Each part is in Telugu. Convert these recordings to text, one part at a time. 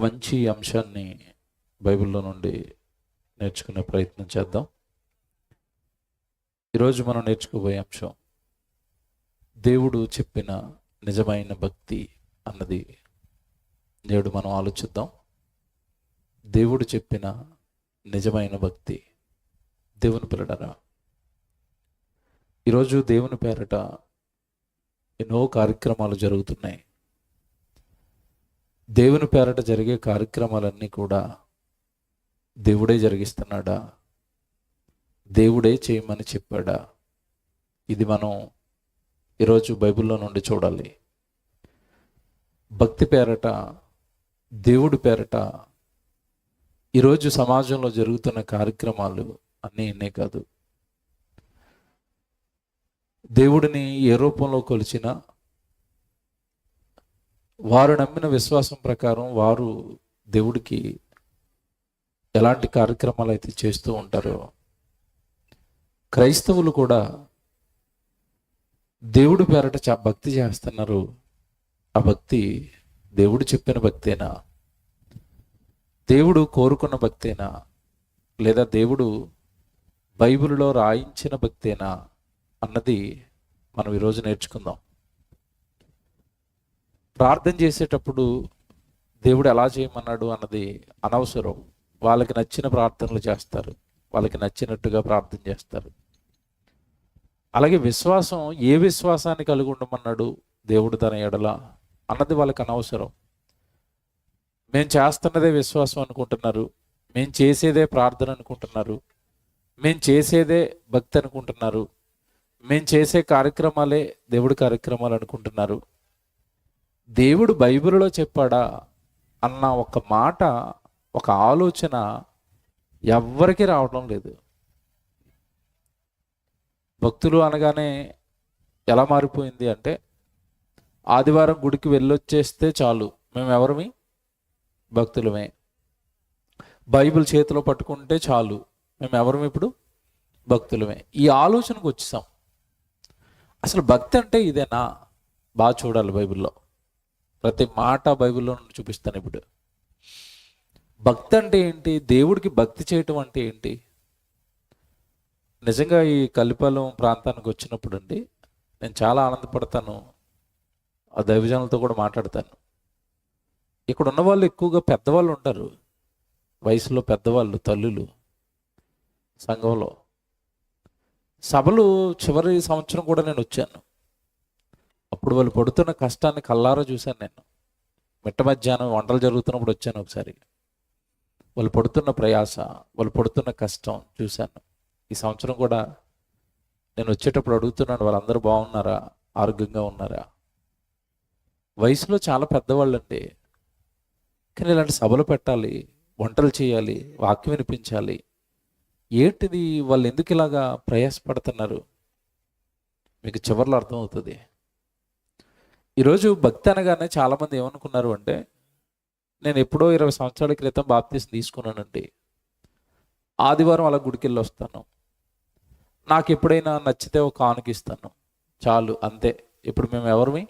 మంచి అంశాన్ని బైబిల్లో నుండి నేర్చుకునే ప్రయత్నం చేద్దాం. ఈరోజు మనం నేర్చుకోబోయే అంశం దేవుడు చెప్పిన నిజమైన భక్తి అన్నది. నేడు మనం ఆలోచిద్దాం. దేవుడు చెప్పిన నిజమైన భక్తి. దేవుని పిల్లడరా, ఈరోజు దేవుని పేరట ఎన్నో కార్యక్రమాలు జరుగుతున్నాయి. దేవుని పేరట జరిగే కార్యక్రమాలన్నీ కూడా దేవుడే జరిగిస్తున్నాడా, దేవుడే చేయమని చెప్పాడా? ఇది మనం ఈరోజు బైబిల్లో నుండి చూడాలి. భక్తి పేరట, దేవుడి పేరట ఈరోజు సమాజంలో జరుగుతున్న కార్యక్రమాలు అన్నీ ఇన్నే కాదు. దేవుడిని ఏ రూపంలో కొలిచినా వారు నమ్మిన విశ్వాసం ప్రకారం వారు దేవుడికి ఎలాంటి కార్యక్రమాలు అయితే చేస్తూ ఉంటారో, క్రైస్తవులు కూడా దేవుడి పేరట భక్తి చేస్తున్నారు. ఆ భక్తి దేవుడు చెప్పిన భక్తేనా, దేవుడు కోరుకున్న భక్తేనా, లేదా దేవుడు బైబిల్లో రాయించిన భక్తేనా అన్నది మనం ఈరోజు నేర్చుకుందాం. ప్రార్థన చేసేటప్పుడు దేవుడు ఎలా చేయమన్నాడు అన్నది అనవసరం. వాళ్ళకి నచ్చిన ప్రార్థనలు చేస్తారు, వాళ్ళకి నచ్చినట్టుగా ప్రార్థన చేస్తారు. అలాగే విశ్వాసం, ఏ విశ్వాసాన్ని కలిగి ఉండమన్నాడు దేవుడు తన ఎడల అన్నది వాళ్ళకి అనవసరం. మేము చేస్తున్నదే విశ్వాసం అనుకుంటున్నారు, మేము చేసేదే ప్రార్థన అనుకుంటున్నారు, మేము చేసేదే భక్తి అనుకుంటున్నారు, మేము చేసే కార్యక్రమాలే దేవుడి కార్యక్రమాలు అనుకుంటున్నారు. దేవుడు బైబిల్లో చెప్పాడా అన్న ఒక మాట, ఒక ఆలోచన ఎవ్వరికీ రావడం లేదు. భక్తులు అనగానే ఎలా మారిపోయింది అంటే, ఆదివారం గుడికి వెళ్ళొచ్చేస్తే చాలు, మేము ఎవరమి? భక్తులమే. బైబిల్ చేతిలో పట్టుకుంటే చాలు, మేము ఎవరం? ఇప్పుడు భక్తులమే. ఈ ఆలోచనకు వచ్చేసాం. అసలు భక్తి అంటే ఇదేనా? బాగా చూడాలి. బైబిల్లో ప్రతి మాట బైబిల్లో నుండి చూపిస్తాను. ఇప్పుడు భక్తి అంటే ఏంటి, దేవుడికి భక్తి చేయటం అంటే ఏంటి? నిజంగా ఈ కలిపాలెం ప్రాంతానికి వచ్చినప్పుడు అండి, నేను చాలా ఆనందపడతాను. ఆ దైవజనులతో కూడా మాట్లాడతాను. ఇక్కడ ఉన్న వాళ్ళు ఎక్కువగా పెద్దవాళ్ళు ఉంటారు, వయసులో పెద్దవాళ్ళు, తల్లులు. సంఘంలో సభలు చివరి సంవత్సరం కూడా నేను వచ్చాను. అప్పుడు వాళ్ళు పడుతున్న కష్టాన్ని కల్లారా చూశాను. నేను మిట్ట మధ్యాహ్నం వంటలు జరుగుతున్నప్పుడు వచ్చాను ఒకసారి. వాళ్ళు పడుతున్న ప్రయాస, వాళ్ళు పడుతున్న కష్టం చూశాను. ఈ సంవత్సరం కూడా నేను వచ్చేటప్పుడు అడుగుతున్నాను, వాళ్ళందరూ బాగున్నారా, ఆరోగ్యంగా ఉన్నారా? వయసులో చాలా పెద్దవాళ్ళండి, కానీ ఇలాంటి సభలు పెట్టాలి, వంటలు చేయాలి, వాక్యం వినిపించాలి. ఏంటిది, వాళ్ళు ఎందుకు ఇలాగా ప్రయాసపడుతున్నారు? మీకు చివర్లో అర్థమవుతుంది. ఈరోజు భక్తి అనగానే చాలామంది ఏమనుకున్నారు అంటే, నేను ఎప్పుడో 20 సంవత్సరాల క్రితం బాప్తీసం తీసుకున్నానండి, ఆదివారం అలా గుడికి వెళ్ళి వస్తాను, నాకు ఎప్పుడైనా నచ్చితే ఒక కానుక ఇస్తాను, చాలు, అంతే. ఇప్పుడు మేము ఎవరిమి?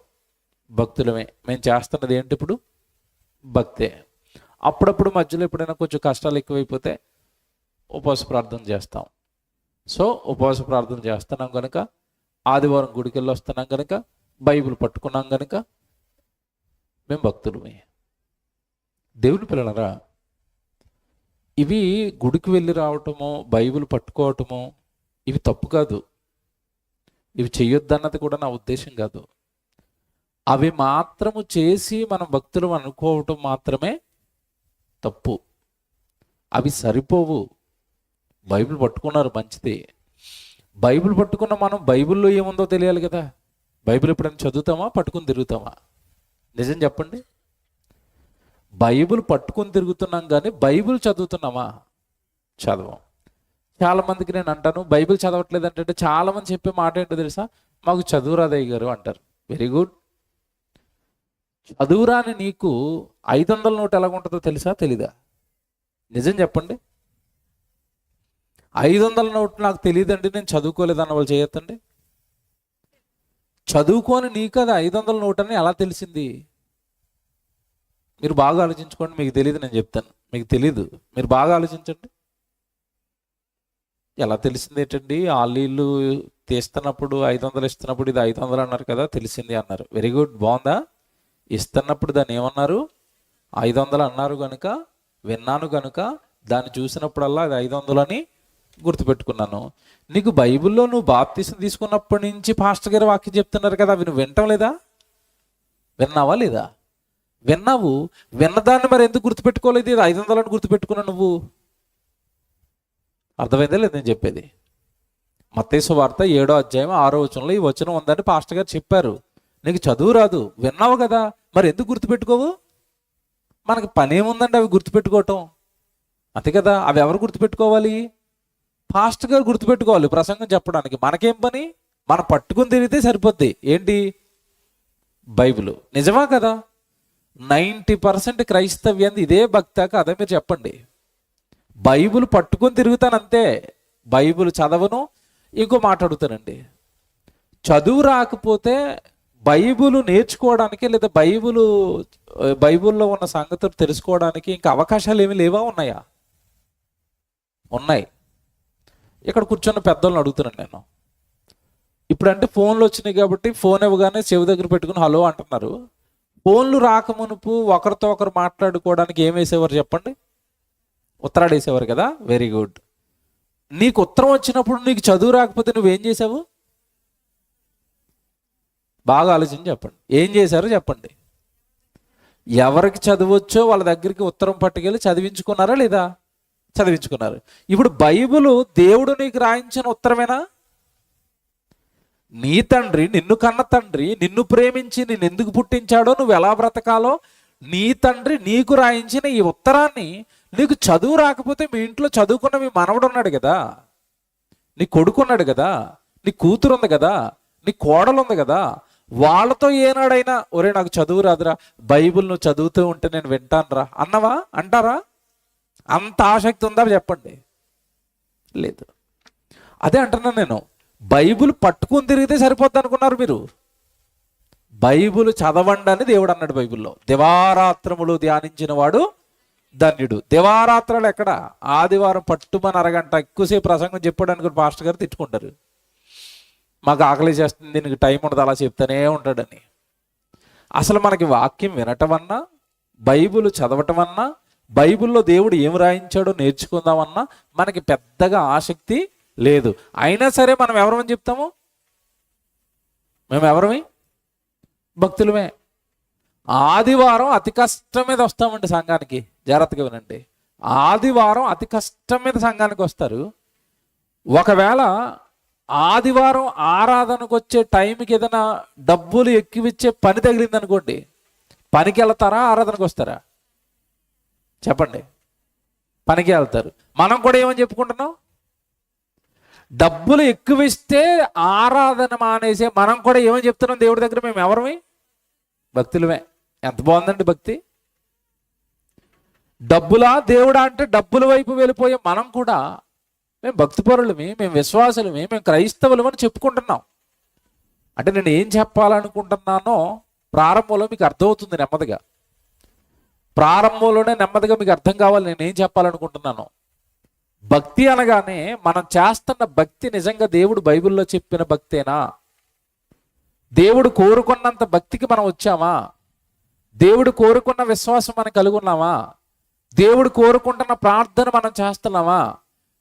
భక్తులమే. మేము చేస్తున్నది ఏంటి ఇప్పుడు? భక్తే. అప్పుడప్పుడు మధ్యలో ఎప్పుడైనా కొంచెం కష్టాలు ఎక్కువైపోతే ఉపవాస ప్రార్థన చేస్తాం. సో ఉపవాస ప్రార్థన చేస్తున్నాం కనుక, ఆదివారం గుడికి వెళ్ళి వస్తున్నాం కనుక, బైబిల్ పట్టుకున్నాం కనుక మేము భక్తులమే. దేవుని పిల్లలరా, ఇవి గుడికి వెళ్ళి రావటమో, బైబిల్ పట్టుకోవటమో ఇవి తప్పు కాదు. ఇవి చెయ్యొద్దన్నది కూడా నా ఉద్దేశం కాదు. అవి మాత్రము చేసి మనం భక్తులు అనుకోవటం మాత్రమే తప్పు. అవి సరిపోవు. బైబిల్ పట్టుకున్నారు, మంచిది. బైబిల్ పట్టుకున్న మనం బైబిల్లో ఏముందో తెలియాలి కదా. బైబిల్ ఎప్పుడైనా చదువుతామా, పట్టుకుని తిరుగుతామా? నిజం చెప్పండి. బైబిల్ పట్టుకుని తిరుగుతున్నాం కానీ బైబిల్ చదువుతున్నామా? చదవం. చాలామందికి నేను అంటాను, బైబిల్ చదవట్లేదు అంటే చాలామంది చెప్పే మాట ఏంటో తెలుసా? మాకు చదువురాదయ్య గారు అంటారు. Very good. చదువురాని నీకు 500 నోటు ఎలాగుంటుందో తెలుసా, తెలీదా? నిజం చెప్పండి. 500 నోటు నాకు తెలియదండి, నేను చదువుకోలేదన్న వాళ్ళు చేయొద్దండి. చదువుకొని నీకు అది 500 నోటు అని ఎలా తెలిసింది? మీరు బాగా ఆలోచించుకోండి. మీకు తెలియదు, నేను చెప్తాను. మీకు తెలీదు, మీరు బాగా ఆలోచించండి. ఎలా తెలిసింది ఏంటండి? ఆలీళ్ళు తీస్తున్నప్పుడు 500 ఇస్తున్నప్పుడు ఇది 500 అన్నారు కదా, తెలిసింది అన్నారు. వెరీ గుడ్, బాగుందా? ఇస్తున్నప్పుడు దాన్ని ఏమన్నారు? 500 అన్నారు కనుక, విన్నాను కనుక, దాన్ని చూసినప్పుడల్లా అది 500 అని గుర్తుపెట్టుకున్నాను. నీకు బైబిల్లో నువ్వు బాప్తీసం తీసుకున్నప్పటి నుంచి పాస్టర్ గారు వాక్యం చెప్తున్నారు కదా, అవి నువ్వు వింటాం లేదా? విన్నావా లేదా? విన్నావు. విన్నదాన్ని మరి ఎందుకు గుర్తుపెట్టుకోలేదు? ఇది 500 అని గుర్తుపెట్టుకున్నావు నువ్వు. అర్థమైందా లేదు నేను చెప్పేది? మత్తయి సువార్త 7వ అధ్యాయం 6వ వచనంలో ఈ వచనం ఉందని పాస్టర్ గారు చెప్పారు. నీకు చదువు రాదు, విన్నావు కదా, మరి ఎందుకు గుర్తుపెట్టుకోవు? మనకి పని ఏముందండి అవి గుర్తుపెట్టుకోవటం? అంతే కదా. అవి ఎవరు గుర్తుపెట్టుకోవాలి? పాస్టర్ గారు గుర్తుపెట్టుకోవాలి ప్రసంగం చెప్పడానికి. మనకేం పని? మనం పట్టుకుని తిరిగితే సరిపోద్ది. ఏంటి? బైబిల్. నిజమా కదా? 90% క్రైస్తవ్యాన్ని ఇదే భక్తి కాదా? మీరు చెప్పండి. బైబిల్ పట్టుకొని తిరుగుతానంతే, బైబిల్ చదవను. ఇంకో మాట అడుగుతానండి, చదువు రాకపోతే బైబిల్ నేర్చుకోవడానికి లేదా బైబిల్లో ఉన్న సంగతులు తెలుసుకోవడానికి ఇంకా అవకాశాలు ఏమి లేవా? ఉన్నాయా? ఉన్నాయి. ఇక్కడ కూర్చొని పెద్దోళ్ళని అడుగుతున్నాను నేను. ఇప్పుడంటే ఫోన్లు వచ్చినాయి కాబట్టి ఫోన్ ఇవ్వగానే చెవి దగ్గర పెట్టుకుని హలో అంటున్నారు. ఫోన్లు రాకమునుపు ఒకరితో ఒకరు మాట్లాడుకోవడానికి ఏం వేసేవారు చెప్పండి? ఉత్తరాలు వేసేవారు కదా. Very good. నీకు ఉత్తరం వచ్చినప్పుడు నీకు చదువు రాకపోతే నువ్వేం చేసావు? బాగా ఆలోచించి చెప్పండి. ఏం చేశారో చెప్పండి. ఎవరికి చదవచ్చో వాళ్ళ దగ్గరికి ఉత్తరం పట్టుకెళ్ళి చదివించుకున్నారా లేదా? చదివించుకున్నారు. ఇప్పుడు బైబిల్ దేవుడు నీకు రాయించిన ఉత్తరమేనా? నీ తండ్రి, నిన్ను కన్న తండ్రి, నిన్ను ప్రేమించి నిన్ను ఎందుకు పుట్టించాడో, నువ్వు ఎలా బ్రతకాలో నీ తండ్రి నీకు రాయించిన ఈ ఉత్తరాన్ని నీకు చదువు రాకపోతే మీ ఇంట్లో చదువుకున్న మీ మనవడు ఉన్నాడు కదా, నీ కొడుకు ఉన్నాడు కదా, నీ కూతురు ఉంది కదా, నీ కోడలు ఉంది కదా, వాళ్ళతో ఏనాడైనా ఒరే నాకు చదువు రాదురా, బైబిల్ నువ్వు చదువుతూ ఉంటే నేను వింటానురా అన్నవా? అంటారా? అంత ఆసక్తి ఉందా చెప్పండి? లేదు. అదే అంటున్నాను నేను. బైబిల్ పట్టుకుని తిరిగితే సరిపోద్ది అనుకున్నారు మీరు. బైబిల్ చదవండి అని దేవుడు అన్నాడు బైబిల్లో. దివారాత్రములు ధ్యానించిన వాడు ధన్యుడు. దివారాత్రాలు ఎక్కడ? ఆదివారం పట్టుమని అరగంట ఎక్కువసేపు ప్రసంగం చెప్పాడు అనుకుని పాస్టర్ గారు తిట్టుకుంటారు. మాకు ఆకలి చేస్తుంది, దీనికి టైం ఉండదు, అలా చెప్తానే ఉంటాడని. అసలు మనకి వాక్యం వినటం అన్నా, బైబిల్ చదవటం అన్నా, బైబిల్లో దేవుడు ఏం రాయించాడో నేర్చుకుందామన్నా మనకి పెద్దగా ఆసక్తి లేదు. అయినా సరే మనం ఎవరమని చెప్తాము? మేము ఎవరమి? భక్తులమే. ఆదివారం అతి కష్టం మీద వస్తామండి సంఘానికి. జాగ్రత్తగా వినండి. ఆదివారం అతి కష్టం మీద సంఘానికి వస్తారు. ఒకవేళ ఆదివారం ఆరాధనకు వచ్చే టైంకి ఏదైనా డబ్బులు ఎక్కువిచ్చే పని తగిలింది అనుకోండి, పనికి వెళ్తారా? ఆరాధనకు వస్తారా? చెప్పండి. పనికి వెళ్తారు. మనం కూడా ఏమని చెప్పుకుంటున్నాం? డబ్బులు ఎక్కువ ఇస్తే ఆరాధన మానేసే మనం కూడా ఏమని చెప్తున్నాం దేవుడి దగ్గర? మేము ఎవరమే? భక్తులమే. ఎంత బాగుందండి భక్తి. డబ్బులా దేవుడా అంటే డబ్బుల వైపు వెళ్ళిపోయే మనం కూడా మేము భక్తిపరులమే, మేము విశ్వాసులమే, మేము క్రైస్తవులమే అని చెప్పుకుంటున్నాం. అంటే నేను ఏం చెప్పాలనుకుంటున్నానో ప్రారంభంలో మీకు అర్థమవుతుంది నెమ్మదిగా. ప్రారంభంలోనే నెమ్మదిగా మీకు అర్థం కావాలి నేను ఏం చెప్పాలనుకుంటున్నాను. భక్తి అనగానే మనం చేస్తున్న భక్తి నిజంగా దేవుడు బైబిల్లో చెప్పిన భక్తేనా? దేవుడు కోరుకున్నంత భక్తికి మనం వచ్చామా? దేవుడు కోరుకున్న విశ్వాసం మనం కలిగి ఉన్నామా? దేవుడు కోరుకుంటున్న ప్రార్థన మనం చేస్తున్నామా?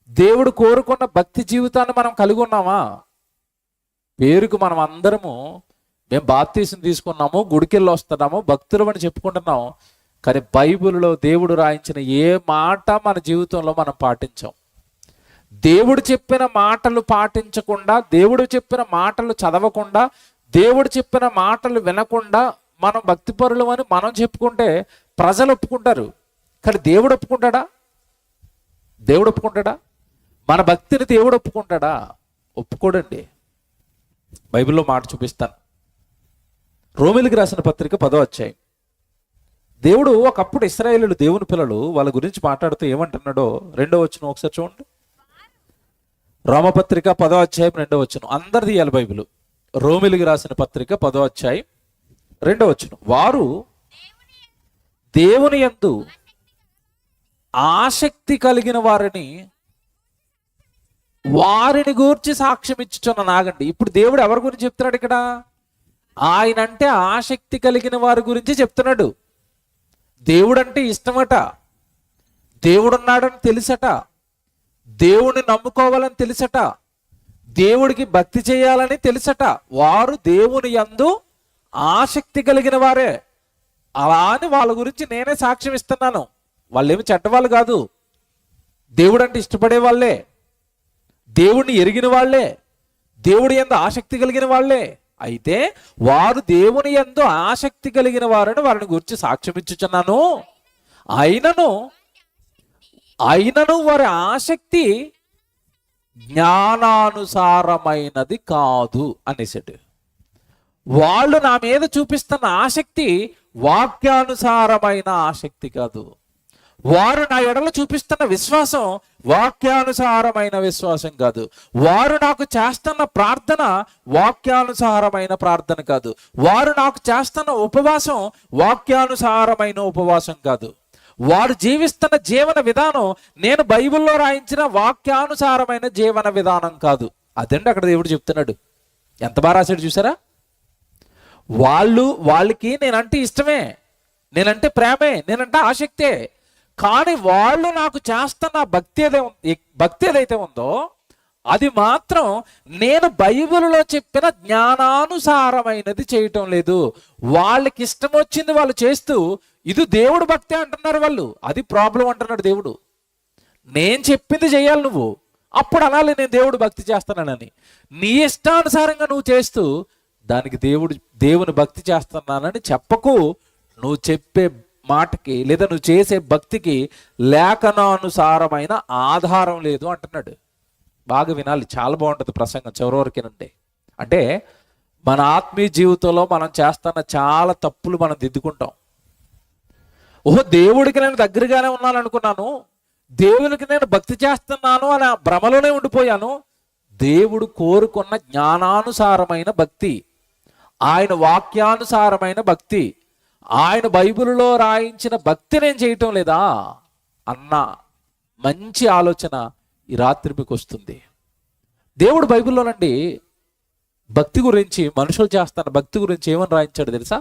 దేవుడు కోరుకున్న భక్తి జీవితాన్ని మనం కలిగి ఉన్నామా? పేరుకు మనం అందరము మేము బాప్తీసం తీసుకున్నాము, గుడికెళ్ళి వస్తున్నాము, భక్తులు అని చెప్పుకుంటున్నాం. కానీ బైబిల్లో దేవుడు రాయించిన ఏ మాట మన జీవితంలో మనం పాటించాం. దేవుడు చెప్పిన మాటలు పాటించకుండా, దేవుడు చెప్పిన మాటలు చదవకుండా, దేవుడు చెప్పిన మాటలు వినకుండా మనం భక్తిపరులు అని మనం చెప్పుకుంటే ప్రజలు ఒప్పుకుంటారు. కానీ దేవుడు ఒప్పుకుంటాడా? దేవుడు ఒప్పుకుంటాడా? మన భక్తిని దేవుడు ఒప్పుకుంటాడా? ఒప్పుకోడండి. బైబిల్లో మాట చూపిస్తాను. రోమీయులకు రాసిన పత్రిక 10వ అధ్యాయం. దేవుడు ఒకప్పుడు ఇశ్రాయేలీయులు దేవుని పిల్లలు, వాళ్ళ గురించి మాట్లాడుతూ ఏమంటున్నాడో 2వ వచనం ఒకసారి చూడండి. రోమపత్రిక 10వ అధ్యాయం 2వ వచనం. అందరు తీయాలి బైబిల్. రోమీయులకు రాసిన పత్రిక 10వ అధ్యాయం 2వ వచనం. వారు దేవుని యందు ఆసక్తి కలిగిన వారిని గూర్చి సాక్ష్యం ఇచ్చుచున్న నాగండి. ఇప్పుడు దేవుడు ఎవరి గురించి చెప్తున్నాడు ఇక్కడ? ఆయన అంటే ఆసక్తి కలిగిన వారి గురించి చెప్తున్నాడు. దేవుడు అంటే ఇష్టమట, దేవుడున్నాడని తెలుసట, దేవుడిని నమ్ముకోవాలని తెలుసట, దేవుడికి భక్తి చేయాలని తెలుసట. వారు దేవుని యందు ఆసక్తి కలిగిన వారే. అలా అని వాళ్ళ గురించి నేనే సాక్ష్యం ఇస్తున్నాను. వాళ్ళేమి చెడ్డవాళ్ళు కాదు, దేవుడు అంటే ఇష్టపడే వాళ్ళే, దేవుడిని ఎరిగిన వాళ్ళే, దేవుడి యందు ఆసక్తి కలిగిన వాళ్ళే. అయితే వారు దేవుని యందు ఆసక్తి కలిగిన వారని వారిని గురించి సాక్ష్యం ఇచ్చుచున్నాను. అయినను వారి ఆసక్తి జ్ఞానానుసారమైనది కాదు అనేసాడు. వాళ్ళు నా మీద చూపిస్తున్న ఆసక్తి వాక్యానుసారమైన ఆసక్తి కాదు. వారు నా ఎడల చూపిస్తున్న విశ్వాసం వాక్యానుసారమైన విశ్వాసం కాదు. వారు నాకు చేస్తున్న ప్రార్థన వాక్యానుసారమైన ప్రార్థన కాదు. వారు నాకు చేస్తున్న ఉపవాసం వాక్యానుసారమైన ఉపవాసం కాదు. వారు జీవిస్తున్న జీవన విధానం నేను బైబిల్లో రాయించిన వాక్యానుసారమైన జీవన విధానం కాదు. అదండి అక్కడ దేవుడు చెప్తున్నాడు. ఎంత బాగా రాశాడు చూసారా? వాళ్ళకి నేనంటే ఇష్టమే, నేనంటే ప్రేమే, నేనంటే ఆసక్తే. కానీ వాళ్ళు నాకు చేస్తున్న భక్తి ఏదైతే ఉందో అది మాత్రం నేను బైబిల్లో చెప్పిన జ్ఞానానుసారమైనది చేయటం లేదు. వాళ్ళకి ఇష్టం వచ్చింది వాళ్ళు చేస్తూ ఇది దేవుడు భక్తి అంటున్నారు వాళ్ళు. అది ప్రాబ్లం అంటున్నాడు దేవుడు. నేను చెప్పింది చేయాలి నువ్వు, అప్పుడు అనాలి నేను దేవుడు భక్తి చేస్తున్నానని. నీ ఇష్టానుసారంగా నువ్వు చేస్తూ దానికి దేవుని భక్తి చేస్తున్నానని చెప్పకు. నువ్వు చెప్పే మాటకి లేదా నువ్వు చేసే భక్తికి లేఖనానుసారమైన ఆధారం లేదు అంటున్నాడు. బాగా వినాలి, చాలా బాగుంటుంది ప్రసంగం చివరి వరకేనంటే. అంటే మన ఆత్మీయ జీవితంలో మనం చేస్తున్న చాలా తప్పులు మనం దిద్దుకుంటాం. దేవుడికి నేను దగ్గరగానే ఉన్నాను అనుకున్నాను, దేవునికి నేను భక్తి చేస్తున్నాను అని భ్రమలోనే ఉండిపోయాను. దేవుడు కోరుకున్న జ్ఞానానుసారమైన భక్తి, ఆయన వాక్యానుసారమైన భక్తి, ఆయన బైబిల్లో రాయించిన భక్తి నేను చేయటం లేదా అన్న మంచి ఆలోచన ఈ రాత్రి మీకు వస్తుంది. దేవుడు బైబిల్లోనండి భక్తి గురించి, మనుషులు చేస్తున్న భక్తి గురించి ఏమని రాయించాడు తెలుసా?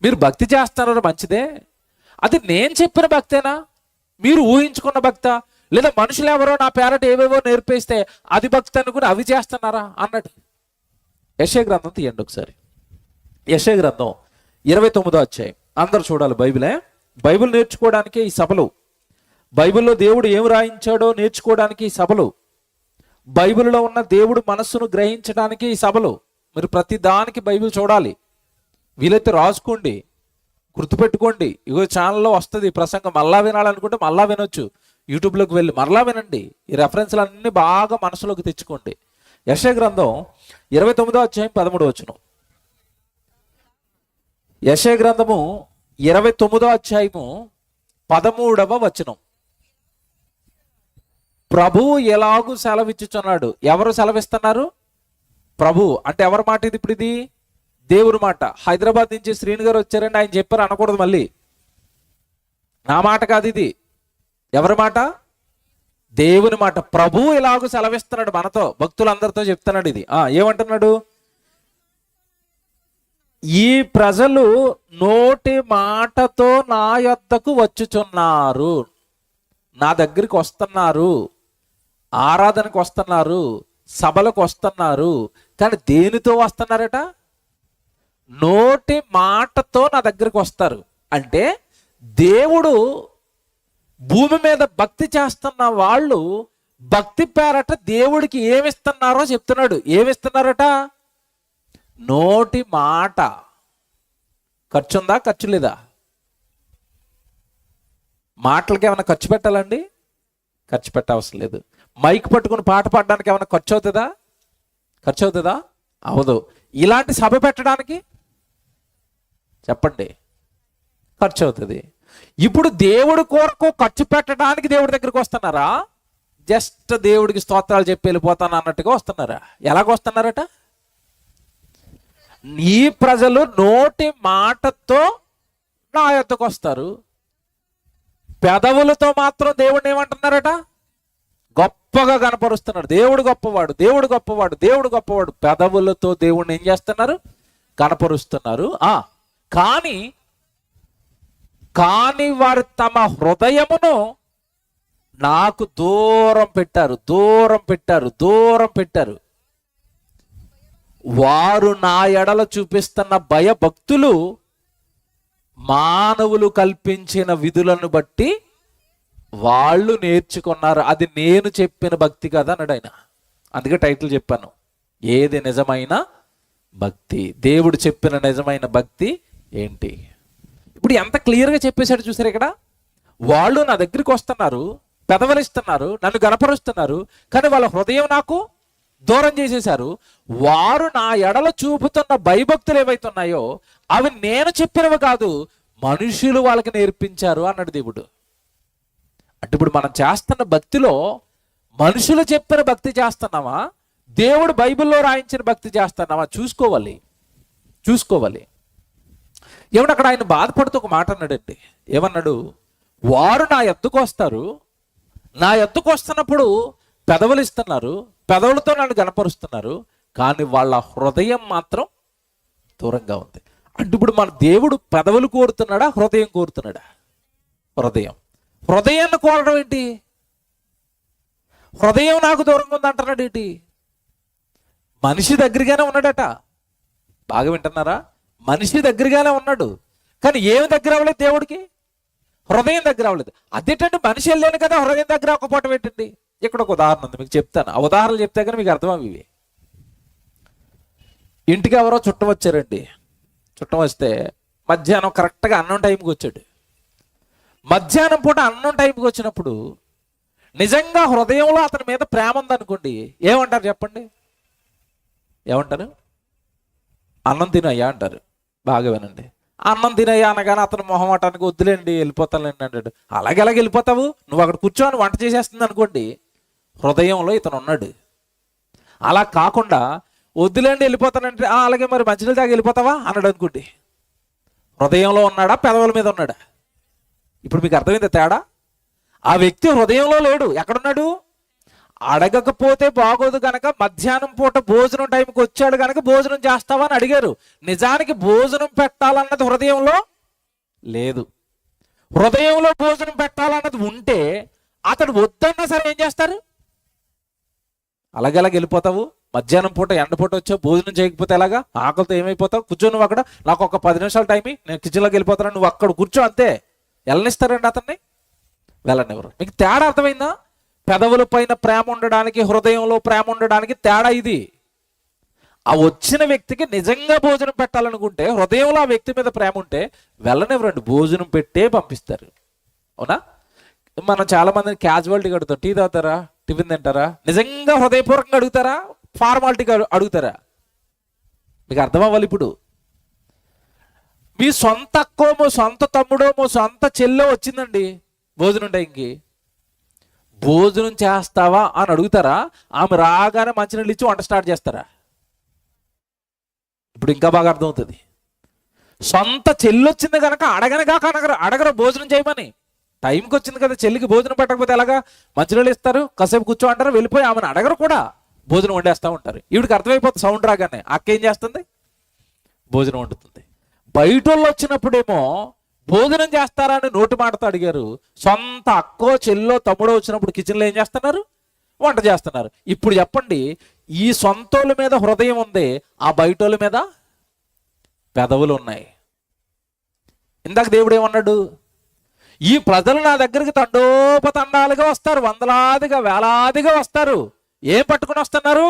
మీరు భక్తి చేస్తున్నారో మంచిదే, అది నేను చెప్పిన భక్తేనా, మీరు ఊహించుకున్న భక్త, లేదా మనుషులు ఎవరో నా పేరట ఏవేవో నేర్పేస్తే అది భక్తి అనుకుని అవి చేస్తున్నారా అన్నాడు. యెషయా గ్రంథం తీయండి ఒకసారి. యెషయా గ్రంథం 29వ అధ్యాయం. అందరూ చూడాలి బైబిల్ నేర్చుకోవడానికి ఈ సభలు, బైబిల్లో దేవుడు ఏం రాయించాడో నేర్చుకోవడానికి ఈ సభలు, బైబిల్లో ఉన్న దేవుడు మనస్సును గ్రహించడానికి ఈ సభలు. మీరు ప్రతి దానికి బైబిల్ చూడాలి, వీలైతే రాసుకోండి, గుర్తుపెట్టుకోండి. ఇగో ఛానల్లో వస్తుంది ప్రసంగం, మళ్ళా వినాలనుకుంటే మళ్ళా వినొచ్చు, యూట్యూబ్లోకి వెళ్ళి మరలా వినండి. ఈ రెఫరెన్స్లు అన్నీ బాగా మనసులోకి తెచ్చుకోండి. యెషయా గ్రంథం 29వ అధ్యాయం 13వ వచనం. యెషయా గ్రంథము 29వ అధ్యాయము 13వ వచనం. ప్రభువు ఎలాగూ సెలవిచ్చుచున్నాడు. ఎవరు సెలవిస్తున్నారు? ప్రభు అంటే ఎవరి మాట ఇది? ఇప్పుడు ఇది దేవుని మాట. హైదరాబాద్ నుంచి శ్రీను గారు వచ్చారండి, ఆయన చెప్పారు అనకూడదు మళ్ళీ. నా మాట కాదు ఇది. ఎవరి మాట? దేవుని మాట. ప్రభువు ఎలాగూ సెలవిస్తున్నాడు మనతో, భక్తులందరితో చెప్తున్నాడు ఇది. ఏమంటున్నాడు? ఈ ప్రజలు నోటి మాటతో నా యొద్దకు వచ్చుచున్నారు, నా దగ్గరికి వస్తున్నారు, ఆరాధనకు వస్తున్నారు, సభలకు వస్తున్నారు. కానీ దేనితో వస్తున్నారట? నోటి మాటతో నా దగ్గరికి వస్తారు. అంటే దేవుడు భూమి మీద భక్తి చేస్తున్న వాళ్ళు భక్తి పేరట దేవుడికి ఏమిస్తున్నారో చెప్తున్నాడు. ఏమిస్తున్నారట? నోటి మాట. ఖర్చు ఉందా? ఖర్చు లేదా? మాటలకి ఏమైనా ఖర్చు పెట్టాలండి? ఖర్చు పెట్టవసరం లేదు. మైక్ పట్టుకుని పాట పాడడానికి ఏమైనా ఖర్చు అవుతుందా? ఖర్చు అవుతుందా? అవదు. ఇలాంటి సభ పెట్టడానికి చెప్పండి, ఖర్చు అవుతుంది. ఇప్పుడు దేవుడి కొరకు ఖర్చు పెట్టడానికి దేవుడి దగ్గరికి వస్తున్నారా? జస్ట్ దేవుడికి స్తోత్రాలు చెప్పి వెళ్ళిపోతాను అన్నట్టుగా వస్తున్నారా? ఎలాగొస్తున్నారట? ఈ ప్రజలు నోటి మాటతో నా యొద్దకు వస్తారు. పెదవులతో మాత్రం దేవుడిని ఏమంటున్నారట? గొప్పగా కనపరుస్తున్నారు. దేవుడు గొప్పవాడు, దేవుడు గొప్పవాడు, దేవుడు గొప్పవాడు. పెదవులతో దేవుడిని ఏం చేస్తున్నారు? కనపరుస్తున్నారు. కానీ కానీ వారు తమ హృదయమును నాకు దూరం పెట్టారు, దూరం పెట్టారు, దూరం పెట్టారు. వారు నా ఎడల చూపిస్తున్న భయభక్తులు మానవులు కల్పించిన విధులను బట్టి వాళ్ళు నేర్చుకున్నారు. అది నేను చెప్పిన భక్తి కదా అన్నాడు ఆయన. అందుకే టైటిల్ చెప్పాను, ఏది నిజమైన భక్తి, దేవుడు చెప్పిన నిజమైన భక్తి ఏంటి. ఇప్పుడు ఎంత క్లియర్గా చెప్పేశాడు చూసారు ఇక్కడ. వాళ్ళు నా దగ్గరికి వస్తున్నారు, పెదవలిస్తున్నారు, నన్ను గనపరుస్తున్నారు, కానీ వాళ్ళ హృదయం నాకు దూరం చేసేశారు. వారు నా ఎడల చూపుతున్న భయభక్తులు ఏవైతున్నాయో అవి నేను చెప్పినవి కాదు, మనుషులు వాళ్ళకి నేర్పించారు అన్నాడు దేవుడు. అంటే ఇప్పుడు మనం చేస్తున్న భక్తిలో మనుషులు చెప్పిన భక్తి చేస్తున్నామా, దేవుడు బైబిల్లో రాయించిన భక్తి చేస్తున్నామా చూసుకోవాలి. ఏమన్నా అక్కడ ఆయన బాధపడుతూ ఒక మాట అన్నాడండి. ఏమన్నాడు? వారు నా ఎద్దుకు వస్తారు, నా ఎద్దుకు వస్తున్నప్పుడు పెదవులు ఇస్తున్నారు, పెదవులతో నన్ను గనపరుస్తున్నారు, కానీ వాళ్ళ హృదయం మాత్రం దూరంగా ఉంది. అంటే ఇప్పుడు మన దేవుడు పెదవులు కోరుతున్నాడా, హృదయం కోరుతున్నాడా? హృదయాన్ని కోరడం ఏంటి? హృదయం నాకు దూరంగా ఉంది అంటున్నాడు ఏంటి? మనిషి దగ్గరగానే ఉన్నాడట. బాగా వింటున్నారా? మనిషి దగ్గరగానే ఉన్నాడు, కానీ ఏమి దగ్గర అవ్వలేదు దేవుడికి? హృదయం దగ్గర అవ్వలేదు. అదేంటంటే మనిషి వెళ్ళాను కదా, హృదయం దగ్గర ఒకపోవటం ఏంటండి? ఇక్కడ ఒక ఉదాహరణ ఉంది, మీకు చెప్తాను. ఆ ఉదాహరణలు చెప్తే కానీ మీకు అర్థమవి. ఇవి ఇంటికి ఎవరో చుట్టం వచ్చారండి. చుట్టం వస్తే మధ్యాహ్నం కరెక్ట్గా అన్నం టైంకి వచ్చాడు. మధ్యాహ్నం పూట అన్నం టైంకి వచ్చినప్పుడు నిజంగా హృదయంలో అతని మీద ప్రేమ ఉందనుకోండి, ఏమంటారు చెప్పండి? ఏమంటారు? అన్నం తినయ్యా అంటారు. బాగా వినండి. అన్నం తినయ్యా అనగానే అతను మొహమాటానికి వద్దులేండి వెళ్ళిపోతానులేండి అంటాడు. అలాగే వెళ్ళిపోతావు, నువ్వు అక్కడ కూర్చొని వంట చేసేస్తుంది అనుకోండి, హృదయంలో ఇతను ఉన్నాడు. అలా కాకుండా వద్దులేండి వెళ్ళిపోతానంటే అలాగే మరి మంచినీళ్ళు తాగి వెళ్ళిపోతావా అన్నాడు అనుకోండి, హృదయంలో ఉన్నాడా, పెదవుల మీద ఉన్నాడా? ఇప్పుడు మీకు అర్థమైంది తేడా. ఆ వ్యక్తి హృదయంలో లేడు, ఎక్కడున్నాడు? అడగకపోతే బాగోదు కనుక మధ్యాహ్నం పూట భోజనం టైంకి వచ్చాడు కనుక భోజనం చేస్తావా అని అడిగారు. నిజానికి భోజనం పెట్టాలన్నది హృదయంలో లేదు. హృదయంలో భోజనం పెట్టాలన్నది ఉంటే అతడు వద్దన్నా సరే ఏం చేస్తారు? అలాగే వెళ్ళిపోతావు. మధ్యాహ్నం పూట ఎండ పూట వచ్చావు, భోజనం చేయకపోతే ఎలాగా? ఆకలితో ఏమైపోతావు? కూర్చో నువ్వు అక్కడ, నాకు ఒక 10 నిమిషాల టైం, నేను కిచెన్లోకి వెళ్ళిపోతాను, నువ్వు అక్కడ కూర్చో అంతే. వెళ్ళనిస్తారండి అతన్ని? వెళ్ళనివ్వరు. మీకు తేడా అర్థమైందా? పెదవుల పైన ప్రేమ ఉండడానికి, హృదయంలో ప్రేమ ఉండడానికి తేడా ఇది. ఆ వచ్చిన వ్యక్తికి నిజంగా భోజనం పెట్టాలనుకుంటే, హృదయంలో ఆ వ్యక్తి మీద ప్రేమ ఉంటే వెళ్ళనివ్వరండి, భోజనం పెట్టే పంపిస్తారు. అవునా? మనం చాలా మందిని క్యాజువాలిటీగా అడుగుతాం, టీ తాగుతారా, టిఫిన్ తింటారా? నిజంగా హృదయపూర్వకంగా అడుగుతారా, ఫార్మాలిటీగా అడుగుతారా? మీకు అర్థం అవ్వాలి. ఇప్పుడు మీ సొంత అక్కో, మో సొంత తమ్ముడో, మో సొంత చెల్లో వచ్చిందండి భోజనం టైంకి, భోజనం చేస్తావా అని అడుగుతారా? ఆమె రాగానే మంచినీళ్ళు ఇచ్చి వంట స్టార్ట్ చేస్తారా? ఇప్పుడు ఇంకా బాగా అర్థమవుతుంది. సొంత చెల్లి వచ్చింది కనుక అడగరు భోజనం చేయమని. టైంకి వచ్చింది కదా చెల్లికి, భోజనం పెట్టకపోతే ఎలాగా? మంచినీళ్ళు ఇస్తారు, కాసేపు కూర్చో అంటారు, వెళ్ళిపోయి ఆమెను అడగరు కూడా, భోజనం వండేస్తూ ఉంటారు. ఈవిడికి అర్థమైపోతుంది, సౌండ్ రాగానే అక్క ఏం చేస్తుంది? భోజనం వండుతుంది. బయట వాళ్ళు వచ్చినప్పుడేమో భోజనం చేస్తారా అని నోటి మాటతో అడిగారు. సొంత అక్కో, చెల్లో, తమ్ముడో వచ్చినప్పుడు కిచెన్లో ఏం చేస్తున్నారు? వంట చేస్తున్నారు. ఇప్పుడు చెప్పండి, ఈ సొంతోళ్ళ మీద హృదయం ఉంది, ఆ బయటోళ్ళ మీద పెదవులు ఉన్నాయి. ఇందాక దేవుడు ఏమన్నాడు? ఈ ప్రజలు నా దగ్గరికి తండోపతండాలుగా వస్తారు, వందలాదిగా వేలాదిగా వస్తారు. ఏం పట్టుకుని వస్తున్నారు?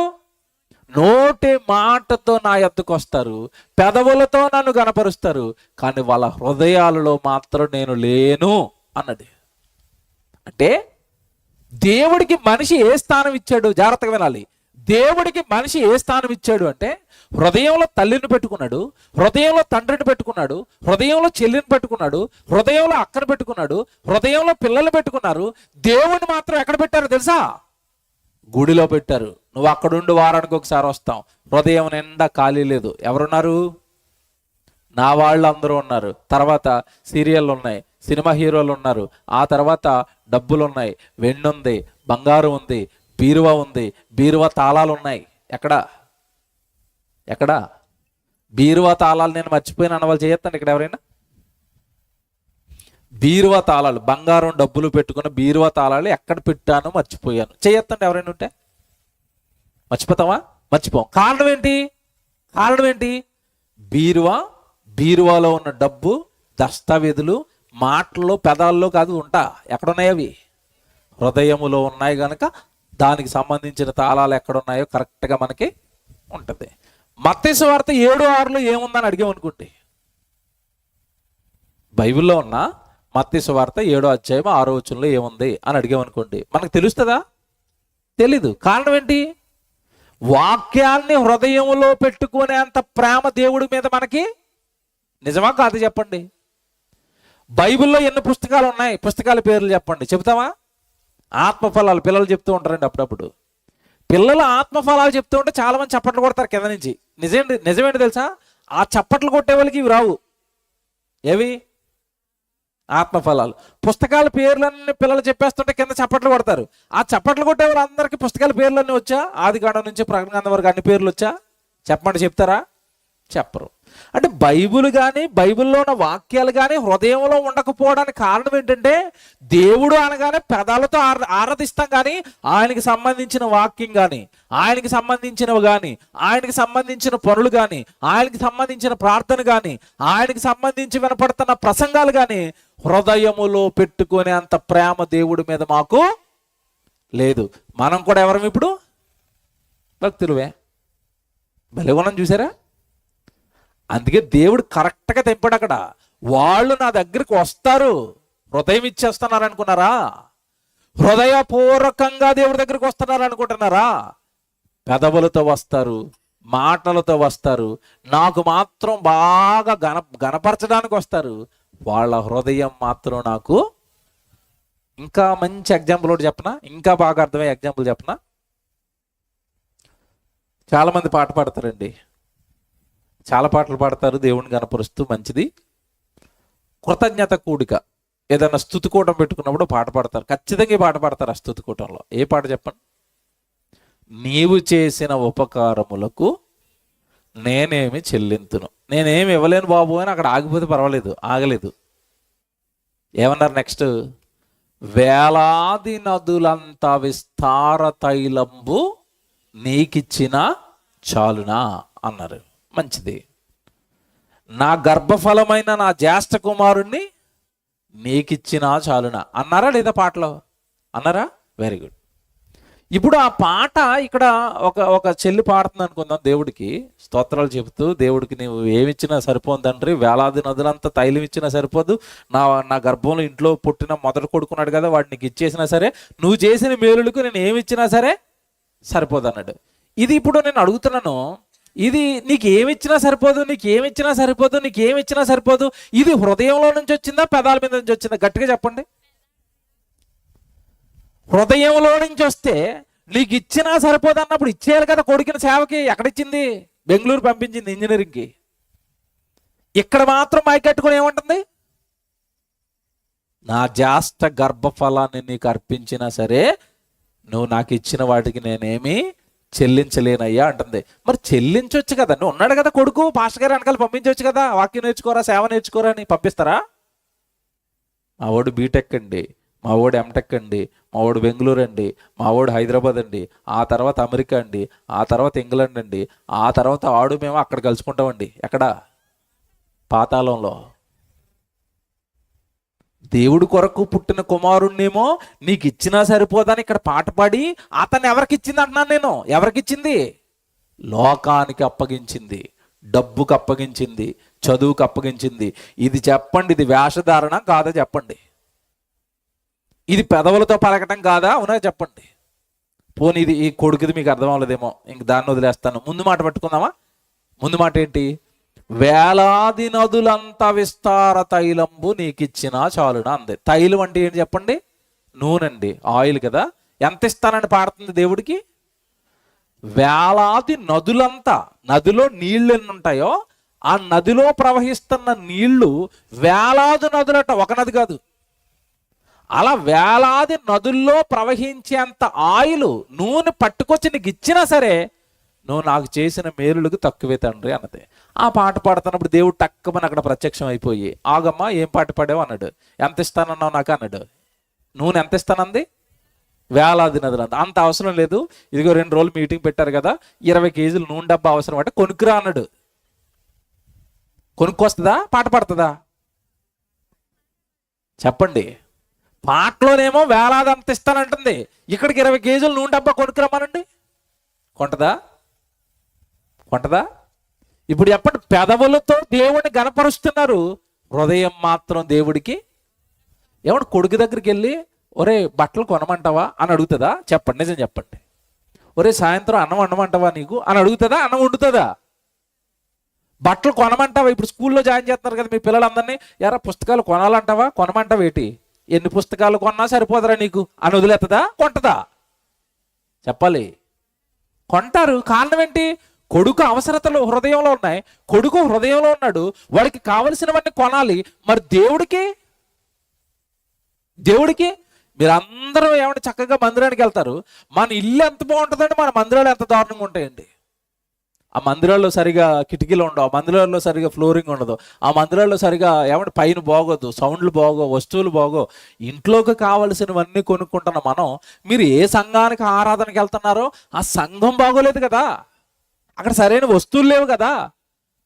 నోటి మాటతో నా యొద్దకు వస్తారు, పెదవులతో నన్ను గనపరుస్తారు, కానీ వాళ్ళ హృదయాలలో మాత్రం నేను లేను అన్నది. అంటే దేవుడికి మనిషి ఏ స్థానం ఇచ్చాడు? జాగ్రత్తగా వినాలి. దేవుడికి మనిషి ఏ స్థానం ఇచ్చాడు అంటే, హృదయంలో తల్లిని పెట్టుకున్నాడు, హృదయంలో తండ్రిని పెట్టుకున్నాడు, హృదయంలో చెల్లిని పెట్టుకున్నాడు, హృదయంలో అక్కను పెట్టుకున్నాడు, హృదయంలో పిల్లలు పెట్టుకున్నారు. దేవుడిని మాత్రం ఎక్కడ పెట్టారో తెలుసా? గుడిలో పెట్టారు. నువ్వు అక్కడుండి వారానికి ఒకసారి వస్తాం, హృదయం నిండా ఖాళీ లేదు. ఎవరున్నారు? నా వాళ్ళు అందరూ ఉన్నారు, తర్వాత సీరియళ్ళు ఉన్నాయి, సినిమా హీరోలు ఉన్నారు, ఆ తర్వాత డబ్బులు ఉన్నాయి, వెండి ఉంది, బంగారం ఉంది, బీరువా ఉంది, బీరువా తాళాలు ఉన్నాయి. ఎక్కడ ఎక్కడ బీరువా తాళాలు నేను మర్చిపోయిన వాళ్ళు చేయొద్దండి ఇక్కడ ఎవరైనా. బీరువా తాళాలు, బంగారం డబ్బులు పెట్టుకున్న బీరువా తాళాలు ఎక్కడ పెట్టాను మర్చిపోయాను చేయొద్దండి ఎవరైనా ఉంటే. మర్చిపోతావా? మర్చిపోం. కారణం ఏంటి? కారణం ఏంటి? బీరువాలో ఉన్న డబ్బు, దస్తావేజులు మాటల్లో పెదాల్లో కాదు ఉంటా. ఎక్కడున్నాయి అవి? హృదయములో ఉన్నాయి కనుక దానికి సంబంధించిన తాళాలు ఎక్కడున్నాయో కరెక్ట్గా మనకి ఉంటుంది. మత్తయి సువార్త 7:6 ఏముందని అడిగామనుకోండి, బైబిల్లో ఉన్న మత్తయి సువార్త 7:6 ఏముంది అని అడిగామనుకోండి, మనకు తెలుస్తుందా? తెలీదు. కారణం ఏంటి? వాక్యాన్ని హృదయంలో పెట్టుకునేంత ప్రేమ దేవుడి మీద మనకి నిజమా కాదు చెప్పండి? బైబిల్లో ఎన్ని పుస్తకాలు ఉన్నాయి? పుస్తకాల పేర్లు చెప్పండి, చెబుతామా? ఆత్మఫలాలు పిల్లలు చెప్తూ ఉంటారండి అప్పుడప్పుడు. పిల్లలు ఆత్మఫలాలు చెప్తూ ఉంటే చాలా మంది చప్పట్లు కొడతారు కింద నుంచి. నిజమేంటి తెలుసా? ఆ చప్పట్లు కొట్టే వాళ్ళకి ఇవి రావు. ఏవి? ఆత్మఫలాలు. పుస్తకాల పేర్లన్నీ పిల్లలు చెప్పేస్తుంటే కింద చప్పట్లు కొడతారు. ఆ చప్పట్లు కొట్టే వాళ్ళందరికీ పుస్తకాల పేర్లన్నీ వచ్చా? ఆదికాండం నుంచి ప్రకటన గ్రంథం వరకు అన్ని పేర్లు వచ్చా? చెప్పండి, చెప్తారా? చెప్పరు. అంటే బైబిల్ కానీ, బైబిల్లో ఉన్న వాక్యాలు కానీ హృదయంలో ఉండకపోవడానికి కారణం ఏంటంటే, దేవుడు అనగానే పెదాలతో ఆరాధిస్తాం కానీ ఆయనకి సంబంధించిన వాక్యం కానీ, ఆయనకి సంబంధించినవి కానీ, ఆయనకి సంబంధించిన పనులు కానీ, ఆయనకి సంబంధించిన ప్రార్థన కానీ, ఆయనకి సంబంధించి వినపడుతున్న ప్రసంగాలు కానీ హృదయములో పెట్టుకునే అంత ప్రేమ దేవుడి మీద మాకు లేదు. మనం కూడా ఎవరం ఇప్పుడు? భక్తులువే. బలిగుణం చూసారా? అందుకే దేవుడు కరెక్ట్గా తెంపాడు అక్కడ. వాళ్ళు నా దగ్గరికి వస్తారు, హృదయం ఇచ్చేస్తున్నారు అనుకున్నారా? హృదయపూర్వకంగా దేవుడి దగ్గరికి వస్తున్నారు అనుకుంటున్నారా? పెదవులతో వస్తారు, మాటలతో వస్తారు, నాకు మాత్రం బాగా గణపరచడానికి వస్తారు. వాళ్ళ హృదయం మాత్రం నాకు. ఇంకా మంచి ఎగ్జాంపుల్ ఒకటి చెప్పనా? ఇంకా బాగా అర్థమయ్యే ఎగ్జాంపుల్ చెప్పనా? చాలామంది పాట పాడతారండి, చాలా పాటలు పాడతారు దేవుని గణపరుస్తూ, మంచిది. కృతజ్ఞత కూడిక ఏదైనా స్తుతికూటం పెట్టుకున్నప్పుడు పాట పాడతారు, ఖచ్చితంగా ఈ పాట పాడతారు. ఆ స్తుతికూటంలో ఏ పాట చెప్పండి? నీవు చేసిన ఉపకారములకు నేనేమి చెల్లింతును. నేనేమి ఇవ్వలేను బాబు అని అక్కడ ఆగిపోతే పర్వాలేదు, ఆగలేదు. ఏమన్నారు నెక్స్ట్? వేలాది నదులంత విస్తార తైలంబు నీకిచ్చిన చాలునా అన్నారు. మంచిది. నా గర్భఫలమైన నా జ్యేష్ఠ కుమారుణ్ణి నీకిచ్చినా చాలునా అన్నారా లేదా? పాటలో అన్నారా? Very good. ఇప్పుడు ఆ పాట ఇక్కడ ఒక చెల్లి పాడుతుంది అనుకుందాం, దేవుడికి స్తోత్రాలు చెబుతూ, దేవుడికి నువ్వు ఏమిచ్చినా సరిపోదు తండ్రి, వేలాది నదులంతా తైలం ఇచ్చినా సరిపోదు, నా గర్భంలో ఇంట్లో పుట్టిన మొదటి కొడుకున్నాడు కదా, వాడు నీకు ఇచ్చేసినా సరే, నువ్వు చేసిన మేలులకు నేను ఏమిచ్చినా సరే సరిపోదు అన్నాడు. ఇది ఇప్పుడు నేను అడుగుతున్నాను, ఇది నీకు ఏమిచ్చినా సరిపోదు, నీకేమిచ్చినా సరిపోదు, నీకేమిచ్చినా సరిపోదు, ఇది హృదయంలో నుంచి వచ్చిందా పెదాల మీద నుంచి వచ్చిందా? గట్టిగా చెప్పండి. హృదయంలో నుంచి వస్తే నీకు ఇచ్చినా సరిపోదు అన్నప్పుడు ఇచ్చేయాలి కదా. కొడుకుని సేవకి ఎక్కడిచ్చింది? బెంగళూరు పంపించింది ఇంజనీరింగ్కి. ఇక్కడ మాత్రం మైకట్టుకుని ఏమంటుంది? నా జ్యేష్ఠ గర్భఫలాన్ని నీకు అర్పించినా సరే నువ్వు నాకు ఇచ్చిన వాటికి నేనేమి చెల్లించలేనయ్యా అంటుంది. మరి చెల్లించవచ్చు కదా, నువ్వు ఉన్నాడు కదా కొడుకు, పాస్టర్ గారు వెనకాల పంపించవచ్చు కదా, వాక్యం నేర్చుకోరా, సేవ నేర్చుకోరా అని పంపిస్తారా? మా వాడు బీటెక్ అండి, మా వాడు ఎంటెక్ అండి, మా వాడు బెంగళూరు అండి, మా వాడు హైదరాబాద్ అండి, ఆ తర్వాత అమెరికా అండి, ఆ తర్వాత ఇంగ్లాండ్ అండి, ఆ తర్వాత ఆడు మేము అక్కడ కలుసుకుంటామండి. ఎక్కడ? పాతాళంలో. దేవుడి కొరకు పుట్టిన కుమారుణ్ణేమో నీకు ఇచ్చినా సరిపోదని ఇక్కడ పాట పాడి, అతన్ని ఎవరికి ఇచ్చింది అంటున్నాను నేను. ఎవరికి ఇచ్చింది? లోకానికి అప్పగించింది, డబ్బుకు అప్పగించింది, చదువుకు అప్పగించింది. ఇది చెప్పండి, ఇది వేషధారణ కాదా చెప్పండి? ఇది పెదవులతో పలకటం కాదా? అవునా చెప్పండి? పోనీ ఇది ఈ కొడుకుది మీకు అర్థం అవ్వలేదేమో, ఇంక దాన్ని వదిలేస్తాను. ముందు మాట పట్టుకుందామా? ముందు మాట ఏంటి? వేలాది నదులంతా విస్తార తైలంబు నీకిచ్చినా చాలునా అంది. తైలం అంటే ఏంటి చెప్పండి? నూనె అండి, ఆయిల్ కదా. ఎంత ఇస్తానని పాడుతుంది దేవుడికి? వేలాది నదులంతా, నదిలో నీళ్ళు ఎన్ని ఉంటాయో ఆ నదిలో ప్రవహిస్తున్న నీళ్లు వేలాది నదులట, ఒక నది కాదు. అలా వేలాది నదుల్లో ప్రవహించేంత ఆయిల్ నూనె పట్టుకొచ్చి నీకు ఇచ్చినా సరే నువ్వు నాకు చేసిన మేలులకు తక్కువే తండ్రి అన్నది. ఆ పాట పాడుతున్నప్పుడు దేవుడు టక్కుమని అక్కడ ప్రత్యక్షం అయిపోయి, ఆగమ్మా ఏం పాట పాడావు అన్నాడు. ఎంత ఇస్తానన్నావు నాకు అన్నాడు. నూనె ఎంత ఇస్తానంది? వేలాది నదులు. అంత అవసరం లేదు, ఇదిగో 2 రోజులు మీటింగ్ పెట్టారు కదా, 20 కేజీలు నూనె డబ్బా అవసరం అంటే కొనుక్కురా అన్నాడు. కొనుక్కొస్తుందా? పాట పడుతుందా? చెప్పండి. పాటలోనేమో వేలాది అంత ఇస్తానంటుంది, ఇక్కడికి 20 కేజీలు నూనె డబ్బా కొనుక్కురమ్మానండి. కొంటదా? ఇప్పుడు చెప్పండి. పెదవులతో దేవుడిని గణపరుస్తున్నారు, హృదయం మాత్రం దేవుడికి. ఏమన్నా కొడుకు దగ్గరికి వెళ్ళి ఒరే బట్టలు కొనమంటావా అని అడుగుతుందా? చెప్పండి, నిజం చెప్పండి. ఒరే సాయంత్రం అన్నం వండమంటావా నీకు అని అడుగుతుందా? అన్నం వండుతుందా? బట్టలు కొనమంటావా? ఇప్పుడు స్కూల్లో జాయిన్ చేస్తున్నారు కదా మీ పిల్లలందరినీ, ఎరా పుస్తకాలు కొనాలంటావా? కొనమంటావా ఏంటి? ఎన్ని పుస్తకాలు కొన్నా సరిపోదరా నీకు అని వదిలేస్తుందా? కొంటదా? చెప్పాలి. కొంటారు. కారణం ఏంటి? కొడుకు అవసరతలు హృదయంలో ఉన్నాయి, కొడుకు హృదయంలో ఉన్నాడు, వాడికి కావలసినవన్నీ కొనాలి. మరి దేవుడికి మీరు అందరూ ఏమంటే చక్కగా మందిరానికి వెళ్తారు, మన ఇల్లు ఎంత బాగుంటుందండి, మన మందిరాలు ఎంత దారుణంగా ఉంటాయండి. ఆ మందిరాల్లో సరిగా కిటికీలు ఉండవు, ఆ మందిరాల్లో సరిగా ఫ్లోరింగ్ ఉండదు, ఆ మందిరాల్లో సరిగా ఏమంటే పైన బాగోదు, సౌండ్లు బాగో, వస్తువులు బాగో. ఇంట్లోకి కావలసినవన్నీ కొనుక్కుంటున్న మనం, మీరు ఏ సంఘానికి ఆరాధనకి వెళ్తున్నారో ఆ సంఘం బాగోలేదు కదా, అక్కడ సరైన వస్తువులు లేవు కదా,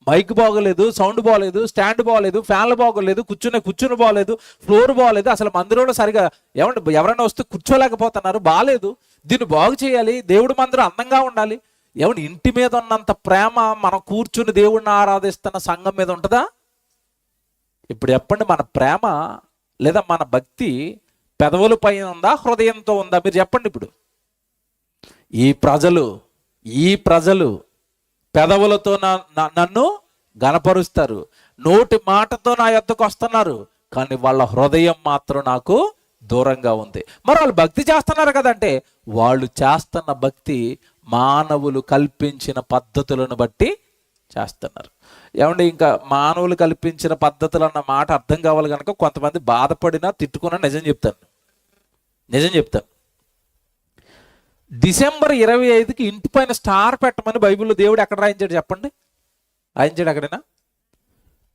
మైక్ బాగోలేదు, సౌండ్ బాగోలేదు, స్టాండ్ బాగోలేదు, ఫ్యాన్లు బాగోలేదు, కూర్చుని బాగోలేదు, ఫ్లోర్ బాగోలేదు, అసలు మందిరంలో సరిగా ఏమంటే ఎవరైనా వస్తే కూర్చోలేకపోతున్నారు, బాగాలేదు. దీన్ని బాగు చేయాలి, దేవుడి మందిరం అందంగా ఉండాలి. ఏమంటే ఇంటి మీద ఉన్నంత ప్రేమ మనం కూర్చుని దేవుడిని ఆరాధిస్తున్న సంఘం మీద ఉంటుందా? ఇప్పుడు చెప్పండి, మన ప్రేమ లేదా మన భక్తి పెదవుల పైన ఉందా, హృదయంతో ఉందా? మీరు చెప్పండి. ఇప్పుడు ఈ ప్రజలు పెదవులతో నన్ను గణపరుస్తారు, నోటి మాటతో నా యొద్దకు వస్తున్నారు, కానీ వాళ్ళ హృదయం మాత్రం నాకు దూరంగా ఉంది. మరి వాళ్ళు భక్తి చేస్తున్నారు కదంటే, వాళ్ళు చేస్తున్న భక్తి మానవులు కల్పించిన పద్ధతులను బట్టి చేస్తున్నారు. ఏమంటే ఇంకా మానవులు కల్పించిన పద్ధతులు అన్న మాట అర్థం కావాలి కనుక కొంతమంది బాధపడినా తిట్టుకున్నా నిజం చెప్తాను. డిసెంబర్ 25కి ఇంటి పైన స్టార్ పెట్టమని బైబిల్లో దేవుడు ఎక్కడ రాయించాడు చెప్పండి? రాయించాడు ఎక్కడైనా?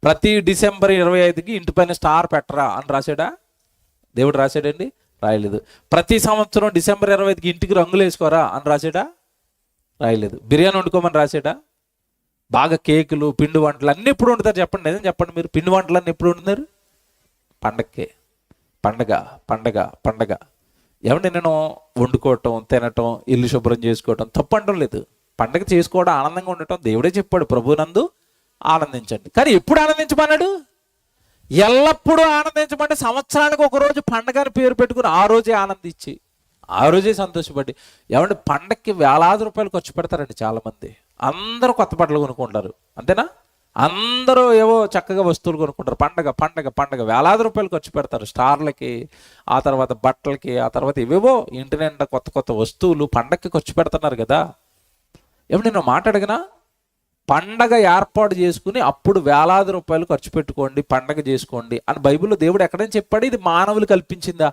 ప్రతి డిసెంబర్ 25కి ఇంటి పైన స్టార్ పెట్టరా అని రాశాడా? దేవుడు రాశాడండి? రాయలేదు. ప్రతి సంవత్సరం డిసెంబర్ 25కి ఇంటికి రంగులు వేసుకోరా అని రాశాడా? రాయలేదు. బిర్యానీ వండుకోమని రాశాడా? బాగా కేకులు, పిండి వంటలు అన్నీ ఎప్పుడు వండుతారు చెప్పండి, నిజం చెప్పండి. మీరు పిండి వంటలు అన్నీ ఎప్పుడు వండుతున్నారు? పండగకే. పండగ. ఏమంటే నేను వండుకోవటం, తినటం, ఇల్లు శుభ్రం చేసుకోవటం తప్పంటం లేదు. పండగ చేసుకోవడం, ఆనందంగా ఉండటం దేవుడే చెప్పాడు, ప్రభునందు ఆనందించండి. కానీ ఎప్పుడు ఆనందించమన్నాడు? ఎల్లప్పుడూ ఆనందించమంటే సంవత్సరానికి ఒక రోజు పండగ అని పేరు పెట్టుకుని ఆ రోజే ఆనందించి ఆ రోజే సంతోషపడి. ఏమంటే పండగకి వేలాది రూపాయలు ఖర్చు పెడతారండి చాలామంది. అందరూ కొత్త బట్టలు కొనుక్కుంటారు, అంతేనా? అందరూ ఏవో చక్కగా వస్తువులు కొనుక్కుంటారు. పండగ వేలాది రూపాయలు ఖర్చు పెడతారు స్టార్లకి, ఆ తర్వాత బట్టలకి, ఆ తర్వాత ఇవేవో ఇంటి నిండా కొత్త వస్తువులు పండగకి ఖర్చు పెడుతున్నారు కదా. ఏమన్నా నేను మాట్లాడగనా? పండగ ఏర్పాటు చేసుకుని అప్పుడు వేలాది రూపాయలు ఖర్చు పెట్టుకోండి, పండగ చేసుకోండి అని బైబిల్లో దేవుడు ఎక్కడైనా చెప్పాడు? ఇది మానవులు కల్పించిందా?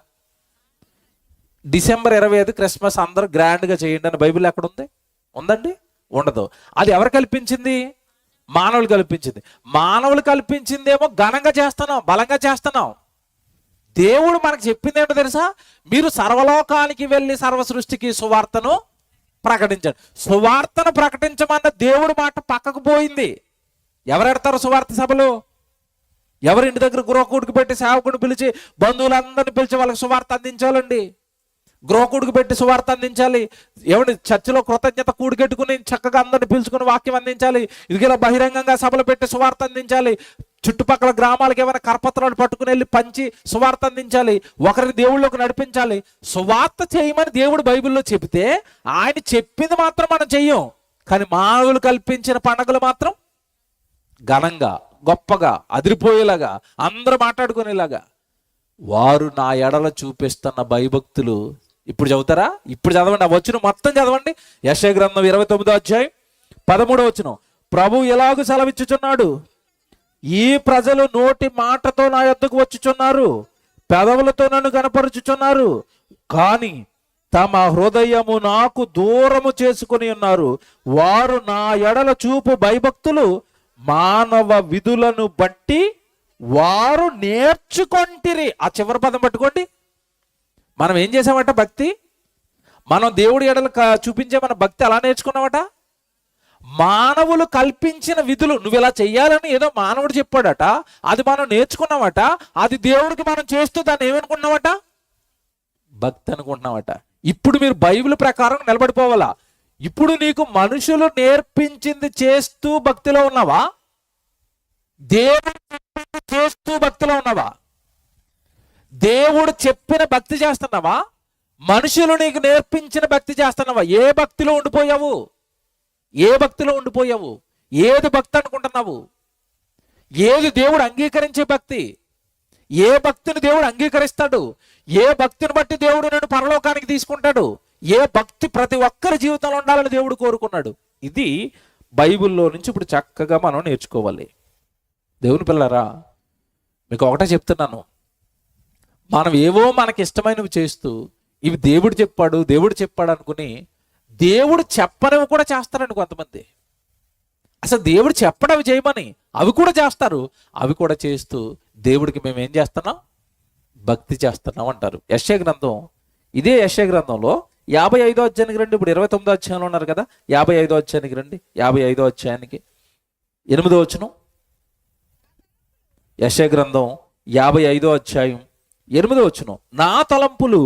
డిసెంబర్ 25 క్రిస్మస్ అందరూ గ్రాండ్గా చేయండి అని బైబిల్ ఎక్కడుంది? ఉందండి? ఉండదు. అది ఎవరు కల్పించింది? మానవులు కల్పించింది. మానవులు కల్పించిందేమో ఘనంగా చేస్తున్నాం, బలంగా చేస్తున్నాం. దేవుడు మనకు చెప్పింది ఏంటో తెలుసా? మీరు సర్వలోకానికి వెళ్ళి సర్వ సృష్టికి సువార్తను ప్రకటించండి. సువార్తను ప్రకటించమన్న దేవుడు మాట పక్కకు పోయింది. ఎవరెడతారు సువార్త సభలు? ఎవరి ఇంటి దగ్గర గృహకూడికి పెట్టి సేవకుడిని పిలిచి బంధువులందరినీ పిలిచి వాళ్ళకి సువార్త అందించాలండి. గృహకూడికి పెట్టి సువార్త అందించాలి. ఏమంటే చర్చిలో కృతజ్ఞత కూడికెట్టుకుని చక్కగా అందరిని పిలుచుకుని వాక్యం అందించాలి. ఇదిగేలా బహిరంగంగా సభలు పెట్టి సువార్త అందించాలి. చుట్టుపక్కల గ్రామాలకు ఏమైనా కరపత్రాలు పట్టుకుని వెళ్ళి పంచి సువార్త అందించాలి. ఒకరిని దేవుళ్ళలోకి నడిపించాలి. సువార్త చేయమని దేవుడు బైబిల్లో చెబితే ఆయన చెప్పింది మాత్రం మనం చెయ్యం. కానీ మానవులు కల్పించిన పండుగలు మాత్రం ఘనంగా, గొప్పగా, అదిరిపోయేలాగా, అందరూ మాట్లాడుకునేలాగా. వారు నా ఎడల చూపిస్తున్న భయభక్తులు ఇప్పుడు చదువుతారా? ఇప్పుడు చదవండి. ఆ వచనం మొత్తం చదవండి. యెషయా గ్రంథం 29వ అధ్యాయం 13వ వచనం. ప్రభు ఎలాగూ సెలవిచ్చుచున్నాడు, ఈ ప్రజలు నోటి మాటతో నా యొద్దకు వచ్చుచున్నారు, పెదవులతో నన్ను కనపరుచుచున్నారు, కానీ తమ హృదయము నాకు దూరము చేసుకుని ఉన్నారు. వారు నా ఎడల చూపు భయభక్తులు మానవ విధులను బట్టి వారు నేర్చుకొంటిరి. ఆ చివరి పదం పట్టుకోండి. మనం ఏం చేసామట? భక్తి. మనం దేవుడి ఎడల చూపించే మన భక్తి అలా నేర్చుకున్నామట. మానవులు కల్పించిన విధులు, నువ్వు ఇలా చెయ్యాలని ఏదో మానవుడు చెప్పాడట, అది మనం నేర్చుకున్నామట. అది దేవుడికి మనం చేస్తూ దాన్ని ఏమనుకున్నామట? భక్తి అనుకుంటున్నామట. ఇప్పుడు మీరు బైబిల్ ప్రకారం నిలబడిపోవాలా? ఇప్పుడు నీకు మనుషులు నేర్పించింది చేస్తూ భక్తిలో ఉన్నావా? దేవుడు చేస్తూ భక్తిలో ఉన్నావా? దేవుడు చెప్పిన భక్తి చేస్తున్నావా? మనుషులు నీకు నేర్పించిన భక్తి చేస్తున్నావా? ఏ భక్తిలో ఉండిపోయావు? ఏ భక్తిలో ఉండిపోయావు? ఏది భక్తి అనుకుంటున్నావు? ఏది దేవుడు అంగీకరించే భక్తి? ఏ భక్తిని దేవుడు అంగీకరిస్తాడు? ఏ భక్తిని బట్టి దేవుడు నేను పరలోకానికి తీసుకుంటాడు? ఏ భక్తి ప్రతి ఒక్కరి జీవితంలో ఉండాలని దేవుడు కోరుకున్నాడు? ఇది బైబిల్లో నుంచి ఇప్పుడు చక్కగా మనం నేర్చుకోవాలి. దేవుని పిల్లరా, మీకు ఒకటే చెప్తున్నాను, మనం ఏవో మనకి ఇష్టమైనవి చేస్తూ ఇవి దేవుడు చెప్పాడు అనుకుని దేవుడు చెప్పనివి కూడా చేస్తారండి కొంతమంది. అసలు దేవుడు చెప్పడవి చేయమని అవి కూడా చేస్తారు. అవి కూడా చేస్తూ దేవుడికి మేము ఏం చేస్తున్నాం? భక్తి చేస్తున్నాం అంటారు. యెషయా గ్రంథం, ఇదే యెషయా గ్రంథంలో 55వ అధ్యాయానికి రండి. ఇప్పుడు 29వ అధ్యాయంలో ఉన్నారు కదా, 55వ అధ్యాయానికి రండి. 55వ అధ్యాయానికి 8వ వచనం. యెషయా గ్రంథం 55వ అధ్యాయం 8వ వచనం. నా తలంపులు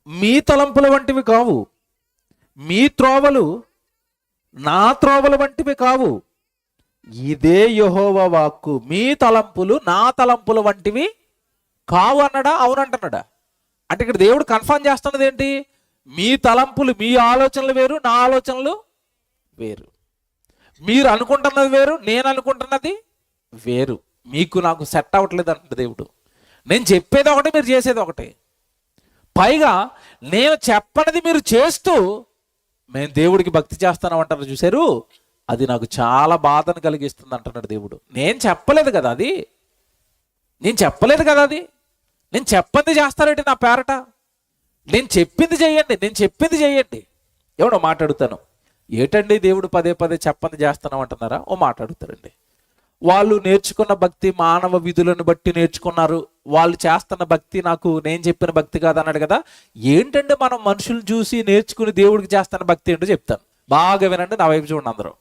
మీ తలంపుల వంటివి కావు, మీ త్రోవలు నా త్రోవల వంటివి కావు, ఇదే యెహోవా వాక్కు. మీ తలంపులు నా తలంపుల వంటివి కావు అన్నాడా? అవునంటున్నాడా? అంటే ఇక్కడ దేవుడు కన్ఫర్మ్ చేస్తున్నది ఏంటి? మీ తలంపులు, మీ ఆలోచనలు వేరు, నా ఆలోచనలు వేరు. మీరు అనుకుంటున్నది వేరు, నేను అనుకుంటున్నది వేరు. మీకు నాకు సెట్ అవ్వట్లేదు అంటున్నాడు దేవుడు. నేను చెప్పేది ఒకటి, మీరు చేసేది ఒకటి. పైగా నేను చెప్పనిది మీరు చేస్తూ మేము దేవుడికి భక్తి చేస్తాను అంటారు చూశారు, అది నాకు చాలా బాధను కలిగిస్తుంది అంటున్నాడు దేవుడు. నేను చెప్పలేదు కదా అది, నేను చెప్పలేదు కదా అది. నేను చెప్పింది చేస్తారేంటి నా పేరట? నేను చెప్పింది చెయ్యండి, నేను చెప్పింది చెయ్యండి. ఎవడో మాట్లాడుతాను, ఏటండి దేవుడు పదే పదే చెప్పంది చేస్తున్నాం అంటున్నారా? ఓ మాట్లాడుతారండి. వాళ్ళు నేర్చుకున్న భక్తి మానవ విధులను బట్టి నేర్చుకున్నారు. వాళ్ళు చేస్తున్న భక్తి నాకు నేను చెప్పిన భక్తి కాదు అన్నాడు కదా. ఏంటంటే మనం మనుషులు చూసి నేర్చుకుని దేవుడికి చేస్తున్న భక్తి ఏంటో చెప్తాను, బాగా వినండి, నా వైపు చూడండి అందరూ.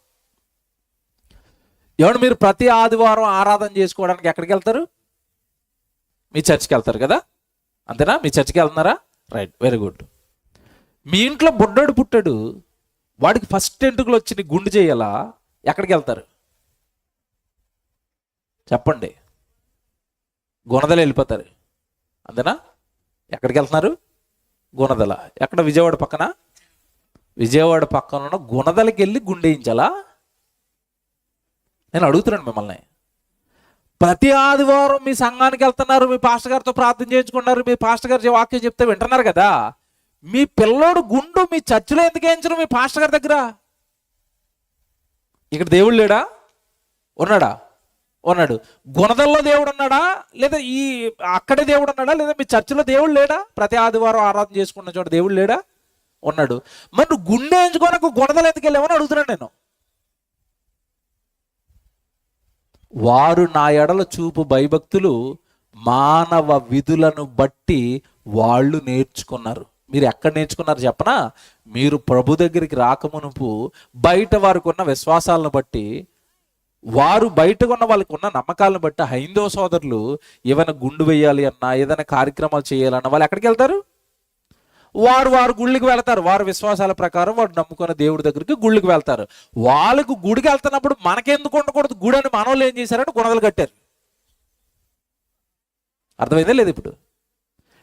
ఎవరు మీరు ప్రతి ఆదివారం ఆరాధన చేసుకోవడానికి ఎక్కడికి వెళ్తారు? మీ చర్చికి వెళ్తారు కదా, అంతేనా? మీ చర్చికి వెళ్తున్నారా? Right, very good. మీ ఇంట్లో బుడ్డోడు పుట్టాడు, వాడికి ఫస్ట్ ఎంటుకలు వచ్చి గుండు చేయాలా? ఎక్కడికి వెళ్తారు చెప్పండి? గుణదల వెళ్ళిపోతారు, అంతేనా? ఎక్కడికి వెళ్తున్నారు? గుణదల. ఎక్కడ? విజయవాడ పక్కన. విజయవాడ పక్కన ఉన్న గుణదలకి వెళ్ళి గుండేయించాలా? నేను అడుగుతున్నాను మిమ్మల్ని. ప్రతి ఆదివారం మీ సంఘానికి వెళ్తున్నారు, మీ పాస్టర్ గారితో ప్రార్థన చేయించుకున్నారు, మీ పాస్టర్ గారు వాక్యం చెప్తే వింటున్నారు కదా. మీ పిల్లోడు గుండు మీ చర్చిలో ఎందుకు వేయించరు? మీ పాస్టర్ గారి దగ్గర. ఇక్కడ దేవుడు లేడా? ఉన్నాడా? ఉన్నాడు. గుణదల్లో దేవుడు ఉన్నాడా? లేదా ఈ అక్కడే దేవుడు ఉన్నాడా? లేదా మీ చర్చిలో దేవుడు లేడా? ప్రతి ఆదివారం ఆరాధన చేసుకున్న చోట దేవుడు లేడా? ఉన్నాడు. మరి నువ్వు గుండె ఎంచుకోనకు గుణదలు ఎందుకు వెళ్ళామని అడుగుతున్నాను నేను. వారు నా ఎడల చూపు భయభక్తులు మానవ విధులను బట్టి వాళ్ళు నేర్చుకున్నారు. మీరు ఎక్కడ నేర్చుకున్నారు చెప్పనా? మీరు ప్రభు దగ్గరికి రాకమునుపు బయట వారికి ఉన్న విశ్వాసాలను బట్టి, వారు బయటకు ఉన్న వాళ్ళకి ఉన్న నమ్మకాలను బట్టి హైందవ సోదరులు ఏమైనా గుండు వేయాలి అన్నా, ఏదైనా కార్యక్రమాలు చేయాలన్నా వాళ్ళు ఎక్కడికి వెళ్తారు? వారు గుళ్ళకి వెళ్తారు. వారి విశ్వాసాల ప్రకారం వాడు నమ్ముకున్న దేవుడి దగ్గరికి గుళ్ళకి వెళ్తారు. వాళ్ళకు గుడికి వెళ్తున్నప్పుడు మనకెందుకు ఉండకూడదు గుడి అని మనోళ్ళు ఏం చేశారంటే గుణదలు కట్టారు. అర్థమైందా లేదు? ఇప్పుడు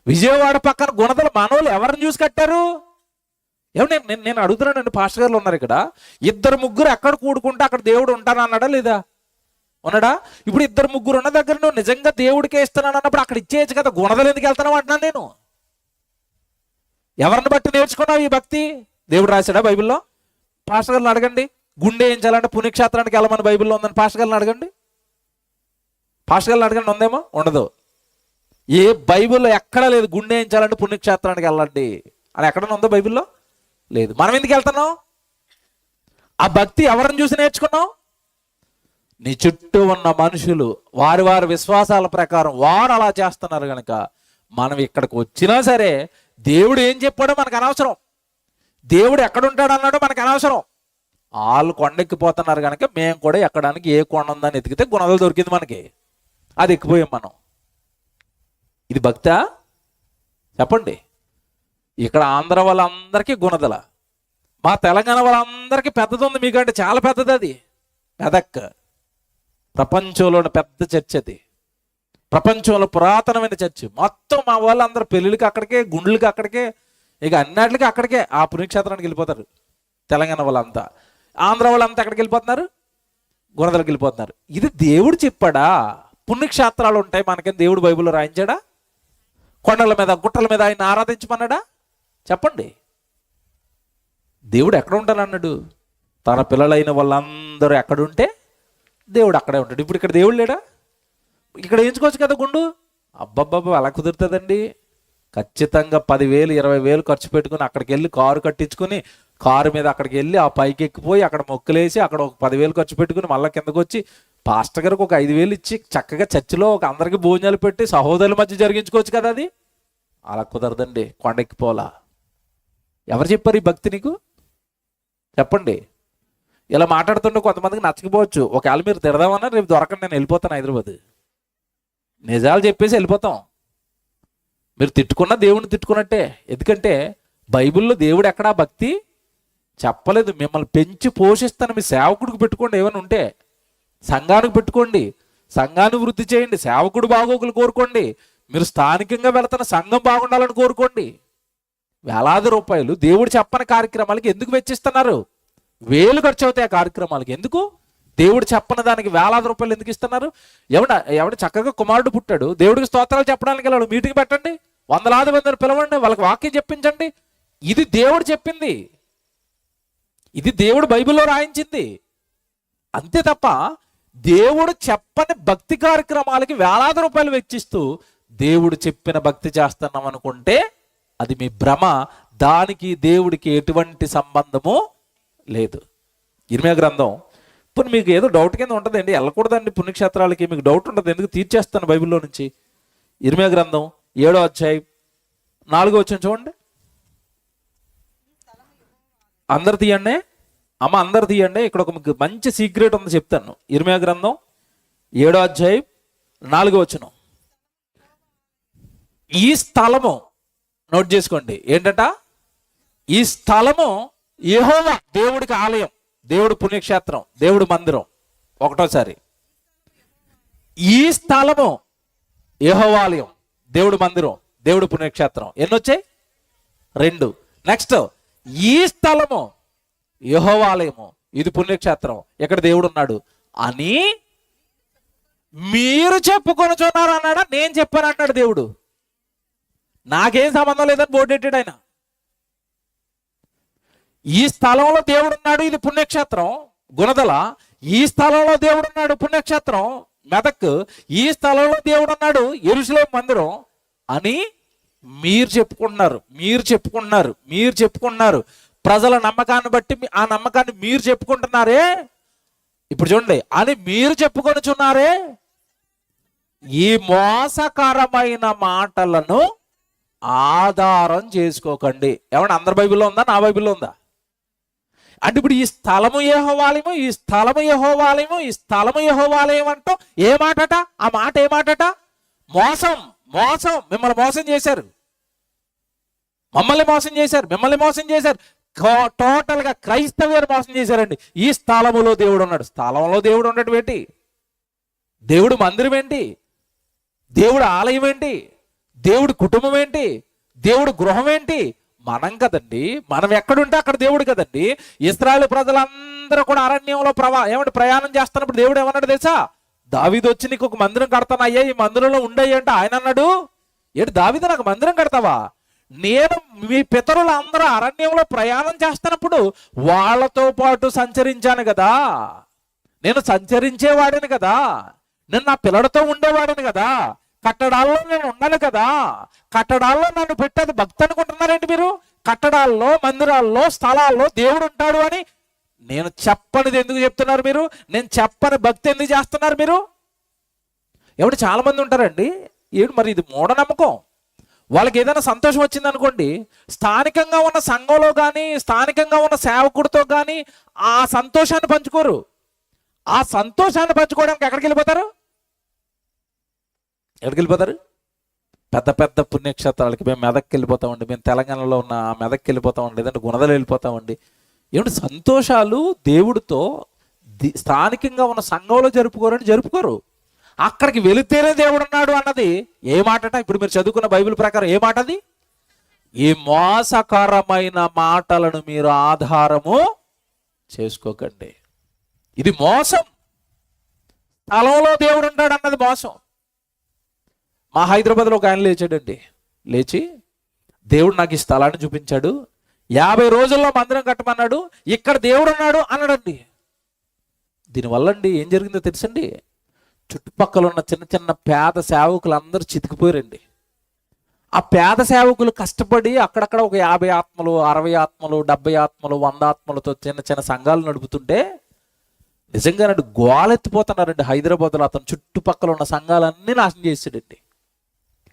విజయవాడ పక్కన గుణదలు మనోళ్ళు ఎవరిని చూసి కట్టారు? ఏమన్నా నేను అడుగుతున్నానండి, పాస్టర్ గారు ఉన్నారు ఇక్కడ, 2-3 ఎక్కడ కూడుకుంటే అక్కడ దేవుడు ఉంటానన్నాడా లేదా? ఉన్నాడా? ఇప్పుడు 2-3 ఉన్న దగ్గర నువ్వు నిజంగా దేవుడికే ఇస్తున్నాను అన్నప్పుడు అక్కడ ఇచ్చేయచ్చు కదా. గుణదలు ఎందుకు వెళ్తున్నావు అంటున్నాను నేను. ఎవరిని బట్టి నేర్చుకున్నావు ఈ భక్తి? దేవుడు రాశాడా బైబిల్లో? పాస్టర్ గారిని అడగండి, గుండె వేయించాలంటే పుణ్యక్షేత్రానికి వెళ్ళమని బైబిల్లో ఉందని పాస్టర్ గారిని అడగండి. పాస్టర్ గారిని అడగండి, ఉందేమో? ఉండదు. ఏ బైబిల్లో ఎక్కడా లేదు గుండె వేయించాలంటే పుణ్యక్షేత్రానికి వెళ్ళండి అని. ఎక్కడన్నా ఉందో బైబిల్లో? లేదు. మనం ఎందుకు వెళ్తున్నాం? ఆ భక్తి ఎవరిని చూసి నేర్చుకున్నాం? నీ చుట్టూ ఉన్న మనుషులు వారి వారి విశ్వాసాల ప్రకారం వారు అలా చేస్తున్నారు కనుక మనం ఇక్కడికి వచ్చినా సరే దేవుడు ఏం చెప్పాడో మనకు అనవసరం, దేవుడు ఎక్కడుంటాడు అన్నాడో మనకు అనవసరం. వాళ్ళు కొండెక్కిపోతున్నారు కనుక మేము కూడా ఎక్కడానికి ఏ కొండ ఉందని ఎతికితే గుణదలు దొరికింది మనకి, అది ఎక్కిపోయాం మనం. ఇది భక్తా? చెప్పండి. ఇక్కడ ఆంధ్ర వాళ్ళందరికీ గుణదల, మా తెలంగాణ వాళ్ళందరికీ పెద్దది ఉంది మీకంటే చాలా పెద్దది. అది మెదక్ ప్రపంచంలోని పెద్ద చర్చ్, అది ప్రపంచంలో పురాతనమైన చర్చ్. మొత్తం మా వాళ్ళందరూ పెళ్ళిళ్ళకి అక్కడికే, గుండ్లకి అక్కడికే, ఇక అన్నిటికీ అక్కడికే ఆ పుణ్యక్షేత్రానికి వెళ్ళిపోతారు. తెలంగాణ వాళ్ళంతా, ఆంధ్ర వాళ్ళంతా ఎక్కడికి వెళ్ళిపోతున్నారు? గుణదలకు వెళ్ళిపోతున్నారు. ఇది దేవుడు చెప్పాడా? పుణ్యక్షేత్రాలు ఉంటాయి మనకేం దేవుడు బైబిల్లో రాయించాడా? కొండల మీద గుట్టల మీద ఆయన ఆరాధించమన్నాడా? చెప్పండి. దేవుడు ఎక్కడ ఉంటానన్నాడు? తన పిల్లలైన వాళ్ళందరూ ఎక్కడుంటే దేవుడు అక్కడే ఉంటాడు. ఇప్పుడు ఇక్కడ దేవుడు లేడా? ఇక్కడ వేయించుకోవచ్చు కదా గుండు. అబ్బబ్బబ్బా, అలా కుదురుతుందండి? ఖచ్చితంగా 10,000 20,000 ఖర్చు పెట్టుకుని అక్కడికి వెళ్ళి కారు కట్టించుకుని కారు మీద అక్కడికి వెళ్ళి ఆ పైకి ఎక్కిపోయి అక్కడ మొక్కలేసి అక్కడ ఒక 10,000 ఖర్చు పెట్టుకుని మళ్ళీ కిందకు వచ్చి పాస్టర్ గారికి ఒక 5,000 ఇచ్చి చక్కగా చర్చిలో ఒక అందరికి భోజనాలు పెట్టి సహోదరుల మధ్య జరిగించుకోవచ్చు కదా. అది అలా కుదరదండి. కొండెక్కిపోలా. ఎవరు చెప్పారు ఈ భక్తి నీకు? చెప్పండి. ఇలా మాట్లాడుతుంటే కొంతమందికి నచ్చకపోవచ్చు. ఒకవేళ మీరు తిడదామన్నా రేపు దొరకండి, నేను వెళ్ళిపోతాను హైదరాబాద్. నిజాలు చెప్పేసి వెళ్ళిపోతాం. మీరు తిట్టుకున్నా దేవుడిని తిట్టుకున్నట్టే. ఎందుకంటే బైబిల్లో దేవుడు ఎక్కడా భక్తి చెప్పలేదు. మిమ్మల్ని పెంచి పోషిస్తాను, మీ సేవకుడికి పెట్టుకోండి, ఏమైనా ఉంటే సంఘానికి పెట్టుకోండి, సంఘాన్ని వృద్ధి చేయండి, సేవకుడు బాగోగులు కోరుకోండి, మీరు స్థానికంగా వెళుతున్న సంఘం బాగుండాలని కోరుకోండి. వేలాది రూపాయలు దేవుడు చెప్పని కార్యక్రమాలకి ఎందుకు వెచ్చిస్తున్నారు? వేలు ఖర్చు అవుతాయి ఆ కార్యక్రమాలకి. ఎందుకు? దేవుడు చెప్పని దానికి వేలాది రూపాయలు ఎందుకు ఇస్తున్నారు? ఎవడ చక్కగా కుమారుడు పుట్టాడు, దేవుడికి స్తోత్రాలు చెప్పడానికి వెళ్ళాడు, మీటింగ్ పెట్టండి, వందలాది మందిని పిలవండి, వాళ్ళకి వాక్యం చెప్పించండి. ఇది దేవుడు చెప్పింది, ఇది దేవుడు బైబిల్లో రాయించింది. అంతే తప్ప దేవుడు చెప్పని భక్తి కార్యక్రమాలకి వేలాది రూపాయలు వెచ్చిస్తూ దేవుడు చెప్పిన భక్తి చేస్తున్నాం అనుకుంటే అది మీ భ్రమ. దానికి దేవుడికి ఎటువంటి సంబంధము లేదు. ఇర్మియా గ్రంథం, ఇప్పుడు మీకు ఏదో డౌట్ కింద ఉంటుందండి, వెళ్ళకూడదండి పుణ్యక్షేత్రాలకి, మీకు డౌట్ ఉంటుంది, ఎందుకు తీర్చేస్తాను బైబిల్లో నుంచి. ఇర్మియా గ్రంథం 7వ అధ్యాయం 4వ వచనం చూడండి. అందరు తీయండి అమ్మ, అందరు తీయండి. ఇక్కడ ఒక మీకు మంచి సీక్రెట్ ఉంది చెప్తాను. ఇర్మియా గ్రంథం 7వ అధ్యాయం 4వ వచనం. ఈ స్థలము నోట్ చేసుకోండి. ఏంటట? ఈ స్థలము యెహోవా, దేవుడికి ఆలయం, దేవుడు పుణ్యక్షేత్రం, దేవుడు మందిరం. ఒకటోసారి ఈ స్థలము యెహోవాలయం, దేవుడు మందిరం, దేవుడు పుణ్యక్షేత్రం. ఎన్నొచ్చాయి? 2. నెక్స్ట్, ఈ స్థలము యెహోవాలయము, ఇది పుణ్యక్షేత్రం, ఇక్కడ దేవుడు ఉన్నాడు అని మీరు చెప్పుకొనుచున్నారు అన్నాడా? నేను చెప్పాను అన్నాడు దేవుడు. నాకేం సంబంధం లేదని బోర్డు పెట్టాడు ఆయన. ఈ స్థలంలో దేవుడు ఉన్నాడు, ఇది పుణ్యక్షేత్రం గుణదల. ఈ స్థలంలో దేవుడు ఉన్నాడు, పుణ్యక్షేత్రం మెదక్. ఈ స్థలంలో దేవుడు ఉన్నాడు, యెరూషలేము మందిరం అని మీరు చెప్పుకుంటున్నారు. ప్రజల నమ్మకాన్ని బట్టి ఆ నమ్మకాన్ని మీరు చెప్పుకుంటున్నారే. ఇప్పుడు చూడండి, అని మీరు చెప్పుకొనుచున్నారే. ఈ మోసకరమైన మాటలను ఆధారం చేసుకోకండి. ఏమన్నా అందరి బైబిల్లో ఉందా? నా బైబిల్లో ఉందా? అంటే ఇప్పుడు ఈ స్థలము యెహోవాలయము, ఈ స్థలము యెహోవాలయము, ఈ స్థలము యెహోవాలయం అంటూ ఏ మాటట? ఆ మాట ఏ మాటట? మోసం. మిమ్మల్ని మోసం చేశారు, మిమ్మల్ని మోసం చేశారు. టోటల్గా క్రైస్తవ్యాన్ని మోసం చేశారండి. ఈ స్థలములో దేవుడు ఉన్నాడు. స్థలంలో దేవుడు ఉండటం ఏంటి? దేవుడు మందిరం ఏంటి? దేవుడు ఆలయం ఏంటి? దేవుడు కుటుంబం ఏంటి? దేవుడు గృహం ఏంటి? మనం కదండి. మనం ఎక్కడుంటే అక్కడ దేవుడు కదండి. ఇశ్రాయేలు ప్రజలందరూ కూడా అరణ్యంలో ప్రయాణం చేస్తున్నప్పుడు దేవుడు ఏమన్నాడు తెలుసా? దావీదు వచ్చి నీకు ఒక మందిరం కడతానయ్యా, ఈ మందిరంలో ఉండయ్యా అంటే ఆయన అన్నాడు, ఏంటి దావీదు నాకు మందిరం కడతావా? నేను మీ పితరులు అందరూ అరణ్యంలో ప్రయాణం చేస్తున్నప్పుడు వాళ్ళతో పాటు సంచరించాను కదా, నేను సంచరించేవాడిని కదా, నేను నా పిల్లలతో ఉండేవాడిని కదా, కట్టడాల్లో నేను ఉన్నాను కదా. కట్టడాల్లో నన్ను పెట్టేది భక్తి అనుకుంటున్నారేంటి మీరు? కట్టడాల్లో, మందిరాల్లో, స్థలాల్లో దేవుడు ఉంటాడు అని నేను చెప్పనిది ఎందుకు చెప్తున్నారు మీరు? నేను చెప్పని భక్తి ఎందుకు చేస్తున్నారు మీరు? ఎవడు చాలా మంది ఉంటారండి, ఏడు మరి ఇది మూఢనమ్మకం. వాళ్ళకి ఏదైనా సంతోషం వచ్చింది అనుకోండి, స్థానికంగా ఉన్న సంఘంలో కానీ స్థానికంగా ఉన్న సేవకుడితో కానీ ఆ సంతోషాన్ని పంచుకోరు. ఆ సంతోషాన్ని పంచుకోవడానికి ఎక్కడికి వెళ్ళిపోతారు? ఎక్కడికి వెళ్ళిపోతారు? పెద్ద పెద్ద పుణ్యక్షేత్రాలకి. మేము మెదక్కి వెళ్ళిపోతామండి, మేము తెలంగాణలో ఉన్న మెదక్కి వెళ్ళిపోతామండి, లేదంటే గుణదలు వెళ్ళిపోతామండి. ఏమిటి సంతోషాలు దేవుడితో స్థానికంగా ఉన్న సంఘంలో జరుపుకోరని జరుపుకోరు. అక్కడికి వెళితేనే దేవుడు ఉన్నాడు అన్నది ఏ మాటట? ఇప్పుడు మీరు చదువుకున్న బైబిల్ ప్రకారం ఏ మాట అది? ఈ మోసకరమైన మాటలను మీరు ఆధారము చేసుకోకండి. ఇది మోసం. స్థలంలో దేవుడు ఉంటాడు అన్నది మోసం. మా హైదరాబాద్లో ఒక ఆయన లేచాడండి, లేచి దేవుడు నాకు ఈ స్థలాన్ని చూపించాడు, 50 రోజుల్లో మందిరం కట్టమన్నాడు, ఇక్కడ దేవుడు ఉన్నాడు అన్నాడండి. దీనివల్ల అండి ఏం జరిగిందో తెలుసండి? చుట్టుపక్కల ఉన్న చిన్న చిన్న పేద సేవకులు అందరూ చితికిపోయారండి. ఆ పేద సేవకులు కష్టపడి అక్కడక్కడ ఒక 50 ఆత్మలు, 60 ఆత్మలు, 70 ఆత్మలు, 100 ఆత్మలతో చిన్న చిన్న సంఘాలు నడుపుతుంటే నిజంగానండి గోలెత్తిపోతున్నారండి. హైదరాబాద్లో అతను చుట్టుపక్కల ఉన్న సంఘాలన్నీ నాశనం చేసాడండి.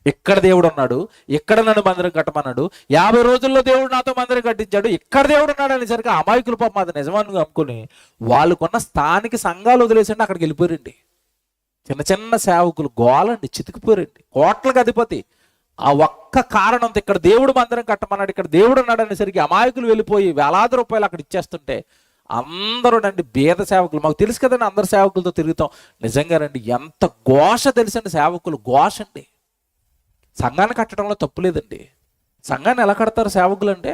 ఇక్కడ దేవుడు ఉన్నాడు, ఇక్కడ నన్ను మందిరం కట్టమన్నాడు, 50 రోజుల్లో దేవుడు నాతో మందిరం కట్టించాడు, ఇక్కడ దేవుడు ఉన్నాడు అనేసరికి అమాయకులు పాపం అది నిజమని అనుకుని వాళ్ళకున్న స్థానిక సంఘాలు వదిలేసండి అక్కడికి వెళ్ళిపోయారండి. చిన్న చిన్న సేవకులు గోలండి, చితికిపోయారండి. కోట్లకు అధిపతి ఆ ఒక్క కారణంతో ఇక్కడ దేవుడు మందిరం కట్టమన్నాడు, ఇక్కడ దేవుడు ఉన్నాడు అనేసరికి అమాయకులు వెళ్ళిపోయి వేలాది రూపాయలు అక్కడ ఇచ్చేస్తుంటే అందరూ నండి బీద సేవకులు. మాకు తెలుసు కదండి, అందరు సేవకులతో తిరుగుతాం. నిజంగానండి ఎంత ఘోష తెలుసండి, సేవకులు ఘోష అండి. సంఘాన్ని కట్టడంలో తప్పు లేదండి. సంఘాన్ని ఎలా కడతారు సేవకులు అంటే?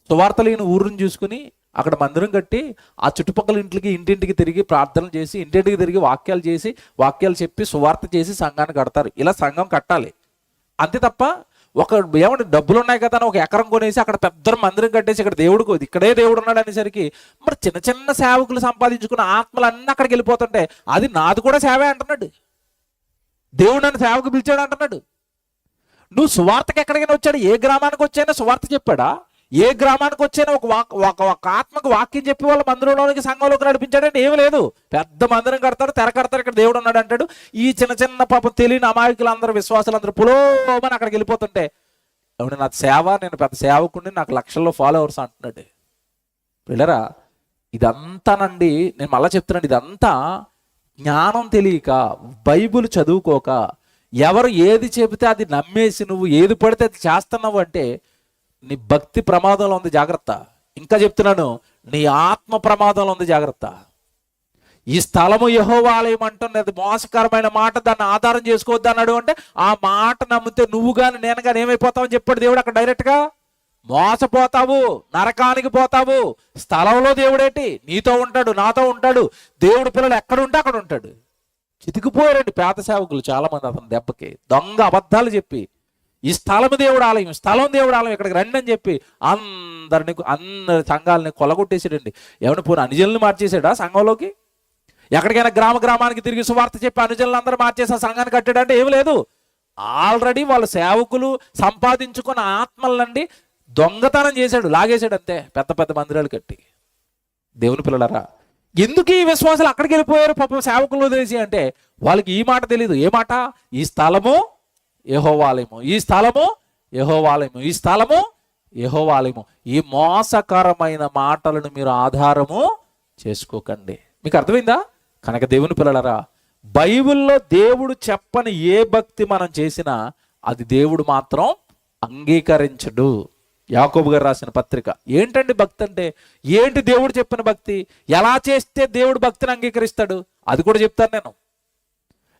సువార్త లేని ఊరిని చూసుకుని అక్కడ మందిరం కట్టి ఆ చుట్టుపక్కల ఇంటింటికి తిరిగి ప్రార్థనలు చేసి, ఇంటింటికి తిరిగి వాక్యాలు చెప్పి సువార్త చేసి సంఘాన్ని కడతారు. ఇలా సంఘం కట్టాలి అంతే తప్ప ఏమంటే డబ్బులు ఉన్నాయి కదా అని ఒక ఎకరం కొనేసి అక్కడ పెద్ద మందిరం కట్టేసి ఇక్కడ దేవుడు ఇక్కడే దేవుడు ఉన్నాడు అనేసరికి మరి చిన్న చిన్న సేవకులు సంపాదించుకున్న ఆత్మలు అన్నీ అక్కడికి వెళ్ళిపోతుంటే అది నాది కూడా సేవే అంటున్నాడు. దేవుడు నన్ను సేవకు పిలిచాడు అంటున్నాడు. నువ్వు సువార్తకి ఎక్కడికైనా వచ్చాడు, ఏ గ్రామానికి వచ్చైనా సువార్త చెప్పాడా? ఏ గ్రామానికి వచ్చైనా ఒక ఆత్మకు వాక్యం చెప్పి వాళ్ళ మందిరంలోనికి సంఘంలోకి నడిపించాడంటే ఏమి లేదు. పెద్ద మందిరం కడతాడు, తెర కడతాడు, ఇక్కడ దేవుడు ఉన్నాడు అంటాడు. ఈ చిన్న చిన్న పాపం తెలియని అమాయకులందరూ, విశ్వాసులందరూ పులోమని అక్కడికి వెళ్ళిపోతుంటే అవును నా సేవ, నేను పెద్ద సేవకుడిని, నాకు లక్షల్లో ఫాలోవర్స్ అంటున్నాడు. పిల్లరా ఇదంతానండి, నేను మళ్ళీ చెప్తున్నాను, ఇదంతా జ్ఞానం తెలియక, బైబిల్ చదువుకోక, ఎవరు ఏది చెబితే అది నమ్మేసి నువ్వు ఏది పడితే అది చేస్తున్నావు అంటే నీ భక్తి ప్రమాదంలో ఉంది, జాగ్రత్త. ఇంకా చెప్తున్నాను, నీ ఆత్మ ప్రమాదంలో ఉంది, జాగ్రత్త. ఈ స్థలము యెహోవా ఆలయం అంటున్నది మోసకరమైన మాట, దాన్ని ఆధారం చేసుకోవద్దు అన్నాడు. అంటే ఆ మాట నమ్మితే నువ్వు కానీ నేను కానీ ఏమైపోతావని చెప్పాడు దేవుడు అక్కడ డైరెక్ట్గా. మోసపోతావు, నరకానికి పోతావు. స్థలంలో దేవుడేంటి? నీతో ఉంటాడు, నాతో ఉంటాడు. దేవుడు పిల్లలు ఎక్కడ ఉంటే అక్కడ ఉంటాడు. చితికిపోయారండి పేద సేవకులు చాలా మంది అతని దెబ్బకి. దొంగ అబద్ధాలు చెప్పి ఈ స్థలం దేవుడు ఆలయం, స్థలం దేవుడు ఆలయం, ఇక్కడికి రండి అని చెప్పి అందరి సంఘాలని కొలగొట్టేసాడండి. ఏమైనా పోనీ అనుజనులు మార్చేసాడా సంఘంలోకి? ఎక్కడికైనా గ్రామానికి తిరిగి సువార్త చెప్పి అనుజనులు అందరూ మార్చేసి ఆ సంఘాన్ని కట్టాడంటే ఏమి లేదు. ఆల్రెడీ వాళ్ళ సేవకులు సంపాదించుకున్న ఆత్మలండి దొంగతనం చేశాడు, లాగేశాడు అంతే, పెద్ద పెద్ద మందిరాలు కట్టి. దేవుని పిల్లలారా, ఎందుకు ఈ విశ్వాసాలు అక్కడికి వెళ్ళిపోయారు పాపం సేవకులు వదిలేసి అంటే వాళ్ళకి ఈ మాట తెలియదు. ఏ మాట? ఈ స్థలము యెహోవా ఆలయము, ఈ స్థలము యెహోవా ఆలయము, ఈ స్థలము యెహోవా ఆలయము. ఈ మోసకరమైన మాటలను మీరు ఆధారము చేసుకోకండి. మీకు అర్థమైందా? కనుక దేవుని పిల్లలారా, బైబిల్లో దేవుడు చెప్పని ఏ భక్తి మనం చేసినా అది దేవుడు మాత్రం అంగీకరించడు. యాకోబు గారు రాసిన పత్రిక. ఏంటండి భక్తి అంటే? ఏంటి దేవుడు చెప్పిన భక్తి? ఎలా చేస్తే దేవుడు భక్తిని అంగీకరిస్తాడు అది కూడా చెప్తాను నేను.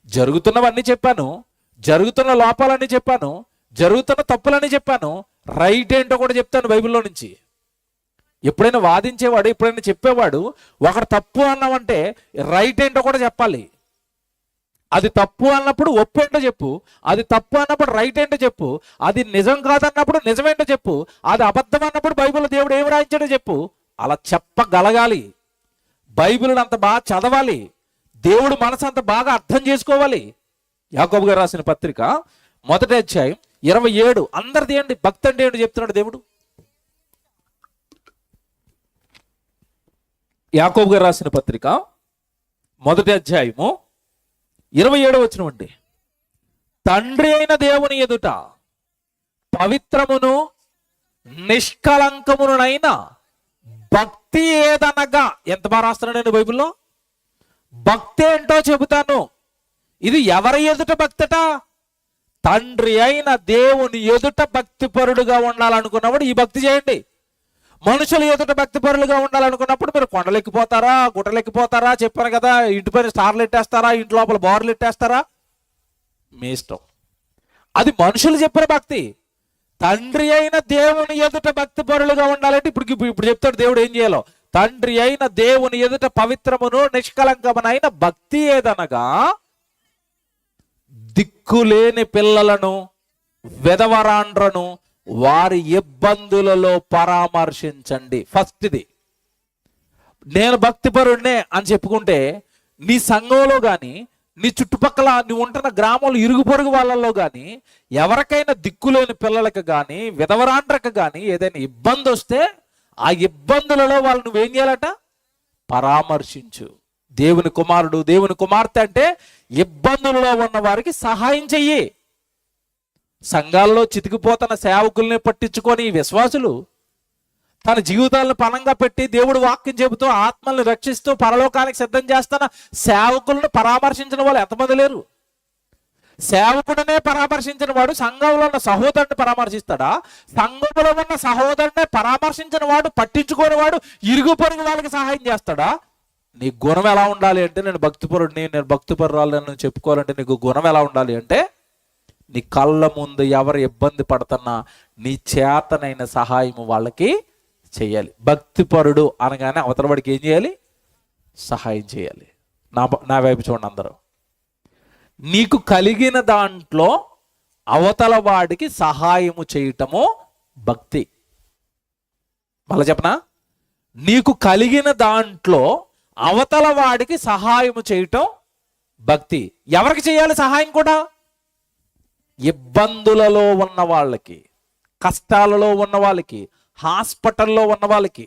జరుగుతున్నవన్నీ చెప్పాను, జరుగుతున్న లోపాలన్నీ చెప్పాను, జరుగుతున్న తప్పులన్నీ చెప్పాను, రైట్ ఏంటో కూడా చెప్తాను బైబిల్లో నుంచి. ఎప్పుడైనా వాదించేవాడు, ఎప్పుడైనా చెప్పేవాడు ఒకడు తప్పు అన్నామంటే రైట్ ఏంటో కూడా చెప్పాలి. అది తప్పు అన్నప్పుడు ఒప్పు ఏంటో చెప్పు, అది తప్పు అన్నప్పుడు రైట్ ఏంటో చెప్పు, అది నిజం కాదన్నప్పుడు నిజమేంటో చెప్పు, అది అబద్ధం అన్నప్పుడు బైబిల్ దేవుడు ఏం రాయించాడో చెప్పు. అలా చెప్పగలగాలి. బైబిల్ అంత బాగా చదవాలి. దేవుడు మనసు అంత బాగా అర్థం చేసుకోవాలి. యాకోబు గారు రాసిన పత్రిక 1వ అధ్యాయం 27. అందరిది ఏంటి భక్తి అంటే ఏంటి చెప్తున్నాడు దేవుడు. యాకోబు గారు రాసిన పత్రిక 1వ అధ్యాయము 27వ వచనం అండి. తండ్రి అయిన దేవుని ఎదుట పవిత్రమును నిష్కలంకమునైన భక్తి ఏదనగా, ఎంత బాగా రాస్తున్నాడండి బైబిల్లో. భక్తి ఏంటో చెబుతాను. ఇది ఎవరి ఎదుట భక్తట? తండ్రి అయిన దేవుని ఎదుట భక్తిపరుడుగా ఉండాలనుకున్నప్పుడు ఈ భక్తి చేయండి. మనుషుల ఎదుట భక్తిపరులుగా ఉండాలనుకున్నప్పుడు మీరు కొండలెక్కిపోతారా, గుట్టలెక్కిపోతారా, చెప్పాను కదా, ఇంటి పైన స్టార్లు ఎట్టేస్తారా, ఇంటి లోపల బార్లు ఎట్టేస్తారా, మీ ఇష్టం. అది మనుషులు చెప్పిన భక్తి. తండ్రి అయిన దేవుని ఎదుట భక్తిపరులుగా ఉండాలంటే ఇప్పుడు చెప్తాడు దేవుడు ఏం చేయాలో. తండ్రి అయిన దేవుని ఎదుట పవిత్రమును నిష్కలంకమునైన భక్తి ఏదనగా దిక్కులేని పిల్లలను వెధవరాండ్రను వారి ఇబ్బందులలో పరామర్శించండి. ఫస్ట్ ఇది. నేను భక్తిపరుడినే అని చెప్పుకుంటే నీ సంఘంలో కానీ నీ చుట్టుపక్కల నువ్వు ఉంటున్న గ్రామంలో ఇరుగు పొరుగు వాళ్ళల్లో కానీ ఎవరికైనా దిక్కులేని పిల్లలకు కానీ విధవరాండ్రకు కానీ ఏదైనా ఇబ్బంది వస్తే ఆ ఇబ్బందులలో వాళ్ళు నువ్వేం చేయాలట? పరామర్శించు. దేవుని కుమారుడు దేవుని కుమార్తె అంటే ఇబ్బందులలో ఉన్న వారికి సహాయం చెయ్యి. సంఘాల్లో చితికిపోతున్న సేవకుల్ని పట్టించుకొని విశ్వాసులు తన జీవితాలను పణంగా పెట్టి దేవుడు వాక్యం చెబుతూ ఆత్మల్ని రక్షిస్తూ పరలోకానికి సిద్ధం చేస్తున్న సేవకులను పరామర్శించిన వాళ్ళు ఎంతమంది లేరు? సేవకుడనే పరామర్శించిన వాడు సంఘంలో ఉన్న సహోదరుని పరామర్శిస్తాడా? సంఘంలో ఉన్న సహోదరునే పరామర్శించిన వాడు, పట్టించుకోని వాడు ఇరుగు పొరుగు వాళ్ళకి సహాయం చేస్తాడా? నీ గుణం ఎలా ఉండాలి అంటే, నేను భక్తిపరుడిని, నేను భక్తిపరురాలని చెప్పుకోవాలంటే నీకు గుణం ఎలా ఉండాలి అంటే, నీ కళ్ళ ముందు ఎవరు ఇబ్బంది పడుతున్నా నీ చేతనైన సహాయం వాళ్ళకి చేయాలి. భక్తిపరుడు అనగానే అవతల వాడికి ఏం చేయాలి? సహాయం చేయాలి. నా వైపు చూడండి అందరూ. నీకు కలిగిన దాంట్లో అవతల వాడికి సహాయము చేయటము భక్తి. మళ్ళా చెప్పనా? నీకు కలిగిన దాంట్లో అవతల వాడికి సహాయము చేయటం భక్తి. ఎవరికి చేయాలి సహాయం కూడా? ఇబ్బందులలో ఉన్న వాళ్ళకి, కష్టాలలో ఉన్న వాళ్ళకి, హాస్పిటల్లో ఉన్న వాళ్ళకి.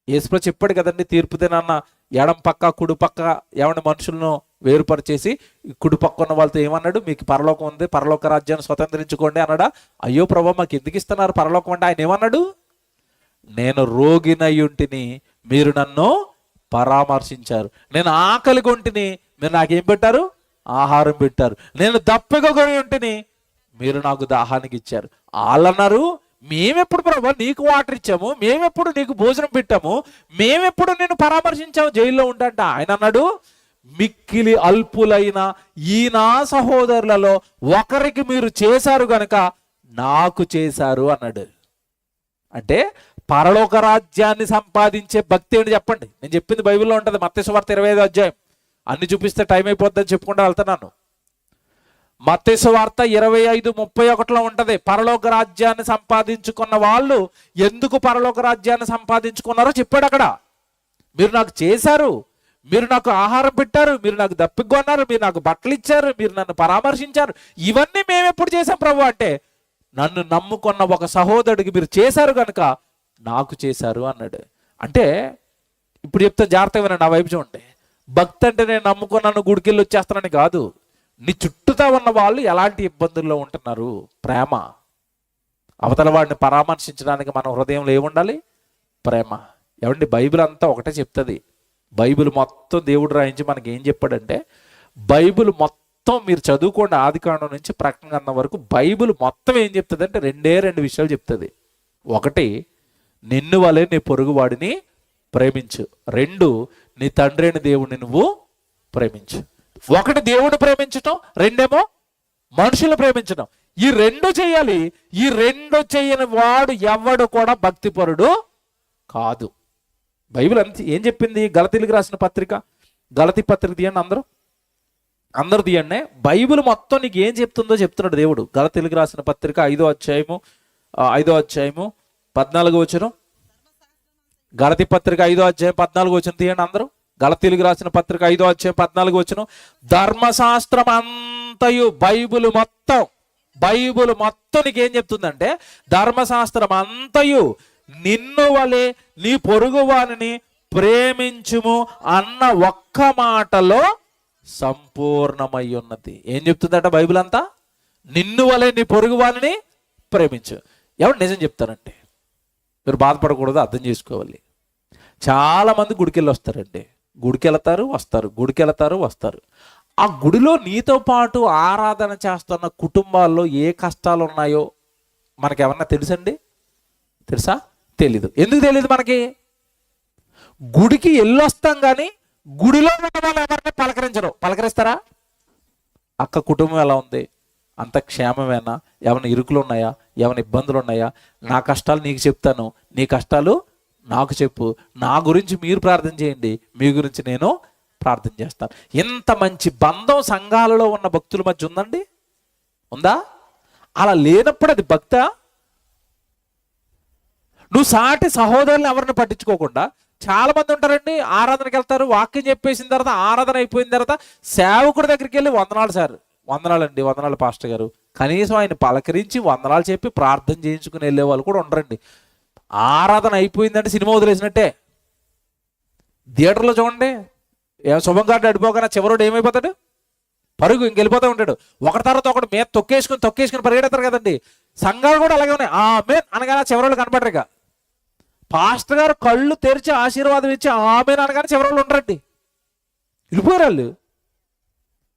యేసు చెప్పాడు కదండి, తీర్పు దినాన్న ఎడం పక్క కుడి పక్క ఏమన్నా మనుషులను వేరుపరిచేసి కుడి పక్క ఉన్న వాళ్ళతో ఏమన్నాడు? మీకు పరలోకం ఉంది, పరలోక రాజ్యాన్ని స్వతంత్రించుకోండి అన్నాడా? అయ్యో ప్రభా మాకు ఎందుకు ఇస్తున్నారు పరలోకం అంటే? ఆయన ఏమన్నాడు? నేను రోగినయ్యుంటిని, మీరు నన్ను పరామర్శించారు. నేను ఆకలి కొంటిని, మీరు నాకేం పెట్టారు? ఆహారం పెట్టారు. నేను దప్పిక కొని ఉంటిని, మీరు నాకు దాహానికి ఇచ్చారు. వాళ్ళన్నారు, మేమెప్పుడు ప్రభా నీకు వాటర్ ఇచ్చాము, మేమెప్పుడు నీకు భోజనం పెట్టాము, మేమెప్పుడు నేను పరామర్శించాము జైల్లో ఉంటాంట. ఆయన అన్నాడు, మిక్కిలి అల్పులైన ఈ నా సహోదరులలో ఒకరికి మీరు చేశారు గనక నాకు చేశారు అన్నాడు. అంటే పరలోక రాజ్యాన్ని సంపాదించే భక్తి ఏంటి చెప్పండి? నేను చెప్పింది బైబిల్లో ఉంటుంది, మత్తయి సువార్త 25వ అధ్యాయం. అన్ని చూపిస్తే టైం అయిపోద్దని చెప్పుకుంటూ వెళ్తున్నాను. మత్తయి సువార్త 25:31 ఉంటది. పరలోక రాజ్యాన్ని సంపాదించుకున్న వాళ్ళు ఎందుకు పరలోక రాజ్యాన్ని సంపాదించుకున్నారో చెప్పాడు అక్కడ. మీరు నాకు చేశారు, మీరు నాకు ఆహారం పెట్టారు, మీరు నాకు దప్పికొన్నారు, మీరు నాకు బట్టలు ఇచ్చారు, మీరు నన్ను పరామర్శించారు. ఇవన్నీ మేము ఎప్పుడు చేసాం ప్రభు అంటే, నన్ను నమ్ముకున్న ఒక సహోదరుడికి మీరు చేశారు కనుక నాకు చేశారు అన్నాడు. అంటే ఇప్పుడు చెప్తే జాగ్రత్తగా వినండి, నా వైపు చూడండి. భక్తి అంటే నేను నమ్ముకున్నాను గుడికెళ్ళి వచ్చేస్తానని కాదు. నీ చుట్టూతా ఉన్న వాళ్ళు ఎలాంటి ఇబ్బందుల్లో ఉంటున్నారు? ప్రేమ. అవతల వాడిని పరామర్శించడానికి మన హృదయంలో ఏముండాలి? ప్రేమ. ఏమండి బైబిల్ అంతా ఒకటే చెప్తుంది. బైబిల్ మొత్తం దేవుడు రాయించి మనకి ఏం చెప్పాడంటే, బైబిల్ మొత్తం మీరు చదువుకోండి, ఆదికాండం నుంచి ప్రకటన గ్రంథం వరకు బైబిల్ మొత్తం ఏం చెప్తుంది అంటే రెండు విషయాలు చెప్తుంది. ఒకటి, నిన్ను వలె నీ పొరుగువాడిని ప్రేమించు. 2, నీ తండ్రి అయిన దేవుడిని నువ్వు ప్రేమించు. ఒకటి దేవుడిని ప్రేమించటం, 2 మనుషులు ప్రేమించడం. ఈ 2 చేయాలి. ఈ 2 చేయని వాడు ఎవడు కూడా భక్తిపరుడు కాదు. బైబిల్ అంత ఏం చెప్పింది? గలతీలకు రాసిన పత్రిక, గలతీ పత్రిక తీయండి అందరూ. అందరూ తీయండి. బైబిల్ మొత్తం నీకు ఏం చెప్తుందో చెప్తున్నాడు దేవుడు. గలతీయులకు రాసిన పత్రిక 5వ అధ్యాయము 14వ వచనం. గలతీ పత్రిక 5వ అధ్యాయం 14వ వచనం తీయండి అందరూ. గలతీయులకు రాసిన పత్రిక 5వ అధ్యాయం 14వ వచనం. ధర్మశాస్త్రం అంతయు బైబిల్ మొత్తం నీకు ఏం చెప్తుందంటే, ధర్మశాస్త్రం అంతయు నిన్ను వలె నీ పొరుగు వారిని ప్రేమించుము అన్న ఒక్క మాటలో సంపూర్ణమై ఉన్నది. ఏం చెప్తుందట బైబిల్ అంతా? నిన్ను వలె నీ పొరుగు వారిని ప్రేమించు. ఎవరు నిజం చెప్తారంటే మీరు బాధపడకూడదు, అర్థం చేసుకోవాలి. చాలామంది గుడికి వెళ్ళి వస్తారండి, గుడికి వెళ్తారు వస్తారు. ఆ గుడిలో నీతో పాటు ఆరాధన చేస్తున్న కుటుంబాల్లో ఏ కష్టాలు ఉన్నాయో మనకేమన్నా తెలుసా? తెలీదు. ఎందుకు తెలీదు మనకి? గుడికి వెళ్ళొస్తాం కానీ గుడిలో ఉన్న వాళ్ళు ఎవరిని పలకరిస్తారా? అక్క కుటుంబం ఎలా ఉంది, అంత క్షేమమేనా, ఏమైనా ఇరుకులు ఉన్నాయా, ఏమైనా ఇబ్బందులు ఉన్నాయా, నా కష్టాలు నీకు చెప్తాను, నీ కష్టాలు నాకు చెప్పు, నా గురించి మీరు ప్రార్థన చేయండి, మీ గురించి నేను ప్రార్థన చేస్తాను. ఇంత మంచి బంధం సంఘాలలో ఉన్న భక్తుల మధ్య ఉందా? అలా లేనప్పుడు అది భక్తా? నువ్వు సాటి సహోదరులు ఎవరిని పట్టించుకోకుండా చాలా మంది ఉంటారండి. ఆరాధనకి వెళ్తారు, వాక్యం చెప్పేసిన తర్వాత ఆరాధన అయిపోయిన తర్వాత సేవకుడి దగ్గరికి వెళ్ళి వందనాలు పాస్టర్ గారు, కనీసం ఆయన పలకరించి వందనాలు చెప్పి ప్రార్థన చేయించుకుని వెళ్ళే వాళ్ళు కూడా ఉండరండి. ఆరాధన అయిపోయిందంటే సినిమా వదిలేసినట్టే. థియేటర్లో చూడండి, శుభం కార్డు అడిపోగానే చివరోడు ఏమైపోతాడు? పరుగు ఇంకెళ్ళిపోతూ ఉంటాడు. ఒకటి తర్వాత ఒకటి మీద తొక్కేసుకుని పరిగెడతారు కదండి. సంఘాలు కూడా అలాగే ఉన్నాయి. ఆమేన్ అనగానే చివరోళ్ళు కనపడరు. ఇక పాస్టర్ గారు కళ్ళు తెరిచి ఆశీర్వాదం ఇచ్చి ఆమేన్ అనగానే చివరోళ్ళు ఉండరండి, వెళ్ళిపోయారు వాళ్ళు.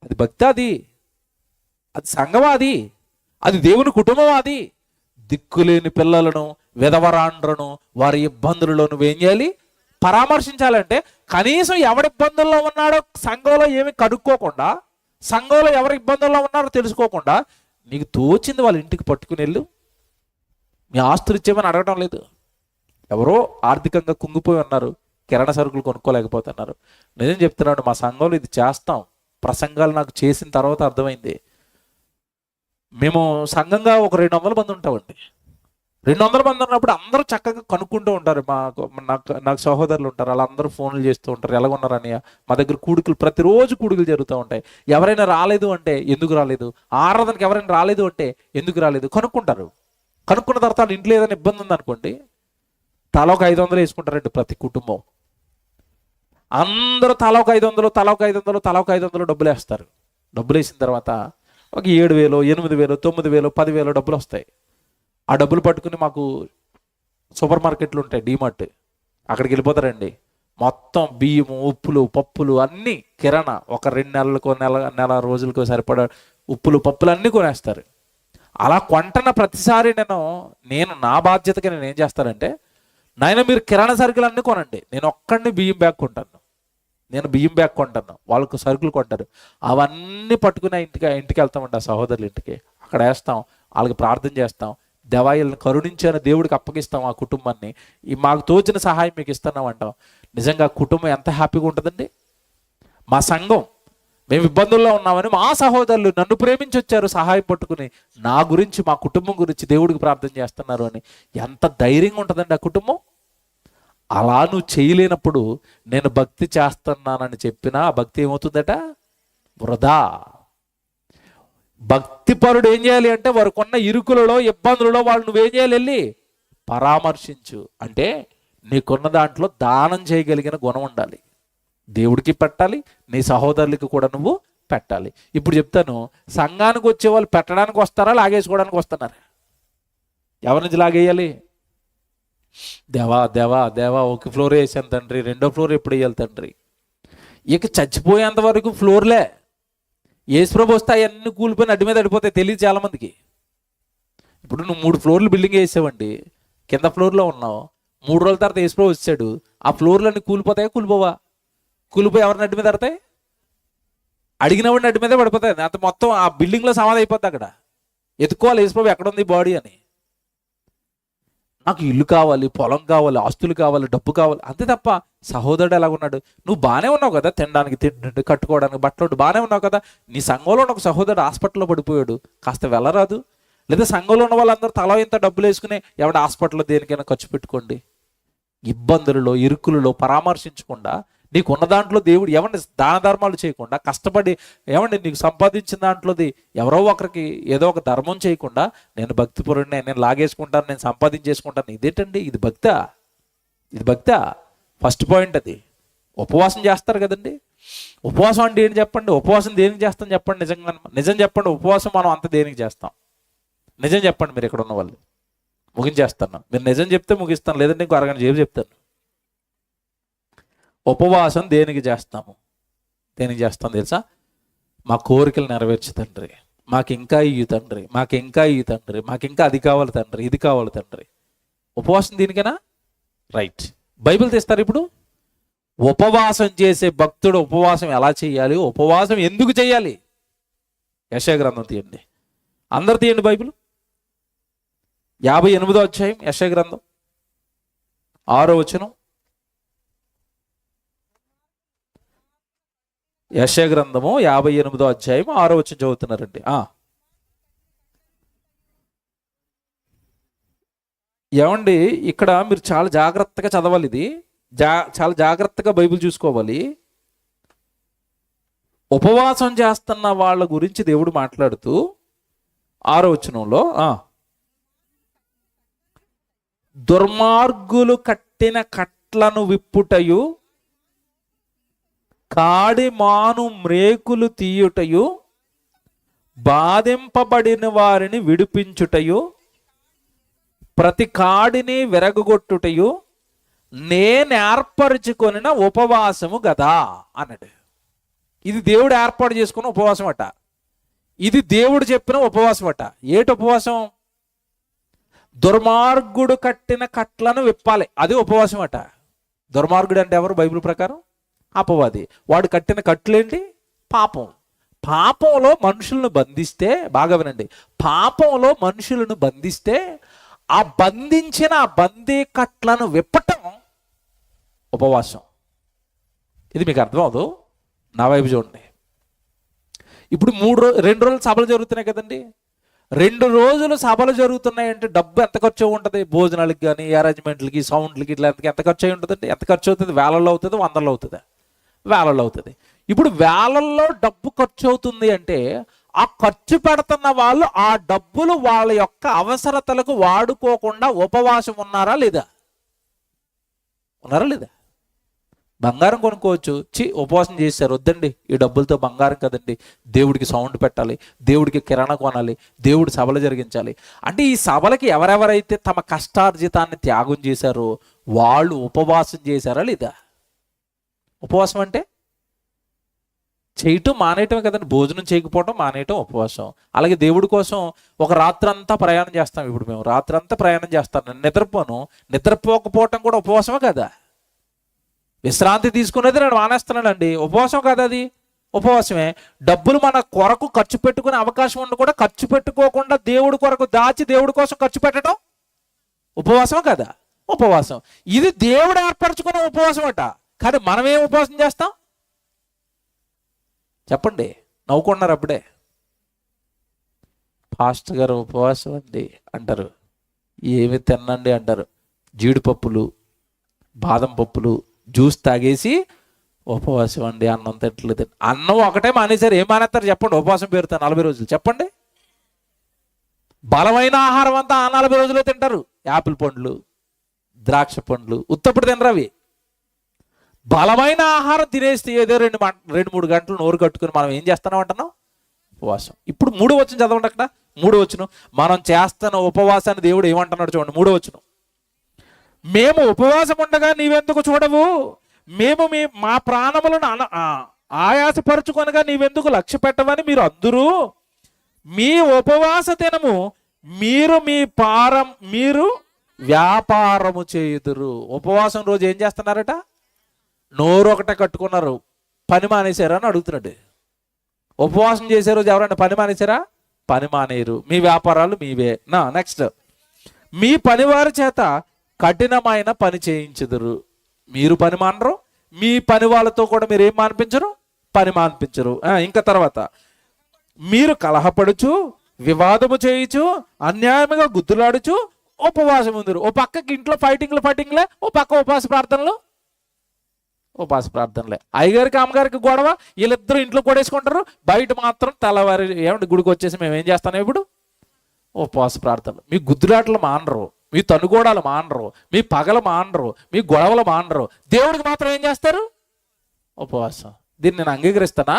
అది భక్తి, అది సంఘవాది, అది దేవుని కుటుంబవాది. దిక్కులేని పిల్లలను, విధవరాండ్రను, వారి ఇబ్బందులలో నువ్వేం చేయాలి? పరామర్శించాలంటే కనీసం ఎవరి ఇబ్బందుల్లో ఉన్నాడో సంఘంలో ఏమి కనుక్కోకుండా, సంఘంలో ఎవరి ఇబ్బందుల్లో ఉన్నారో తెలుసుకోకుండా నీకు తోచింది వాళ్ళ ఇంటికి పట్టుకుని వెళ్ళు. మీ ఆస్తులు ఇచ్చేమని అడగడం లేదు. ఎవరో ఆర్థికంగా కుంగిపోయి ఉన్నారు, కిరాణా సరుకులు కొనుక్కోలేకపోతున్నారు. నిజం చెప్తున్నాడు, మా సంఘంలో ఇది చేస్తాం. ప్రసంగాలు నాకు చేసిన తర్వాత అర్థమైంది. మేము సంఘంగా ఒక 200 మంది ఉంటామండి. 200 మంది ఉన్నప్పుడు అందరూ చక్కగా కనుక్కుంటూ ఉంటారు. నాకు సహోదరులు ఉంటారు, వాళ్ళందరూ ఫోన్లు చేస్తూ ఉంటారు, ఎలాగున్నారని. మా దగ్గర ప్రతిరోజు కూడుకులు జరుగుతూ ఉంటాయి. ఎవరైనా రాలేదు అంటే ఎందుకు రాలేదు, ఆరాధనకి ఎవరైనా రాలేదు అంటే ఎందుకు రాలేదు కనుక్కుంటారు. కనుక్కున్న తర్వాత వాళ్ళ ఇంట్లో ఏదైనా ఇబ్బంది ఉందనుకోండి, తలోక 500 వేసుకుంటారండి ప్రతి కుటుంబం. అందరూ తలోక 500 డబ్బులు వేస్తారు. డబ్బులు వేసిన తర్వాత ఒక 7,000, 8,000, 9,000, 10,000 డబ్బులు వస్తాయి. ఆ డబ్బులు పట్టుకుని మాకు సూపర్ మార్కెట్లు ఉంటాయి, డీమార్ట్, అక్కడికి వెళ్ళిపోతారండి. మొత్తం బియ్యము, ఉప్పులు, పప్పులు అన్నీ కిరాణా ఒక 2 నెలలకు నెల రోజులకు సరిపడా ఉప్పులు, పప్పులు అన్నీ కొనేస్తారు. అలా కొంటున్న ప్రతిసారి నేను నా బాధ్యతగా నేను ఏం చేస్తానంటే, నాయన మీరు కిరాణా సరుకులు అన్నీ కొనండి, నేను ఒక్కడిని బియ్యం బ్యాగ్ కొంటాను, వాళ్ళకు సరుకులు కొంటారు. అవన్నీ పట్టుకుని ఇంటికి వెళ్తామండి, ఆ సహోదరుల ఇంటికి. అక్కడ వేస్తాం, వాళ్ళకి ప్రార్థన చేస్తాం, దేవాయిల్ని కరుణించిన దేవుడికి అప్పగిస్తాం ఆ కుటుంబాన్ని. మాకు తోచిన సహాయం మీకు ఇస్తున్నాం అంటాం. నిజంగా కుటుంబం ఎంత హ్యాపీగా ఉంటుందండి. మా సంఘం, మేము ఇబ్బందుల్లో ఉన్నామని మా సహోదరులు నన్ను ప్రేమించి వచ్చారు, సహాయం పట్టుకుని నా గురించి, మా కుటుంబం గురించి దేవుడికి ప్రార్థన చేస్తున్నారు అని ఎంత ధైర్యంగా ఉంటుందండి ఆ కుటుంబం. అలా నువ్వు చేయలేనప్పుడు నేను భక్తి చేస్తున్నానని చెప్పినా ఆ భక్తి ఏమవుతుందట? వృధా. భక్తిపరుడు ఏం చేయాలి అంటే, వారికున్న ఇరుకులలో, ఇబ్బందులలో వాళ్ళు నువ్వేం చేయాలి? వెళ్ళి పరామర్శించు. అంటే నీకున్న దాంట్లో దానం చేయగలిగిన గుణం ఉండాలి. దేవుడికి పెట్టాలి, నీ సహోదరులకి కూడా నువ్వు పెట్టాలి. ఇప్పుడు చెప్తాను, సంఘానికి వచ్చే వాళ్ళు పెట్టడానికి వస్తారా, లాగేసుకోవడానికి వస్తున్నారా? ఎవరి నుంచి లాగేయాలి? దేవా ఒక ఫ్లోర్ వేసాను తండ్రి, 2వ ఫ్లోర్ ఎప్పుడు వేయాలి తండ్రి? ఇక చచ్చిపోయేంత వరకు ఫ్లోర్లే. యేసుప్రభు వస్తే అవన్నీ కూలిపోయిన అడ్డు మీద అడిపోతాయి, తెలియదు చాలామందికి. ఇప్పుడు నువ్వు 3 ఫ్లోర్లు బిల్డింగ్ వేసావండి, కింద ఫ్లోర్లో ఉన్నావు, 3 రోజుల తర్వాత యేసుప్రభు వచ్చాడు, ఆ ఫ్లోర్లన్నీ కూలిపోతాయా? కూలిపోయి ఎవరిని అడ్డు మీద పడతాయి? అడిగినవాడిని అడ్డు మీదే పడిపోతాయి. అంత మొత్తం ఆ బిల్డింగ్లో సమాధి అయిపోద్ది. అక్కడ ఎత్తుకోవాలి యేసుప్రభు ఎక్కడ ఉంది బాడీ అని. నాకు ఇల్లు కావాలి, పొలం కావాలి, ఆస్తులు కావాలి, డబ్బు కావాలి, అంతే తప్ప సహోదరుడు ఎలాగున్నాడు? నువ్వు బాగానే ఉన్నావు కదా, తినడానికి తిండి, కట్టుకోవడానికి బట్టలు బాగానే ఉన్నావు కదా. నీ సంఘంలో ఉన్న ఒక సహోదరుడు హాస్పిటల్లో పడిపోయాడు, కాస్త వెళ్ళరాదు? లేదా సంఘంలో ఉన్న వాళ్ళందరూ తల ఇంత డబ్బులు వేసుకుని ఎవడ హాస్పిటల్లో దేనికైనా ఖర్చు పెట్టుకోండి. ఇబ్బందులలో, ఇరుకులలో పరామర్శించకుండా, నీకున్న దాంట్లో దేవుడు ఏమండి దాన ధర్మాలు చేయకుండా, కష్టపడి ఏమండి నీకు సంపాదించిన దాంట్లోది ఎవరో ఒకరికి ఏదో ఒక ధర్మం చేయకుండా, నేను భక్తిపరుడిని, నేను లాగేసుకుంటాను, నేను సంపాదించేసుకుంటాను, ఇదేంటండి? ఇది భక్తా? ఇది భక్తా? ఫస్ట్ పాయింట్ అది. ఉపవాసం చేస్తారు కదండి. ఉపవాసం అంటే ఏంటి చెప్పండి? ఉపవాసం దేనికి చేస్తాం చెప్పండి? నిజంగా నిజం చెప్పండి. ఉపవాసం మనం అంత దేనికి చేస్తాం? నిజం చెప్పండి. మీరు ఇక్కడ ఉన్న వాళ్ళు ముగించేస్తాను. మీరు నిజం చెప్తే ముగిస్తాను, లేదంటే ఇంకో అరగంట సేపు చెప్తాను. ఉపవాసం దేనికి చేస్తాము? దేనికి చేస్తాం తెలుసా? మా కోరికలు నెరవేర్చు తండ్రి, మాకు ఇంకా ఇయ్యి తండ్రి, మాకు ఇంకా ఇయ్యి తండ్రి, మాకు ఇంకా అది కావాలి తండ్రి, ఇది కావాలి తండ్రి. ఉపవాసం దీనికేనా? రైట్. బైబిల్ తీస్తారు ఇప్పుడు. ఉపవాసం చేసే భక్తుడు ఉపవాసం ఎలా చేయాలి, ఉపవాసం ఎందుకు చేయాలి? యెషయా గ్రంథం తీయండి, అందరు తీయండి బైబిల్. 58వ అధ్యాయం యెషయా గ్రంథం 6వ వచనం. యెషయా గ్రంథము 58వ అధ్యాయం 6వ వచనం చదువుతున్నారండి. ఏమండి, ఇక్కడ మీరు చాలా జాగ్రత్తగా చదవాలి. ఇది చాలా జాగ్రత్తగా బైబిల్ చూసుకోవాలి. ఉపవాసం చేస్తున్న వాళ్ళ గురించి దేవుడు మాట్లాడుతూ 6వ వచనంలో, దుర్మార్గులు కట్టిన కట్లను విప్పుటయు, కాడి మాను మ్రేకులు తీయుటయు, బాధింపబడిన వారిని విడిపించుటయు, ప్రతి కాడిని విరగొట్టుటయు నేను ఏర్పరచుకొనిన ఉపవాసము గదా అన్నాడు. ఇది దేవుడు ఏర్పాటు చేసుకున్న ఉపవాసం అట. ఇది దేవుడు చెప్పిన ఉపవాసం అట. ఏటి ఉపవాసం? దుర్మార్గుడు కట్టిన కట్లను విప్పాలి, అది ఉపవాసం అట. దుర్మార్గుడు అంటే ఎవరు బైబిల్ ప్రకారం? అపవాది. వాడు కట్టిన కట్లేంటి? పాపం. పాపంలో మనుషులను బంధిస్తే, బాగా వినండి, పాపంలో మనుషులను బంధిస్తే ఆ బంధించిన ఆ బందీ కట్లను విప్పటం ఉపవాసం. ఇది మీకు అర్థం అవదు? నా వైపు చూడండి. ఇప్పుడు 2 రోజులు సభలు జరుగుతున్నాయి కదండి. 2 రోజులు సభలు జరుగుతున్నాయంటే డబ్బు ఎంత ఖర్చు ఉంటుంది? భోజనాలకి కానీ, అరేంజ్మెంట్లకి, సౌండ్లకి, ఇట్లా ఎంత ఖర్చు అయి ఉంటుందండి? ఎంత ఖర్చు అవుతుంది? వేలల్లో అవుతుంది, వందల్లో అవుతుంది? వేలల్లో అవుతుంది. ఇప్పుడు వేలల్లో డబ్బు ఖర్చు అవుతుంది అంటే ఆ ఖర్చు పెడుతున్న వాళ్ళు ఆ డబ్బులు వాళ్ళ యొక్క అవసరతలకు వాడుకోకుండా ఉపవాసం ఉన్నారా లేదా? ఉన్నారా లేదా? బంగారం కొనుక్కోవచ్చు, ఉపవాసం చేశారు, వద్దండి ఈ డబ్బులతో బంగారం కదండి, దేవుడికి సౌండ్ పెట్టాలి, దేవుడికి కిరాణా కొనాలి, దేవుడి సభలు జరిగించాలి అంటే ఈ సభలకి ఎవరెవరైతే తమ కష్టార్జితాన్ని త్యాగం చేశారో వాళ్ళు ఉపవాసం చేశారా లేదా? ఉపవాసం అంటే చేయటం మానేయటమే కదండి. భోజనం చేయకపోవటం మానేయటం ఉపవాసం. అలాగే దేవుడి కోసం ఒక రాత్రంతా ప్రయాణం చేస్తాం. ఇప్పుడు మేము రాత్రంతా ప్రయాణం చేస్తాను, నేను నిద్రపోను, నిద్రపోకపోవటం కూడా ఉపవాసమే కదా. విశ్రాంతి తీసుకునేది నేను మానేస్తున్నానండి, ఉపవాసం కదా అది? ఉపవాసమే. డబ్బులు మన కొరకు ఖర్చు పెట్టుకునే అవకాశం ఉండి కూడా ఖర్చు పెట్టుకోకుండా దేవుడి కొరకు దాచి దేవుడి కోసం ఖర్చు పెట్టడం ఉపవాసం కదా? ఉపవాసం. ఇది దేవుడు ఏర్పరచుకునే ఉపవాసం అట. కానీ మనం ఏం ఉపవాసం చేస్తాం చెప్పండి? నవ్వుకున్నారు అప్పుడే. పాస్టర్ గారు ఉపవాసం అండి అంటారు, ఏమి తినండి అంటారు, జీడిపప్పులు, బాదం పప్పులు, జ్యూస్ తాగేసి ఉపవాసం అండి, అన్నం తింటలేదు. అన్నం ఒకటే మానేశారు. ఏం మానేస్తారు చెప్పండి? ఉపవాసం పేరుతారు 40 రోజులు. చెప్పండి. బలమైన ఆహారం అంతా ఆ 40 రోజులు తింటారు. యాపిల్ పండ్లు, ద్రాక్ష పండ్లు, ఉత్తప్పుడు తినరు అవి. బలమైన ఆహారం తినేస్తే ఏదో 2-3 గంటలు నోరు కట్టుకుని మనం ఏం చేస్తున్నాం అంటున్నాం? ఉపవాసం. ఇప్పుడు 3వ వచనం చదవండి. అక్కడ 3వ వచనం మనం చేస్తున్న ఉపవాసాన్ని దేవుడు ఏమంటున్నాడు చూడండి. 3వ వచనం, మేము ఉపవాసం ఉండగా నీవెందుకు చూడవు, మేము మా ప్రాణములను ఆయాసపరుచుకొనగా నీవెందుకు లక్ష్య పెట్టవని మీరు అందరూ మీ ఉపవాస దినము మీరు వ్యాపారము చేయుదురు. ఉపవాసం రోజు ఏం చేస్తున్నారట? నోరు ఒకటే కట్టుకున్నారు, పని మానేశారా అని అడుగుతున్నాడు. ఉపవాసం చేసే రోజు ఎవరైనా పని మానేశారా? పని మానేరు. మీ వ్యాపారాలు మీవే. నెక్స్ట్, మీ పనివారి చేత కఠినమైన పని చేయించుదురు. మీరు పని మానరు, మీ పని వాళ్ళతో కూడా మీరు ఏం మానిపించరు? పని మానిపించరు. ఇంకా తర్వాత, మీరు కలహపడుచు వివాదము చేయుచు అన్యాయముగా గుద్దులాడుచు ఉపవాసం ఉందరు. ఓ పక్కకి ఇంట్లో ఫైటింగ్లే, ఓ పక్క ఉపవాస ప్రార్థనలే. అయ్యగారికి అమ్మగారికి గొడవ, వీళ్ళిద్దరూ ఇంట్లో కొడేసుకుంటారు, బయట మాత్రం తెల్లవారి ఏమంటే గుడికి వచ్చేసి మేము ఏం చేస్తాం ఇప్పుడు? ఉపవాస ప్రార్థనలు. మీ గుద్దులాటలు మానరు, మీ తనుగోడాలు మానరు, మీ పగలు మానరు, మీ గొడవలు మానరు. దేవుడికి మాత్రం ఏం చేస్తారు? ఉపవాసం. దీన్ని నేను అంగీకరిస్తానా?